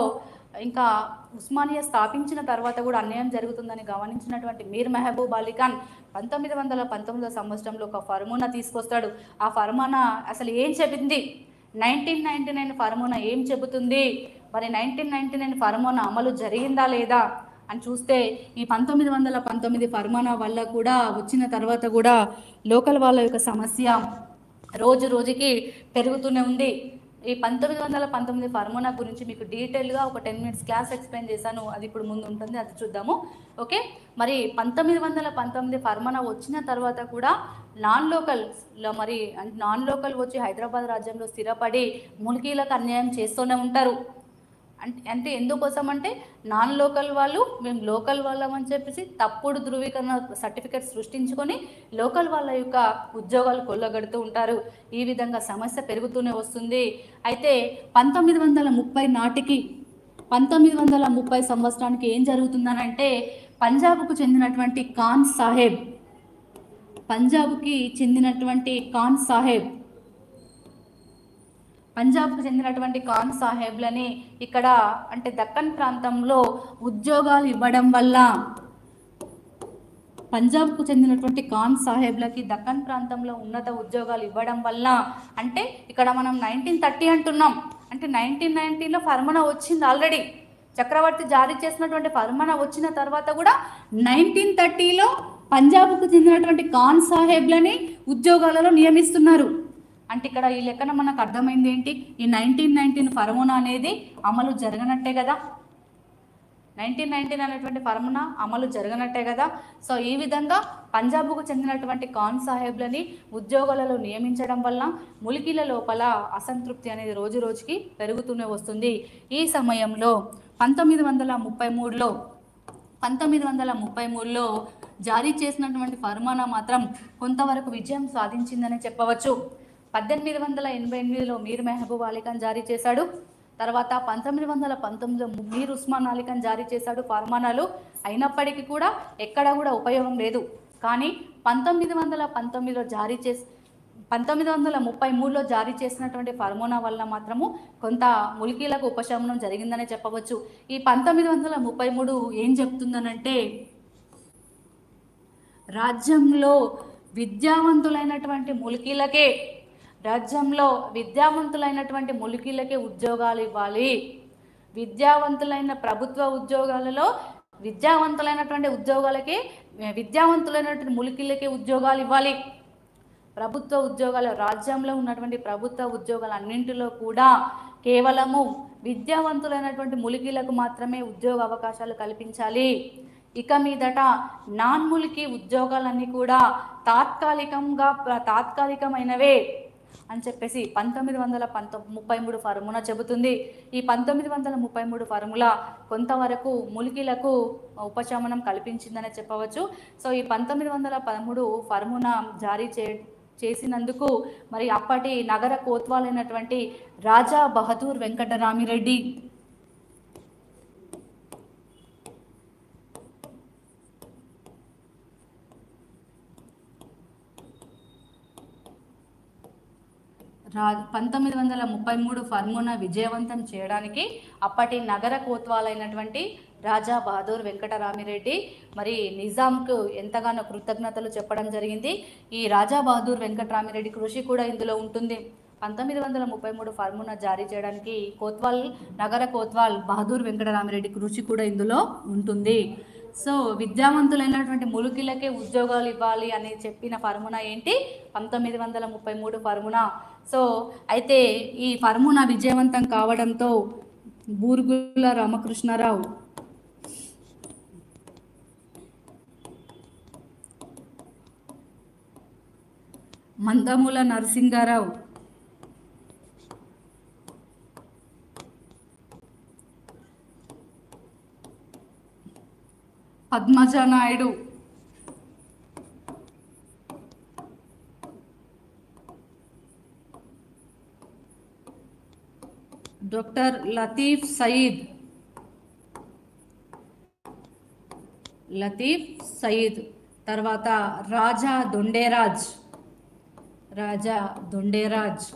ఇంకా ఉస్మానియా స్థాపించిన తర్వాత కూడా అన్యాయం జరుగుతుందని గమనించినటువంటి మీర్ మెహబూబ్ అలీ ఖాన్ 1919 సంవత్సరంలో ఒక ఫర్మానా తీసుకొస్తాడు. ఆ ఫర్మానా అసలు ఏం చెప్పింది? 1999 ఫర్మానా ఏం చెబుతుంది? మరి 1999 ఫర్మానా అమలు జరిగిందా లేదా అని చూస్తే ఈ 1919 ఫర్మానా వల్ల కూడా వచ్చిన తర్వాత కూడా లోకల్ వాళ్ళ యొక్క సమస్య రోజు రోజుకి పెరుగుతూనే ఉంది. ఈ 1919 ఫర్మానా గురించి మీకు డీటెయిల్గా ఒక 10 minutes క్లాస్ ఎక్స్ప్లెయిన్ చేశాను. అది ఇప్పుడు ముందు ఉంటుంది, అది చూద్దాము. ఓకే, మరి 1919 ఫర్మానా వచ్చిన తర్వాత కూడా నాన్ లోకల్ వచ్చి హైదరాబాద్ రాజ్యంలో స్థిరపడి ముల్కీలకు అన్యాయం చేస్తూనే ఉంటారు. అంటే ఎందుకోసం అంటే నాన్ లోకల్ వాళ్ళు మేము లోకల్ వాళ్ళం అని చెప్పేసి తప్పుడు ధృవీకరణ సర్టిఫికేట్ సృష్టించుకొని లోకల్ వాళ్ళ యొక్క ఉద్యోగాలు కొల్లగడుతూ ఉంటారు. ఈ విధంగా సమస్య పెరుగుతూనే వస్తుంది. అయితే 1930 సంవత్సరానికి ఏం జరుగుతుందనంటే పంజాబ్కి చెందినటువంటి ఖాన్ సాహెబ్లని ఇక్కడ అంటే దక్కన్ ప్రాంతంలో ఉద్యోగాలు ఇవ్వడం వల్ల పంజాబ్కు చెందినటువంటి ఖాన్ సాహెబ్లకి దక్కన్ ప్రాంతంలో ఉన్నత ఉద్యోగాలు ఇవ్వడం వల్ల అంటే ఇక్కడ మనం 1930 అంటున్నాం. అంటే 1990లో ఫర్మానా వచ్చింది ఆల్రెడీ. చక్రవర్తి జారీ చేసినటువంటి ఫర్మానా వచ్చిన తర్వాత కూడా 1930లో పంజాబ్కు చెందినటువంటి ఖాన్ సాహెబ్లని ఉద్యోగాలలో నియమిస్తున్నారు. అంటే ఇక్కడ ఈ లెక్కన మనకు అర్థమైంది ఏంటి? ఈ 1919 ఫర్మానా అనేది అమలు జరగనట్టే కదా. 1919 అనేటువంటి ఫార్ములా అమలు జరగనట్టే కదా. సో ఈ విధంగా పంజాబ్కు చెందినటువంటి ఖాన్ సాహెబ్లని ఉద్యోగాలలో నియమించడం వల్ల ములికీల లోపల అసంతృప్తి అనేది రోజు రోజుకి పెరుగుతూనే వస్తుంది. ఈ సమయంలో 1933లో జారీ చేసినటువంటి ఫర్మానా మాత్రం కొంతవరకు విజయం సాధించిందని చెప్పవచ్చు. 1888లో మీర్ మెహబూబ్ అలీ ఖాన్ జారీ చేశాడు. తర్వాత 1919లో మీర్ ఉస్మాన్ అలీ ఖాన్ జారీ చేశాడు ఫర్మానాలు. అయినప్పటికీ కూడా ఎక్కడ కూడా ఉపయోగం లేదు. కానీ 1933లో జారీ చేసినటువంటి ఫర్మానా వల్ల మాత్రము కొంత ముల్కీలకు ఉపశమనం జరిగిందనే చెప్పవచ్చు. ఈ 1933 ఏం చెప్తుందనంటే, రాజ్యంలో విద్యావంతులైనటువంటి ములికీలకే ఉద్యోగాలు ఇవ్వాలి. విద్యావంతులైన ప్రభుత్వ ఉద్యోగాలలో విద్యావంతులైనటువంటి ములికీలకే ఉద్యోగాలు ఇవ్వాలి. ప్రభుత్వ ఉద్యోగాలు, రాజ్యంలో ఉన్నటువంటి ప్రభుత్వ ఉద్యోగాలన్నింటిలో కూడా కేవలము విద్యావంతులైనటువంటి ములికీలకు మాత్రమే ఉద్యోగ అవకాశాలు కల్పించాలి. ఇక మీదట నాన్ ములికి ఉద్యోగాలన్నీ కూడా తాత్కాలికమైనవే అని చెప్పేసి 1933 ఫార్ములా చెబుతుంది. ఈ 1933 ఫార్ములా కొంతవరకు ములికీలకు ఉపశమనం కల్పించిందని చెప్పవచ్చు. సో ఈ 1913 ఫార్ములా జారీ చేసినందుకు మరి అప్పటి నగర కోత్వాల్ అయినటువంటి రాజా బహదూర్ వెంకటరామిరెడ్డి రా 1933 ఫార్ములా విజయవంతం చేయడానికి అప్పటి నగర కోత్వాలైనటువంటి రాజా బహదూర్ వెంకటరామిరెడ్డి మరి నిజాంకు ఎంతగానో కృతజ్ఞతలు చెప్పడం జరిగింది. ఈ రాజా బహదూర్ వెంకటరామిరెడ్డి కృషి కూడా ఇందులో ఉంటుంది. 1933 ఫార్ములా జారీ చేయడానికి నగర కోత్వాల్ బహదూర్ వెంకటరామిరెడ్డి కృషి కూడా ఇందులో ఉంటుంది. సో విద్యావంతులైనటువంటి ములుకీలకే ఉద్యోగాలు ఇవ్వాలి అని చెప్పిన ఫార్ములా ఏంటి? 1933 ఫార్ములా. సో అయితే ఈ ఫార్ములా విజయవంతం కావడంతో బూర్గుల రామకృష్ణారావు, మందమూల నరసింగారావు, పద్మజా నాయుడు, డాక్టర్ లతీఫ్ సయీద్, తర్వాత రాజా దొండేరాజ్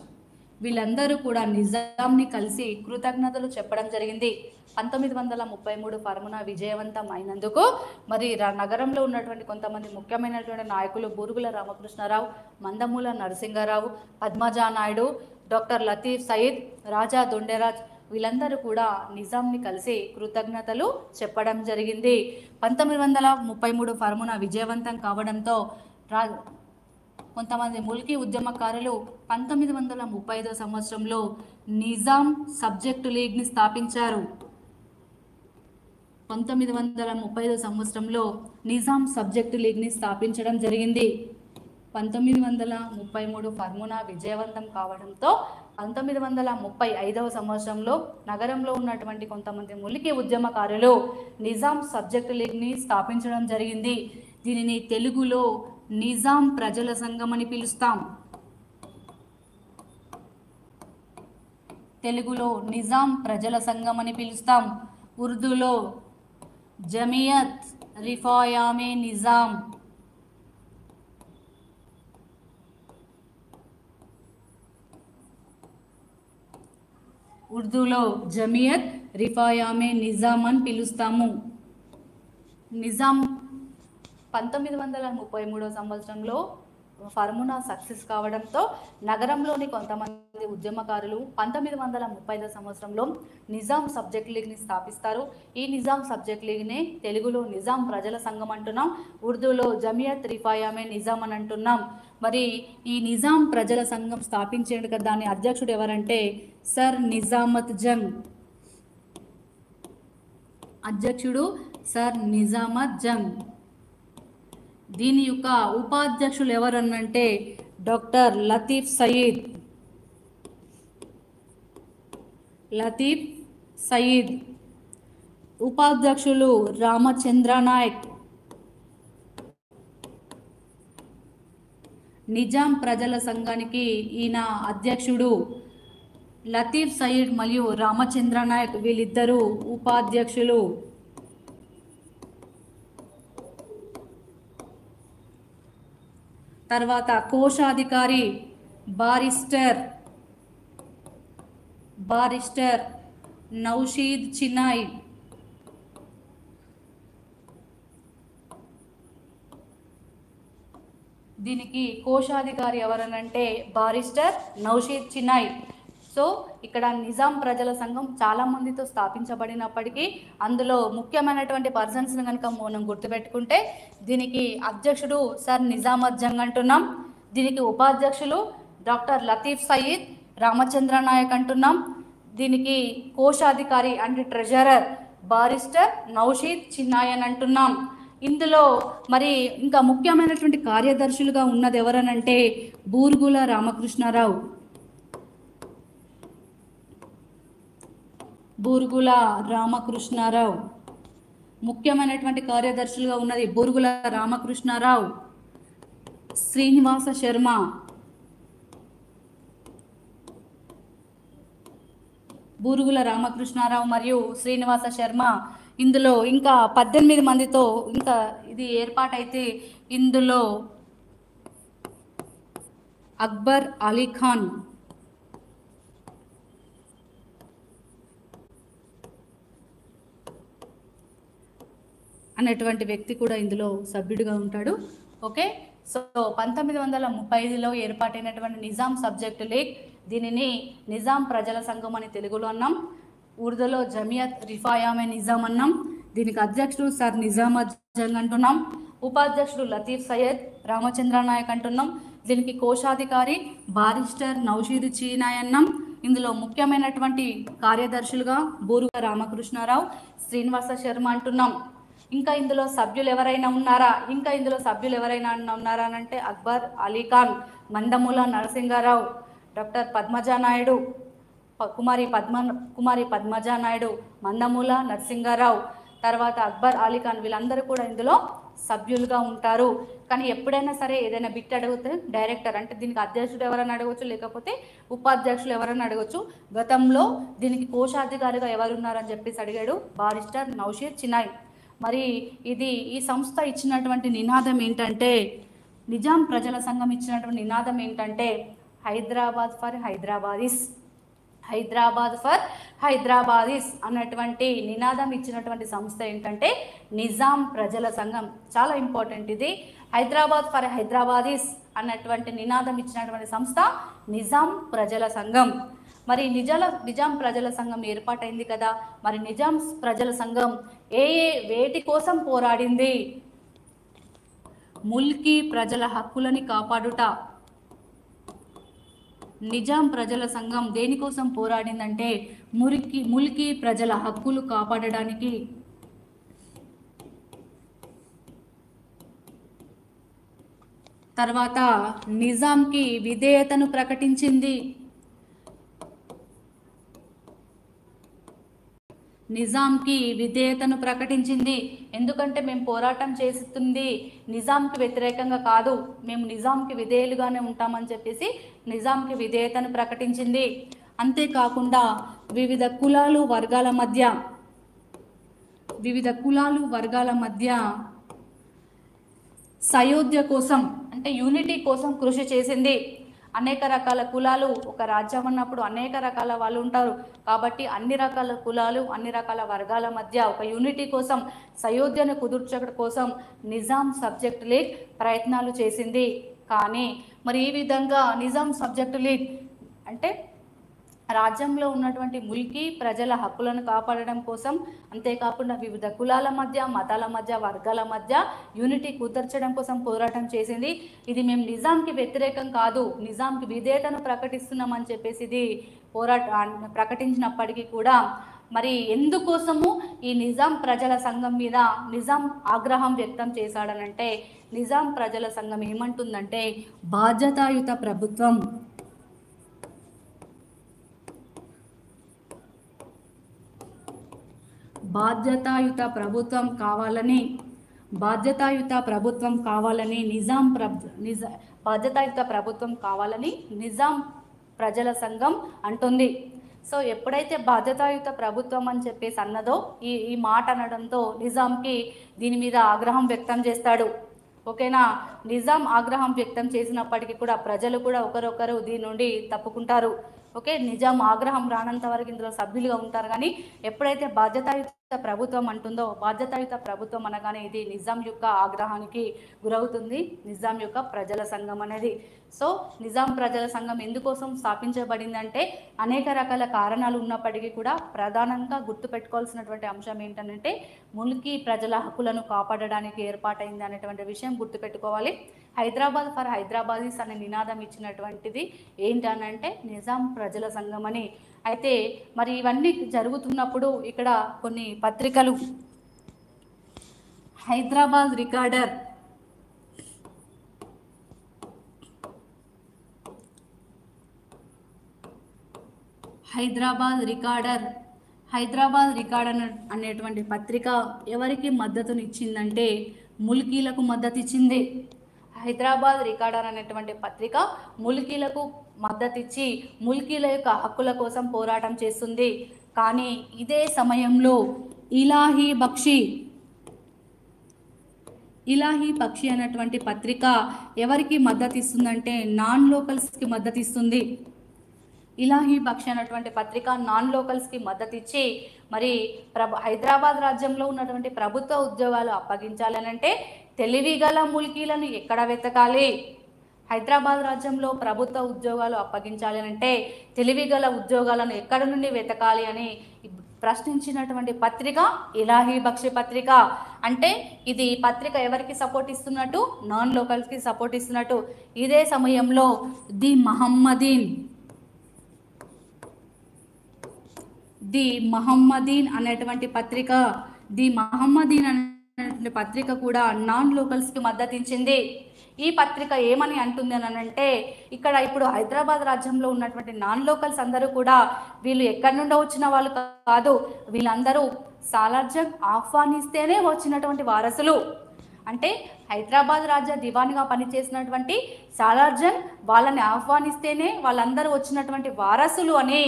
వీళ్ళందరూ కూడా నిజాంని కలిసి కృతజ్ఞతలు చెప్పడం జరిగింది. 1933 ఫార్ములా విజయవంతం అయినందుకు మరి నగరంలో ఉన్నటువంటి కొంతమంది ముఖ్యమైనటువంటి నాయకులు బూరుగుల రామకృష్ణారావు, మందమూల నరసింగారావు, పద్మజా నాయుడు, డాక్టర్ లతీఫ్ సయీద్, రాజా దొండేరాజ్ వీళ్ళందరూ కూడా నిజాంని కలిసి కృతజ్ఞతలు చెప్పడం జరిగింది. 1933 ఫార్ములా విజయవంతం కావడంతో కొంతమంది ముల్కీ ఉద్యమకారులు 1935 సంవత్సరంలో నిజాం సబ్జెక్టు లీగ్ని స్థాపించారు. 1935 సంవత్సరంలో నిజాం సబ్జెక్టు లీగ్ని స్థాపించడం జరిగింది. 1933 ఫార్ములా విజయవంతం కావడంతో 1935 సంవత్సరంలో నగరంలో ఉన్నటువంటి కొంతమంది ములికి ఉద్యమకారులు నిజాం సబ్జెక్టు లీగ్ని స్థాపించడం జరిగింది. దీనిని తెలుగులో నిజాం ప్రజల సంఘం అని పిలుస్తాం. ఉర్దూలో జమియత్ రిఫాయామే నిజాం, అని పిలుస్తాము. నిజాం 1933 సంవత్సరంలో ఫార్ములా సక్సెస్ కావడంతో నగరంలోని కొంతమంది ఉద్యమకారులు 1935 సంవత్సరంలో నిజాం సబ్జెక్ట్ లీగ్ని స్థాపిస్తారు. ఈ నిజాం సబ్జెక్ట్ లీగ్ని తెలుగులో నిజాం ప్రజల సంఘం అంటున్నాం, ఉర్దూలో జమియత్ రిఫాయామే నిజాం అని అంటున్నాం. మరి ఈ నిజాం ప్రజల సంఘం స్థాపించేందుకు దాని అధ్యక్షుడు ఎవరంటే సర్ నిజామత్ జంగ్. అధ్యక్షుడు సర్ నిజామత్ జంగ్. దీని యొక్క ఉపాధ్యక్షులు ఎవరన్నంటే డాక్టర్ లతీఫ్ సయీద్. లతీఫ్ సయీద్. ఉపాధ్యక్షులు రామచంద్ర నాయక్. నిజాం ప్రజల సంఘానికి ఈయన అధ్యక్షుడు. లతీఫ్ సయీద్ మరియు రామచంద్ర నాయక్ వీళ్ళిద్దరూ ఉపాధ్యక్షులు. తర్వాత కోశాధికారి బారిస్టర్ నౌషీద్ చినాయ్. దీనికి కోశాధికారి ఎవరనంటే బారిస్టర్ నౌషీద్ చినాయ్. సో ఇక్కడ నిజాం ప్రజల సంఘం చాలామందితో స్థాపించబడినప్పటికీ అందులో ముఖ్యమైనటువంటి పర్సన్స్ని కనుక మనం గుర్తుపెట్టుకుంటే దీనికి అధ్యక్షుడు సర్ నిజామత్ జంగ్ అంటున్నాం. దీనికి ఉపాధ్యక్షులు డాక్టర్ లతీఫ్ సయీద్, రామచంద్ర నాయక్ అంటున్నాం. దీనికి కోశాధికారి అంటే ట్రెజరర్ బారిస్టర్ నౌషీద్ చినాయ్ అని అంటున్నాం. ఇందులో మరి ఇంకా ముఖ్యమైనటువంటి కార్యదర్శులుగా ఉన్నది ఎవరనంటే బూర్గుల రామకృష్ణారావు. ముఖ్యమైనటువంటి కార్యదర్శులుగా ఉన్నది బూర్గుల రామకృష్ణారావు, శ్రీనివాస శర్మ. బూరుగుల రామకృష్ణారావు మరియు శ్రీనివాస శర్మ. ఇందులో ఇంకా 18 మందితో ఇంకా ఇది ఏర్పాటైతే ఇందులో అక్బర్ అలీ ఖాన్, అనేటువంటి వ్యక్తి కూడా ఇందులో సభ్యుడిగా ఉంటాడు. ఓకే, సో 1935లో ఏర్పాటైనటువంటి నిజాం సబ్జెక్ట్ లీగ్, దీనిని నిజాం ప్రజల సంఘం అని తెలుగులో అన్నాం. ఉర్దూలో జమియత్ రిఫాయామే నిజాం అన్నాం. దీనికి అధ్యక్షుడు సర్ నిజామత్ జంగ్ అంటున్నాం. ఉపాధ్యక్షుడు లతీఫ్ సయ్యద్, రామచంద్ర నాయక్ అంటున్నాం. దీనికి కోశాధికారి బారిస్టర్ నౌషీద్ చినాయ్ అన్నాం. ఇందులో ముఖ్యమైనటువంటి కార్యదర్శులుగా బూరుగుల రామకృష్ణారావు, శ్రీనివాస శర్మ అంటున్నాం. ఇంకా ఇందులో సభ్యులు ఎవరైనా ఉన్నారా అని అంటే అక్బర్ అలీ ఖాన్, మందమూల నరసింగారావు, డాక్టర్ పద్మజా నాయుడు, కుమారి పద్మజా నాయుడు, మందమూల నరసింగారావు, తర్వాత అక్బర్ అలీ ఖాన్, వీళ్ళందరూ కూడా ఇందులో సభ్యులుగా ఉంటారు. కానీ ఎప్పుడైనా సరే ఏదైనా బిట్ అడిగితే డైరెక్టర్ అంటే దీనికి అధ్యక్షుడు ఎవరైనా అడగవచ్చు, లేకపోతే ఉపాధ్యక్షులు ఎవరైనా అడగవచ్చు. గతంలో దీనికి కోశాధికారిగా ఎవరున్నారని చెప్పేసి అడిగాడు బారిస్టర్ నౌషీద్ చినాయ్. మరి ఈ సంస్థ ఇచ్చినటువంటి నినాదం ఏంటంటే, నిజాం ప్రజల సంఘం ఇచ్చినటువంటి నినాదం ఏంటంటే హైదరాబాద్ ఫర్ హైదరాబాదీస్ అన్నటువంటి నినాదం ఇచ్చినటువంటి సంస్థ ఏంటంటే నిజాం ప్రజల సంఘం. చాలా ఇంపార్టెంట్ ఇది. హైదరాబాద్ ఫర్ హైదరాబాదీస్ అన్నటువంటి నినాదం ఇచ్చినటువంటి సంస్థ నిజాం ప్రజల సంఘం. మరి నిజాం ప్రజల సంఘం ఏర్పాటైంది కదా, మరి నిజాం ప్రజల సంఘం వేటి కోసం పోరాడింది? ముల్కీ ప్రజల హక్కులని కాపాడుట. నిజాం ప్రజల సంఘం దేనికోసం పోరాడిందంటే ముల్కీ ప్రజల హక్కులు కాపాడడానికి. తర్వాత నిజాంకి విధేయతను ప్రకటించింది. ఎందుకంటే మేము పోరాటం చేస్తుంది నిజాంకి వ్యతిరేకంగా కాదు, మేము నిజాంకి విధేయులుగానే ఉంటామని చెప్పేసి నిజాంకి విధేయతను ప్రకటించింది. అంతేకాకుండా వివిధ కులాలు వర్గాల మధ్య సయోధ్య కోసం అంటే యూనిటీ కోసం కృషి చేసింది. అనేక రకాల కులాలు ఒక రాజ్యం అన్నప్పుడు అనేక రకాల వాళ్ళు ఉంటారు కాబట్టి అన్ని రకాల కులాలు అన్ని రకాల వర్గాల మధ్య ఒక యూనిటీ కోసం సయోధ్యను కుదుర్చడం కోసం నిజాం సబ్జెక్ట్ లీగ్ ప్రయత్నాలు చేసింది. కానీ మరి ఈ విధంగా నిజాం సబ్జెక్ట్ లీగ్ అంటే రాజ్యంలో ఉన్నటువంటి ముల్కీ ప్రజల హక్కులను కాపాడడం కోసం, అంతేకాకుండా వివిధ కులాల మధ్య మతాల మధ్య వర్గాల మధ్య యూనిటీ కుదర్చడం కోసం పోరాటం చేసింది. ఇది మేము నిజాంకి వ్యతిరేకం కాదు, నిజాంకి విధేయతను ప్రకటిస్తున్నామని చెప్పేసి ఇది ప్రకటించినప్పటికీ కూడా మరి ఎందుకోసము ఈ నిజాం ప్రజల సంఘం మీద నిజాం ఆగ్రహం వ్యక్తం చేశాడనంటే నిజాం ప్రజల సంఘం ఏమంటుందంటే బాధ్యతాయుత ప్రభుత్వం, బాధ్యతాయుత ప్రభుత్వం కావాలని, బాధ్యతాయుత ప్రభుత్వం కావాలని బాధ్యతాయుత ప్రభుత్వం కావాలని నిజాం ప్రజల సంఘం అంటుంది. సో ఎప్పుడైతే బాధ్యతాయుత ప్రభుత్వం అని చెప్పేసి అన్నదో ఈ మాట అనడంతో నిజాంకి దీని మీద ఆగ్రహం వ్యక్తం చేస్తాడు. ఓకేనా. నిజాం ఆగ్రహం వ్యక్తం చేసినప్పటికీ కూడా ప్రజలు కూడా ఒకరొకరు దీని నుండి తప్పుకుంటారు. ఓకే, నిజాం ఆగ్రహం రానంత వరకు ఇందులో సభ్యులుగా ఉంటారు. కానీ ఎప్పుడైతే బాధ్యతాయుత ప్రభుత్వం అంటుందో, బాధ్యతాయుత ప్రభుత్వం అనగానే ఇది నిజాం యొక్క ఆగ్రహానికి గురవుతుంది, నిజాం యొక్క ప్రజల సంఘం అనేది. సో నిజాం ప్రజల సంఘం ఎందుకోసం స్థాపించబడిందంటే అనేక రకాల కారణాలు ఉన్నప్పటికీ కూడా ప్రధానంగా గుర్తుపెట్టుకోవాల్సినటువంటి అంశం ఏంటంటే ముల్కీ ప్రజల హక్కులను కాపాడడానికి ఏర్పాటైంది అనేటువంటి విషయం గుర్తుపెట్టుకోవాలి. హైదరాబాద్ ఫర్ హైదరాబాదీస్ అనే నినాదం ఇచ్చినటువంటిది ఏంటనంటే నిజాం ప్రజల సంఘం అని. అయితే మరి ఇవన్నీ జరుగుతున్నప్పుడు ఇక్కడ కొన్ని పత్రికలు, హైదరాబాద్ రికార్డర్, హైదరాబాద్ రికార్డర్ అనేటువంటి పత్రిక ఎవరికి మద్దతునిచ్చిందంటే ముల్కీలకు మద్దతిచ్చింది. హైదరాబాద్ రికార్డర్ అనేటువంటి పత్రిక ముల్కీలకు మద్దతిచ్చి ముల్కీల యొక్క హక్కుల కోసం పోరాటం చేస్తుంది. కానీ ఇదే సమయంలో ఇలాహీ పక్షి అనేటువంటి పత్రిక ఎవరికి మద్దతిస్తుందంటే నాన్ లోకల్స్కి మద్దతిస్తుంది. ఇలాహీ పక్షి అనేటువంటి పత్రిక నాన్ లోకల్స్కి మద్దతిచ్చి మరి హైదరాబాద్ రాజ్యంలో ఉన్నటువంటి ప్రభుత్వ ఉద్యోగాలు అప్పగించాలనంటే తెలివిగల ముల్కీలను ఎక్కడ వెతకాలి, హైదరాబాద్ రాజ్యంలో ప్రభుత్వ ఉద్యోగాలు అప్పగించాలి అంటే తెలివిగల ఉద్యోగాలను ఎక్కడి నుండి వెతకాలి అని ప్రశ్నించినటువంటి పత్రిక ఇలాహీ బక్షి పత్రిక. అంటే ఇది పత్రిక ఎవరికి సపోర్ట్ ఇస్తున్నట్టు, నాన్ లోకల్స్కి సపోర్ట్ ఇస్తున్నట్టు. ఇదే సమయంలో ది మహమ్మదీన్ అనేటువంటి పత్రిక, ది మహమ్మదీన్ అనేటువంటి పత్రిక కూడా నాన్ లోకల్స్కి మద్దతించింది. ఈ పత్రిక ఏమని అంటుంది అని అంటే ఇక్కడ ఇప్పుడు హైదరాబాద్ రాజ్యంలో ఉన్నటువంటి నాన్ లోకల్స్ అందరూ కూడా వీళ్ళు ఎక్కడి నుండో వచ్చిన వాళ్ళు కాదు, వీళ్ళందరూ సాలార్జంగ్ ఆహ్వానిస్తేనే వచ్చినటువంటి వారసులు. అంటే హైదరాబాద్ రాజ్య దివాన్గా పనిచేసినటువంటి సాలార్జంగ్ వాళ్ళని ఆహ్వానిస్తేనే వాళ్ళందరూ వచ్చినటువంటి వారసులు అని,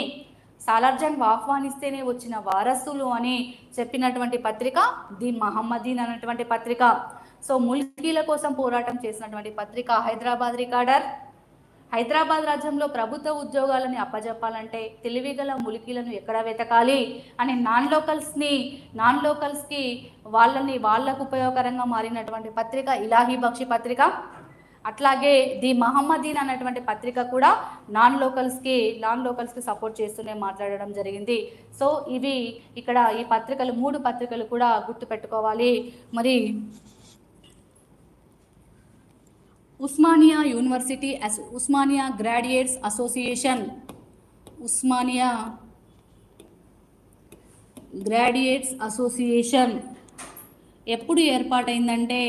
సాలార్జంగ్ ఆహ్వానిస్తేనే వచ్చిన వారసులు అని చెప్పినటువంటి పత్రిక ది మహమ్మదీన్ అనేటువంటి పత్రిక. సో ముల్కీల కోసం పోరాటం చేసినటువంటి పత్రిక హైదరాబాద్ రికార్డర్. హైదరాబాద్ రాజ్యంలో ప్రభుత్వ ఉద్యోగాలని అప్పజెప్పాలంటే తెలివిగల ముల్కీలను ఎక్కడ వెతకాలి అని నాన్ లోకల్స్కి వాళ్ళకు ఉపయోగకరంగా మారినటువంటి పత్రిక ఇలాహీ బక్షి పత్రిక. అట్లాగే ది మహమ్మదీన్ అనేటువంటి పత్రిక కూడా నాన్ లోకల్స్కి సపోర్ట్ చేస్తూనే మాట్లాడడం జరిగింది. సో ఇవి ఇక్కడ ఈ పత్రికలు 3 పత్రికలు కూడా గుర్తుపెట్టుకోవాలి. మరి Osmania university Osmania graduates association ఎప్పుడు ఏర్పాటైందంటే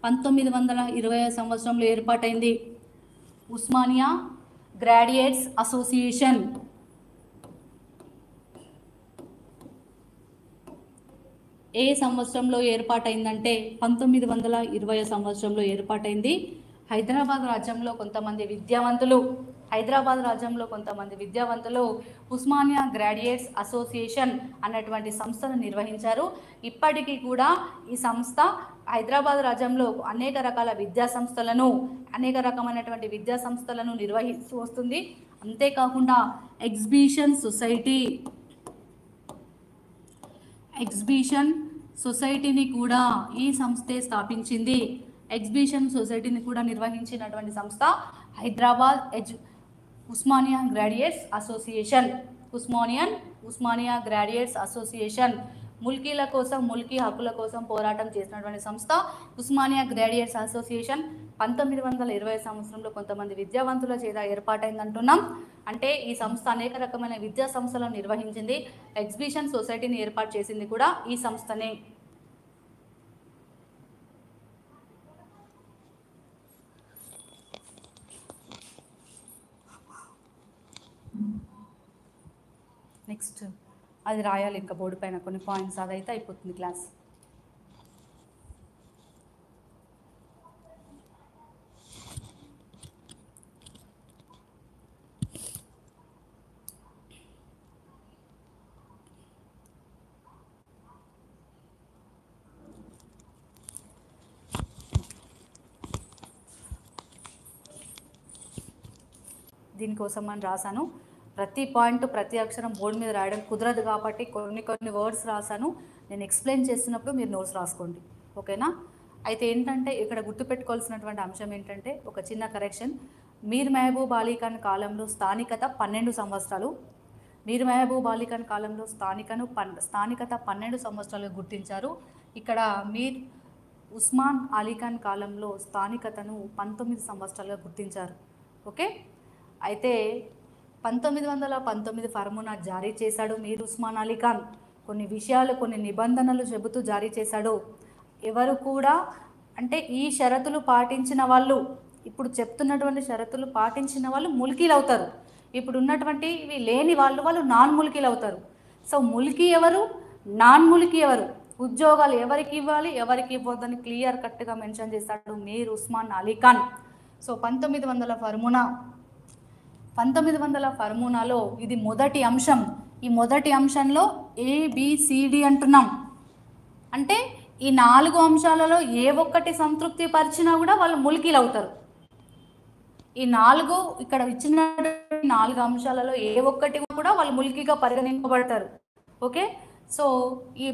1920 సంవత్సరంలో ఏర్పాటైంది. ఉస్మానియా గ్రాడ్యుయేట్స్ అసోసియేషన్ ఏ సంవత్సరంలో ఏర్పాటైందంటే 1920 సంవత్సరంలో ఏర్పాటైంది. హైదరాబాద్ రాజ్యంలో కొంతమంది విద్యావంతులు ఉస్మానియా గ్రాడ్యుయేట్స్ అసోసియేషన్ అన్నటువంటి సంస్థను నిర్వహించారు. ఇప్పటికీ కూడా ఈ సంస్థ హైదరాబాద్ రాజ్యంలో అనేక రకమైనటువంటి విద్యా సంస్థలను నిర్వహిస్తూ వస్తుంది. అంతేకాకుండా ఎగ్జిబిషన్ సొసైటీని కూడా ఈ సంస్థే స్థాపించింది. ఎగ్జిబిషన్ సొసైటీని కూడా నిర్వహించినటువంటి సంస్థ ఉస్మానియా గ్రాడ్యుయేట్స్ అసోసియేషన్. ముల్కీ హక్కుల కోసం పోరాటం చేసినటువంటి సంస్థ ఉస్మానియా గ్రాడ్యుయేట్స్ అసోసియేషన్. 1920 సంవత్సరంలో కొంతమంది విద్యావంతుల చేత ఏర్పాటైందంటున్నాం. అంటే ఈ సంస్థ అనేక రకమైన విద్యా సంస్థలను నిర్వహించింది. ఎగ్జిబిషన్ సొసైటీని ఏర్పాటు చేసింది కూడా ఈ సంస్థనే. నెక్స్ట్ అది రాయాలి ఇంకా బోర్డు పైన కొన్ని పాయింట్స్, అదైతే అయిపోతుంది క్లాస్. దీనికోసం అని రాశాను. ప్రతి పాయింట్ ప్రతి అక్షరం బోర్డు మీద రాయడం కుదరదు కాబట్టి కొన్ని వర్డ్స్ రాశాను. నేను ఎక్స్ప్లెయిన్ చేస్తున్నప్పుడు మీరు నోట్స్ రాసుకోండి, ఓకేనా? అయితే ఏంటంటే ఇక్కడ గుర్తుపెట్టుకోవాల్సినటువంటి అంశం ఏంటంటే ఒక చిన్న కరెక్షన్. మీర్ మహబూబ్ అలీ ఖాన్ కాలంలో స్థానికత 12 సంవత్సరాలు. మీర్ మహబూబ్ అలీ ఖాన్ కాలంలో స్థానికత 12 సంవత్సరాలుగా గుర్తించారు. ఇక్కడ మీర్ ఉస్మాన్ అలీ ఖాన్ కాలంలో స్థానికతను 19 సంవత్సరాలుగా గుర్తించారు. ఓకే, అయితే 1919 ఫర్మునా జారీ చేశాడు మీర్ ఉస్మాన్ అలీ ఖాన్. కొన్ని విషయాలు కొన్ని నిబంధనలు చెబుతూ జారీ చేశాడు. ఎవరు కూడా అంటే ఈ షరతులు పాటించిన వాళ్ళు, ఇప్పుడు చెప్తున్నటువంటి షరతులు పాటించిన వాళ్ళు ముల్కీలు అవుతారు. ఇప్పుడు ఉన్నటువంటి ఇవి లేని వాళ్ళు నాన్ ముల్కీలు అవుతారు. సో ముల్కీ ఎవరు, నాన్ ముల్కీ ఎవరు, ఉద్యోగాలు ఎవరికి ఇవ్వాలి ఎవరికి ఇవ్వద్దని క్లియర్ కట్గా మెన్షన్ చేశాడు మీర్ ఉస్మాన్ అలీ ఖాన్. సో 1900 ఫర్మునాలో ఇది మొదటి అంశం. ఈ మొదటి అంశంలో ABCD అంటున్నాం. అంటే ఈ 4 అంశాలలో ఏ ఒక్కటి సంతృప్తి పరిచినా కూడా వాళ్ళు ముల్కీలు అవుతారు. ఈ 4 ఇక్కడ ఇచ్చిన 4 అంశాలలో ఏ ఒక్కటి కూడా వాళ్ళు ముల్కీగా పరిగణింపబడతారు. ఓకే, సో ఈ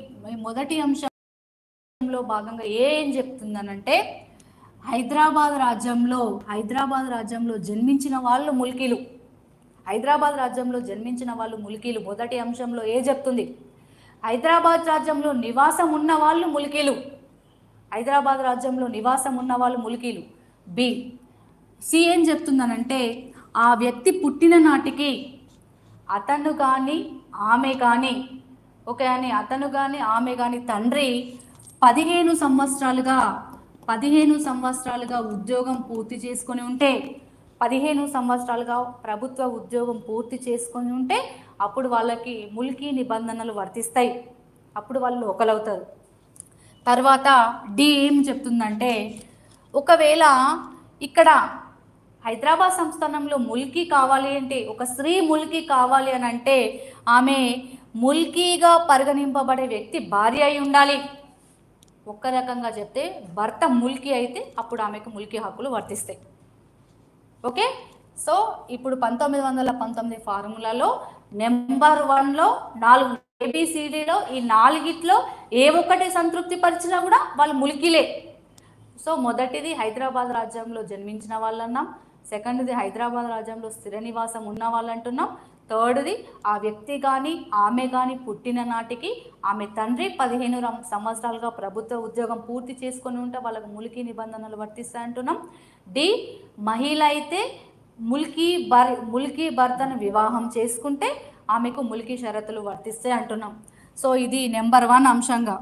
మొదటి అంశంలో భాగంగా ఏం చెప్తుందనంటే హైదరాబాద్ రాజ్యంలో జన్మించిన వాళ్ళు ముల్కీలు. హైదరాబాద్ రాజ్యంలో జన్మించిన వాళ్ళు ముల్కీలు. మొదటి అంశంలో ఏ చెప్తుంది? హైదరాబాద్ రాజ్యంలో నివాసం ఉన్న వాళ్ళు ముల్కీలు. హైదరాబాద్ రాజ్యంలో నివాసం ఉన్న వాళ్ళు ముల్కీలు. సి ఏం చెప్తుందనంటే ఆ వ్యక్తి పుట్టిన నాటికి అతను కానీ ఆమె కానీ, ఓకే అని అతను కానీ ఆమె కానీ తండ్రి 15 సంవత్సరాలుగా ఉద్యోగం పూర్తి చేసుకొని ఉంటే, 15 సంవత్సరాలుగా ప్రభుత్వ ఉద్యోగం పూర్తి చేసుకొని ఉంటే అప్పుడు వాళ్ళకి ముల్కీ నిబంధనలు వర్తిస్తాయి. అప్పుడు వాళ్ళు ఒకలవుతారు. తర్వాత డి ఏం చెప్తుందంటే ఒకవేళ ఇక్కడ హైదరాబాద్ సంస్థానంలో ముల్కీ కావాలి అంటే, ఒక స్త్రీ ముల్కీ కావాలి అని అంటే ఆమె ముల్కీగా పరిగణింపబడే వ్యక్తి భార్య అయి ఉండాలి. ఒక్క రకంగా చెప్తే భర్త ముల్కీ అయితే అప్పుడు ఆమెకు ముల్కీ హక్కులు వర్తిస్తాయి. ఓకే, సో ఇప్పుడు 1919 ఫార్ములాలో నెంబర్ 1లో 4 ABCDలో ఈ 4గిట్లో ఏ ఒక్కటి సంతృప్తి పరిచినా కూడా వాళ్ళు ముల్కీలే. సో మొదటిది హైదరాబాద్ రాజ్యంలో జన్మించిన వాళ్ళు అన్నాం. సెకండ్ది హైదరాబాద్ రాజ్యంలో స్థిర నివాసం ఉన్న వాళ్ళు అంటున్నాం. థర్డ్ది ఆ వ్యక్తి కానీ ఆమె కానీ పుట్టిన నాటికి ఆమె తండ్రి 15 సంవత్సరాలుగా ప్రభుత్వ ఉద్యోగం పూర్తి చేసుకొని ఉంటే వాళ్ళకు ముల్కీ నిబంధనలు వర్తిస్తాయి అంటున్నాం. డి మహిళ అయితే ముల్కీ భర్తను వివాహం చేసుకుంటే ఆమెకు ముల్కీ షరతులు వర్తిస్తాయి అంటున్నాం. సో ఇది నెంబర్ 1 అంశంగా.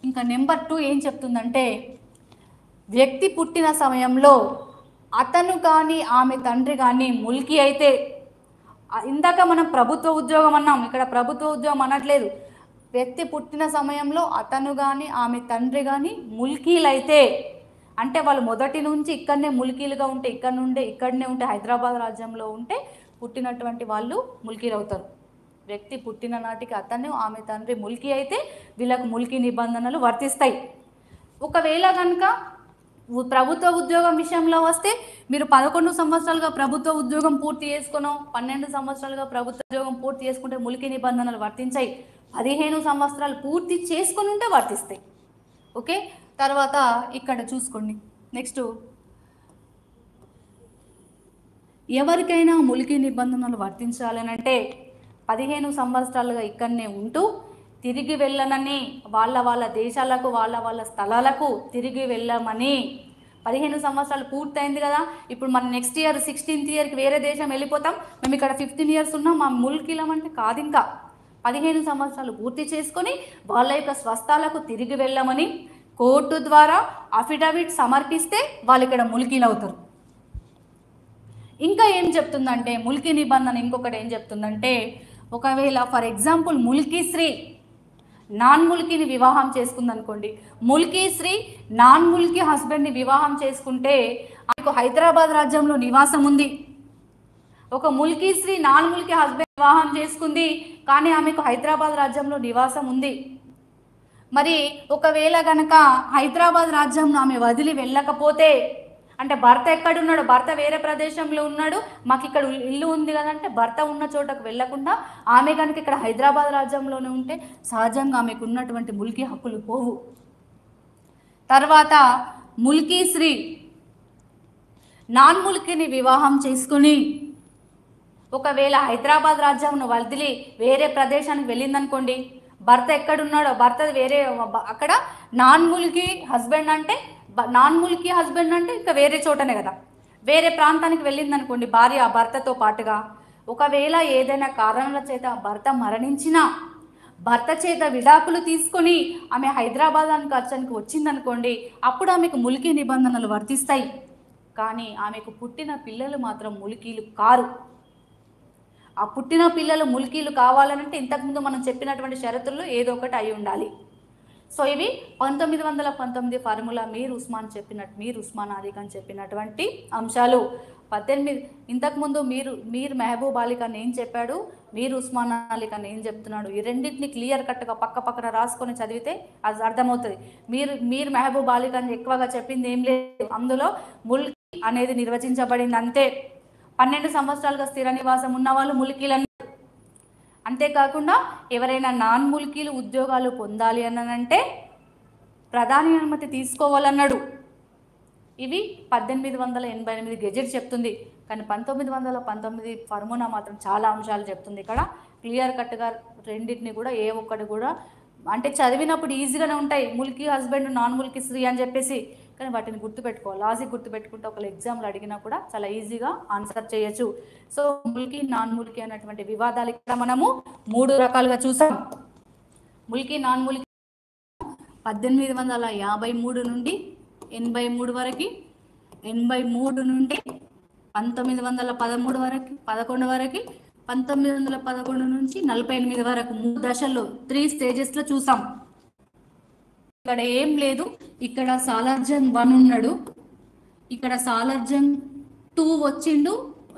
ఇంకా నెంబర్ 2 ఏం చెప్తుందంటే వ్యక్తి పుట్టిన సమయంలో అతను కానీ ఆమె తండ్రి కానీ ముల్కీ అయితే, ఇందాక మనం ప్రభుత్వ ఉద్యోగం అన్నాం, ఇక్కడ ప్రభుత్వ ఉద్యోగం అనట్లేదు. వ్యక్తి పుట్టిన సమయంలో అతను కానీ ఆమె తండ్రి కానీ ముల్కీలైతే, అంటే వాళ్ళు మొదటి నుంచి ఇక్కడనే ముల్కీలుగా ఉంటే ఇక్కడనే ఉంటే హైదరాబాద్ రాజ్యంలో ఉంటే పుట్టినటువంటి వాళ్ళు ముల్కీలు అవుతారు. వ్యక్తి పుట్టిన నాటికి అతను ఆమె తండ్రి ముల్కీ అయితే వీళ్ళకు ముల్కీ నిబంధనలు వర్తిస్తాయి. ఒకవేళ కనుక ప్రభుత్వ ఉద్యోగం విషయంలో వస్తే మీరు 11 సంవత్సరాలుగా ప్రభుత్వ ఉద్యోగం పూర్తి చేసుకున్నాం, 12 సంవత్సరాలుగా ప్రభుత్వ ఉద్యోగం పూర్తి చేసుకుంటే ముల్కీ నిబంధనలు వర్తించాయి. 15 సంవత్సరాలు పూర్తి చేసుకుని ఉంటే వర్తిస్తాయి. ఓకే, తర్వాత ఇక్కడ చూసుకోండి. నెక్స్ట్ ఎవరికైనా ముల్కీ నిబంధనలు వర్తించాలని అంటే 15 సంవత్సరాలుగా ఇక్కడనే ఉంటూ తిరిగి వెళ్ళనని వాళ్ళ దేశాలకు వాళ్ళ స్థలాలకు తిరిగి వెళ్ళమని 15 సంవత్సరాలు పూర్తయింది కదా, ఇప్పుడు మన నెక్స్ట్ ఇయర్ 16th ఇయర్కి వేరే దేశం వెళ్ళిపోతాం, మేము ఇక్కడ 15 years ఉన్నాం, మా ముల్కీలం అంటే కాదు. ఇంకా 15 సంవత్సరాలు పూర్తి చేసుకొని వాళ్ళ యొక్క స్వస్థలాలకు తిరిగి వెళ్ళమని కోర్టు ద్వారా అఫిడవిట్ సమర్పిస్తే వాళ్ళు ఇక్కడ ముల్కీలు అవుతారు. ఇంకా ఏం చెప్తుందంటే ముల్కీ నిబంధన ఇంకొకటి ఏం చెప్తుందంటే, ఒకవేళ ఫర్ ఎగ్జాంపుల్ ముల్కీ స్త్రీ నాన్ ముల్కీని వివాహం చేసుకుందనుకోండి, ముల్కీ స్త్రీ నాన్ ముల్కీ హస్బెండ్ని వివాహం చేసుకుంటే ఆమెకు హైదరాబాద్ రాజ్యంలో నివాసం ఉంది. ఒక ముల్కీ స్త్రీ నాన్ ముల్కీ హస్బెండ్ వివాహం చేసుకుంది కానీ ఆమెకు హైదరాబాద్ రాజ్యంలో నివాసం ఉంది. మరి ఒకవేళ గనక హైదరాబాద్ రాజ్యంలో ఆమె వదిలి వెళ్ళకపోతే, అంటే భర్త ఎక్కడున్నాడు, భర్త వేరే ప్రదేశంలో ఉన్నాడు, మాకు ఇక్కడ ఇల్లు ఉంది కదంటే భర్త ఉన్న చోటకు వెళ్లకుండా ఆమె కనుక ఇక్కడ హైదరాబాద్ రాజ్యంలోనే ఉంటే సహజంగా ఆమెకు ఉన్నటువంటి ముల్కీ హక్కులు పోవు. తర్వాత ముల్కీ స్త్రీ నాన్ ముల్కీని వివాహం చేసుకుని ఒకవేళ హైదరాబాద్ రాజ్యంను వదిలి వేరే ప్రదేశానికి వెళ్ళిందనుకోండి, భర్త ఎక్కడున్నాడో భర్త వేరే అక్కడ నాన్ ముల్కీ హస్బెండ్ అంటే ఇంకా వేరే చోటనే కదా, వేరే ప్రాంతానికి వెళ్ళిందనుకోండి భార్య భర్తతో పాటుగా, ఒకవేళ ఏదైనా కారణాల చేత భర్త మరణించినా భర్త చేత విడాకులు తీసుకొని ఆమె హైదరాబాద్ ఖర్చానికి వచ్చిందనుకోండి, అప్పుడు ఆమెకు ముల్కీ నిబంధనలు వర్తిస్తాయి. కానీ ఆమెకు పుట్టిన పిల్లలు మాత్రం ముల్కీలు కారు. ఆ పుట్టిన పిల్లలు ముల్కీలు కావాలనంటే ఇంతకుముందు మనం చెప్పినటువంటి షరతుల్లో ఏదో ఒకటి అయి ఉండాలి. సో ఇవి 1919 ఫార్ములా మీర్ ఉస్మాన్ అలీ ఖాన్ చెప్పినటువంటి అంశాలు. 18 ఇంతకుముందు మీర్ మెహబూబ్ అలీ ఖాన్ ఏం చెప్పాడు, మీర్ ఉస్మాన్ అలీ ఖాన్ ఏం చెప్తున్నాడు, ఈ రెండింటిని క్లియర్ కట్గా పక్కన రాసుకొని చదివితే అది అర్థమవుతుంది. మీర్ మెహబూబ్ అలీ ఖాన్ ఎక్కువగా చెప్పింది ఏం లేదు, అందులో ముల్కీ అనేది నిర్వచించబడింది అంతే. 12 సంవత్సరాలుగా స్థిర నివాసం ఉన్న వాళ్ళు ముల్కీలని. అంతేకాకుండా ఎవరైనా నాన్ ముల్కీలు ఉద్యోగాలు పొందాలి అనంటే ప్రధాని అనుమతి తీసుకోవాలన్నాడు. ఇవి 1888 గెజెట్ చెప్తుంది. కానీ 1919 ఫార్ములా మాత్రం చాలా అంశాలు చెప్తుంది. ఇక్కడ క్లియర్ కట్గా రెండింటిని కూడా ఏ ఒక్కటి కూడా అంటే చదివినప్పుడు ఈజీగానే ఉంటాయి, ముల్కీ హస్బెండ్ నాన్ ముల్కీ స్త్రీ అని చెప్పేసి, కానీ వాటిని గుర్తుపెట్టుకోవాలి. లాజిక్ గుర్తుపెట్టుకుంటే ఒకళ్ళు ఎగ్జామ్లో అడిగినా కూడా చాలా ఈజీగా ఆన్సర్ చేయొచ్చు. సో ముల్కీ నాన్ ముల్కీ అనేటువంటి వివాదాలు ఇక్కడ మనము 3 రకాలుగా చూసాం. ముల్కీ నాన్ ముల్కీ 1853 నుండి 83 వరకు, 83 నుండి 1913 వరకు 11 వరకు, 1911 నుంచి 48 వరకు 3 దశల్లో 3 స్టేజెస్లో చూసాం. ఇక్కడ ఏం లేదు, ఇక్కడ సాలార్జంగ్ 1 ఉన్నాడు, ఇక్కడ సాలార్జంగ్ 2 వచ్చిండు,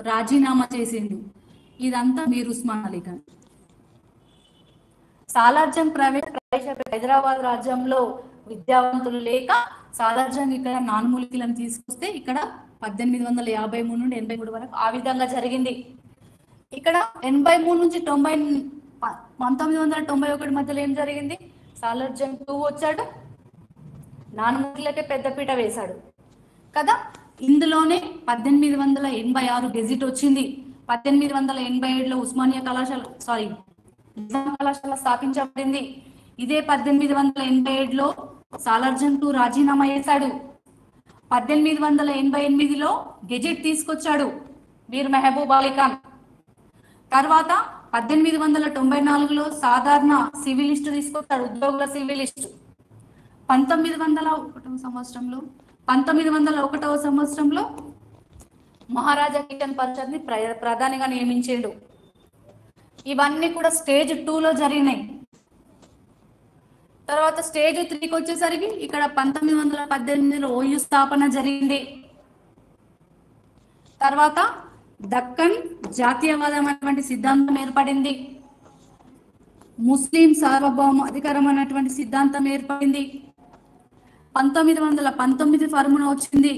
రాజీనామా చేసిండు. ఇదంతా మీర్ ఉస్మాన్ అలీ ఖాన్. సాలార్జంగ్ ప్రవేశపెట్టి హైదరాబాద్ రాజ్యంలో విద్యావంతులు లేక సాలార్జంగ్ ఇక్కడ నాన్ ముల్కీలను తీసుకొస్తే ఇక్కడ 1853 నుండి 83 వరకు ఆ విధంగా జరిగింది. ఇక్కడ 83 నుంచి 1991 మధ్యలో ఏం జరిగింది, సాలార్జంగ్ 2 వచ్చాడు, నాన్ ముల్కీలకే పెద్దపీట వేశాడు కదా. ఇందులోనే 1886 గెజిట్ వచ్చింది. 1887లో ఉస్మానియా నిజాం కళాశాల స్థాపించబడింది. ఇదే 1887లో సాలార్జంగ్ 2 రాజీనామా చేశాడు. 1888లో గెజిట్ తీసుకొచ్చాడు మీర్ మెహబూబ్ అలీ ఖాన్. తర్వాత 1894లో సాధారణ సివిల్ లిస్టు తీసుకొచ్చాడు, ఉద్యోగుల సివిల్ లిస్టు. 1901 సంవత్సరంలో మహారాజా కిషన్ పరిషత్ని ప్రధానిగా నియమించాడు. ఇవన్నీ కూడా స్టేజ్ 2లో జరిగినాయి. తర్వాత స్టేజ్ 3కి వచ్చేసరికి ఇక్కడ 1918లో ఓయూ స్థాపన జరిగింది. తర్వాత దక్కన్ జాతీయవాదం అనేటువంటి సిద్ధాంతం ఏర్పడింది. ముస్లిం సార్వభౌమ అధికారం అనేటువంటి సిద్ధాంతం ఏర్పడింది. 1919 ఫార్ములా వచ్చింది.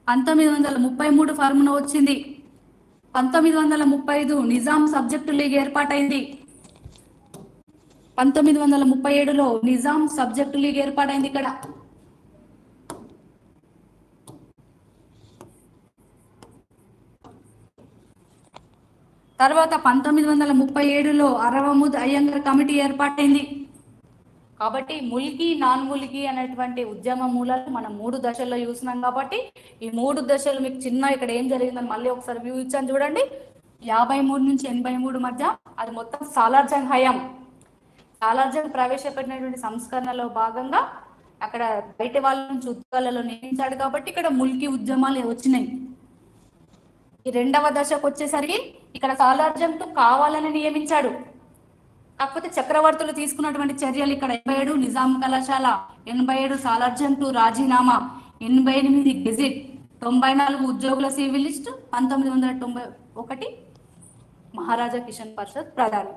1933 ఫార్ములా వచ్చింది. 1935 నిజాం సబ్జెక్టు లీగ్ ఏర్పాటైంది. 1937లో నిజాం సబ్జెక్టు లీగ్ ఏర్పాటైంది. ఇక్కడ తర్వాత 1937లో అరవముద్ అయ్యంగర్ కమిటీ ఏర్పాటైంది. కాబట్టి ముల్కీ నాన్ ముల్కీ అనేటువంటి ఉద్యమ మూలాలు మనం 3 దశల్లో చూసినాం. కాబట్టి ఈ 3 దశలు మీకు చిన్న ఇక్కడ ఏం జరిగిందని మళ్ళీ ఒకసారి వ్యూ ఇచ్చాను చూడండి. 53 నుంచి 83 మధ్య అది మొత్తం సాలార్జంగ్ హయాం. సాలార్జంగ్ ప్రవేశపెట్టినటువంటి సంస్కరణలో భాగంగా అక్కడ బయట వాళ్ళ నుంచి ఉద్యోగాలలో నియమించాడు కాబట్టి ఇక్కడ ముల్కీ ఉద్యమాలు వచ్చినాయి. ఈ రెండవ దశకు వచ్చేసరికి ఇక్కడ సాలార్జంగ్ కావాలని నియమించాడు. కాకపోతే చక్రవర్తులు తీసుకున్నటువంటి చర్యలు ఇక్కడ 87 నిజాం కళాశాల, 87 సాలార్జంగ్ రాజీనామా, 88 గెజిట్, 94 ఉద్యోగుల సివిల్ లిస్ట్, 1991 మహారాజా కిషన్ పరిషత్ ప్రధాని.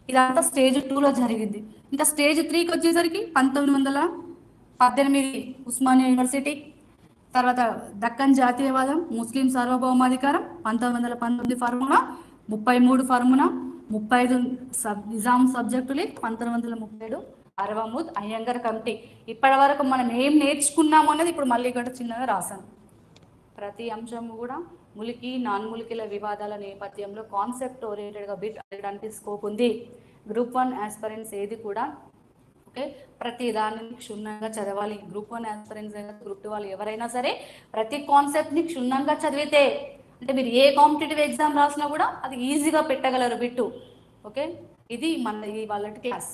ఇదంతా స్టేజ్ 2లో జరిగింది. ఇంకా స్టేజ్ 3కి వచ్చేసరికి 1918 ఉస్మానియా యూనివర్సిటీ, తర్వాత దక్కన్ జాతీయవాదం, ముస్లిం సార్వభౌమాధికారం, 1919 ఫార్ములా, 33 ఫార్ములా, 35 నిజాం సబ్జెక్టులే, 1937 అరవముద్ అయ్యంగర్ కమిటీ. ఇప్పటి వరకు మనం ఏం నేర్చుకున్నాము అనేది ఇప్పుడు మళ్ళీ ఇక్కడ చిన్నగా రాశాను. ప్రతి అంశము కూడా ములికి నాన్ ములికిల వివాదాల నేపథ్యంలో కాన్సెప్ట్ ఓరియంటెడ్గా బిట్ అడగడానికి స్కోప్ ఉంది. గ్రూప్ 1 ఆస్పిరెంట్స్ ఏది కూడా ఓకే ప్రతి దానిని క్షుణ్ణంగా చదవాలి. గ్రూప్ 1 ఆస్పిరెంట్స్ అయినా గ్రూప్ 2 వాళ్ళు ఎవరైనా సరే ప్రతి కాన్సెప్ట్ని క్షుణ్ణంగా చదివితే అంటే మీరు ఏ కాంపిటేటివ్ ఎగ్జామ్ రాసినా కూడా అది ఈజీగా పెట్టగలరు బిట్టు. ఓకే, ఇది మన వాళ్ళ క్లాస్.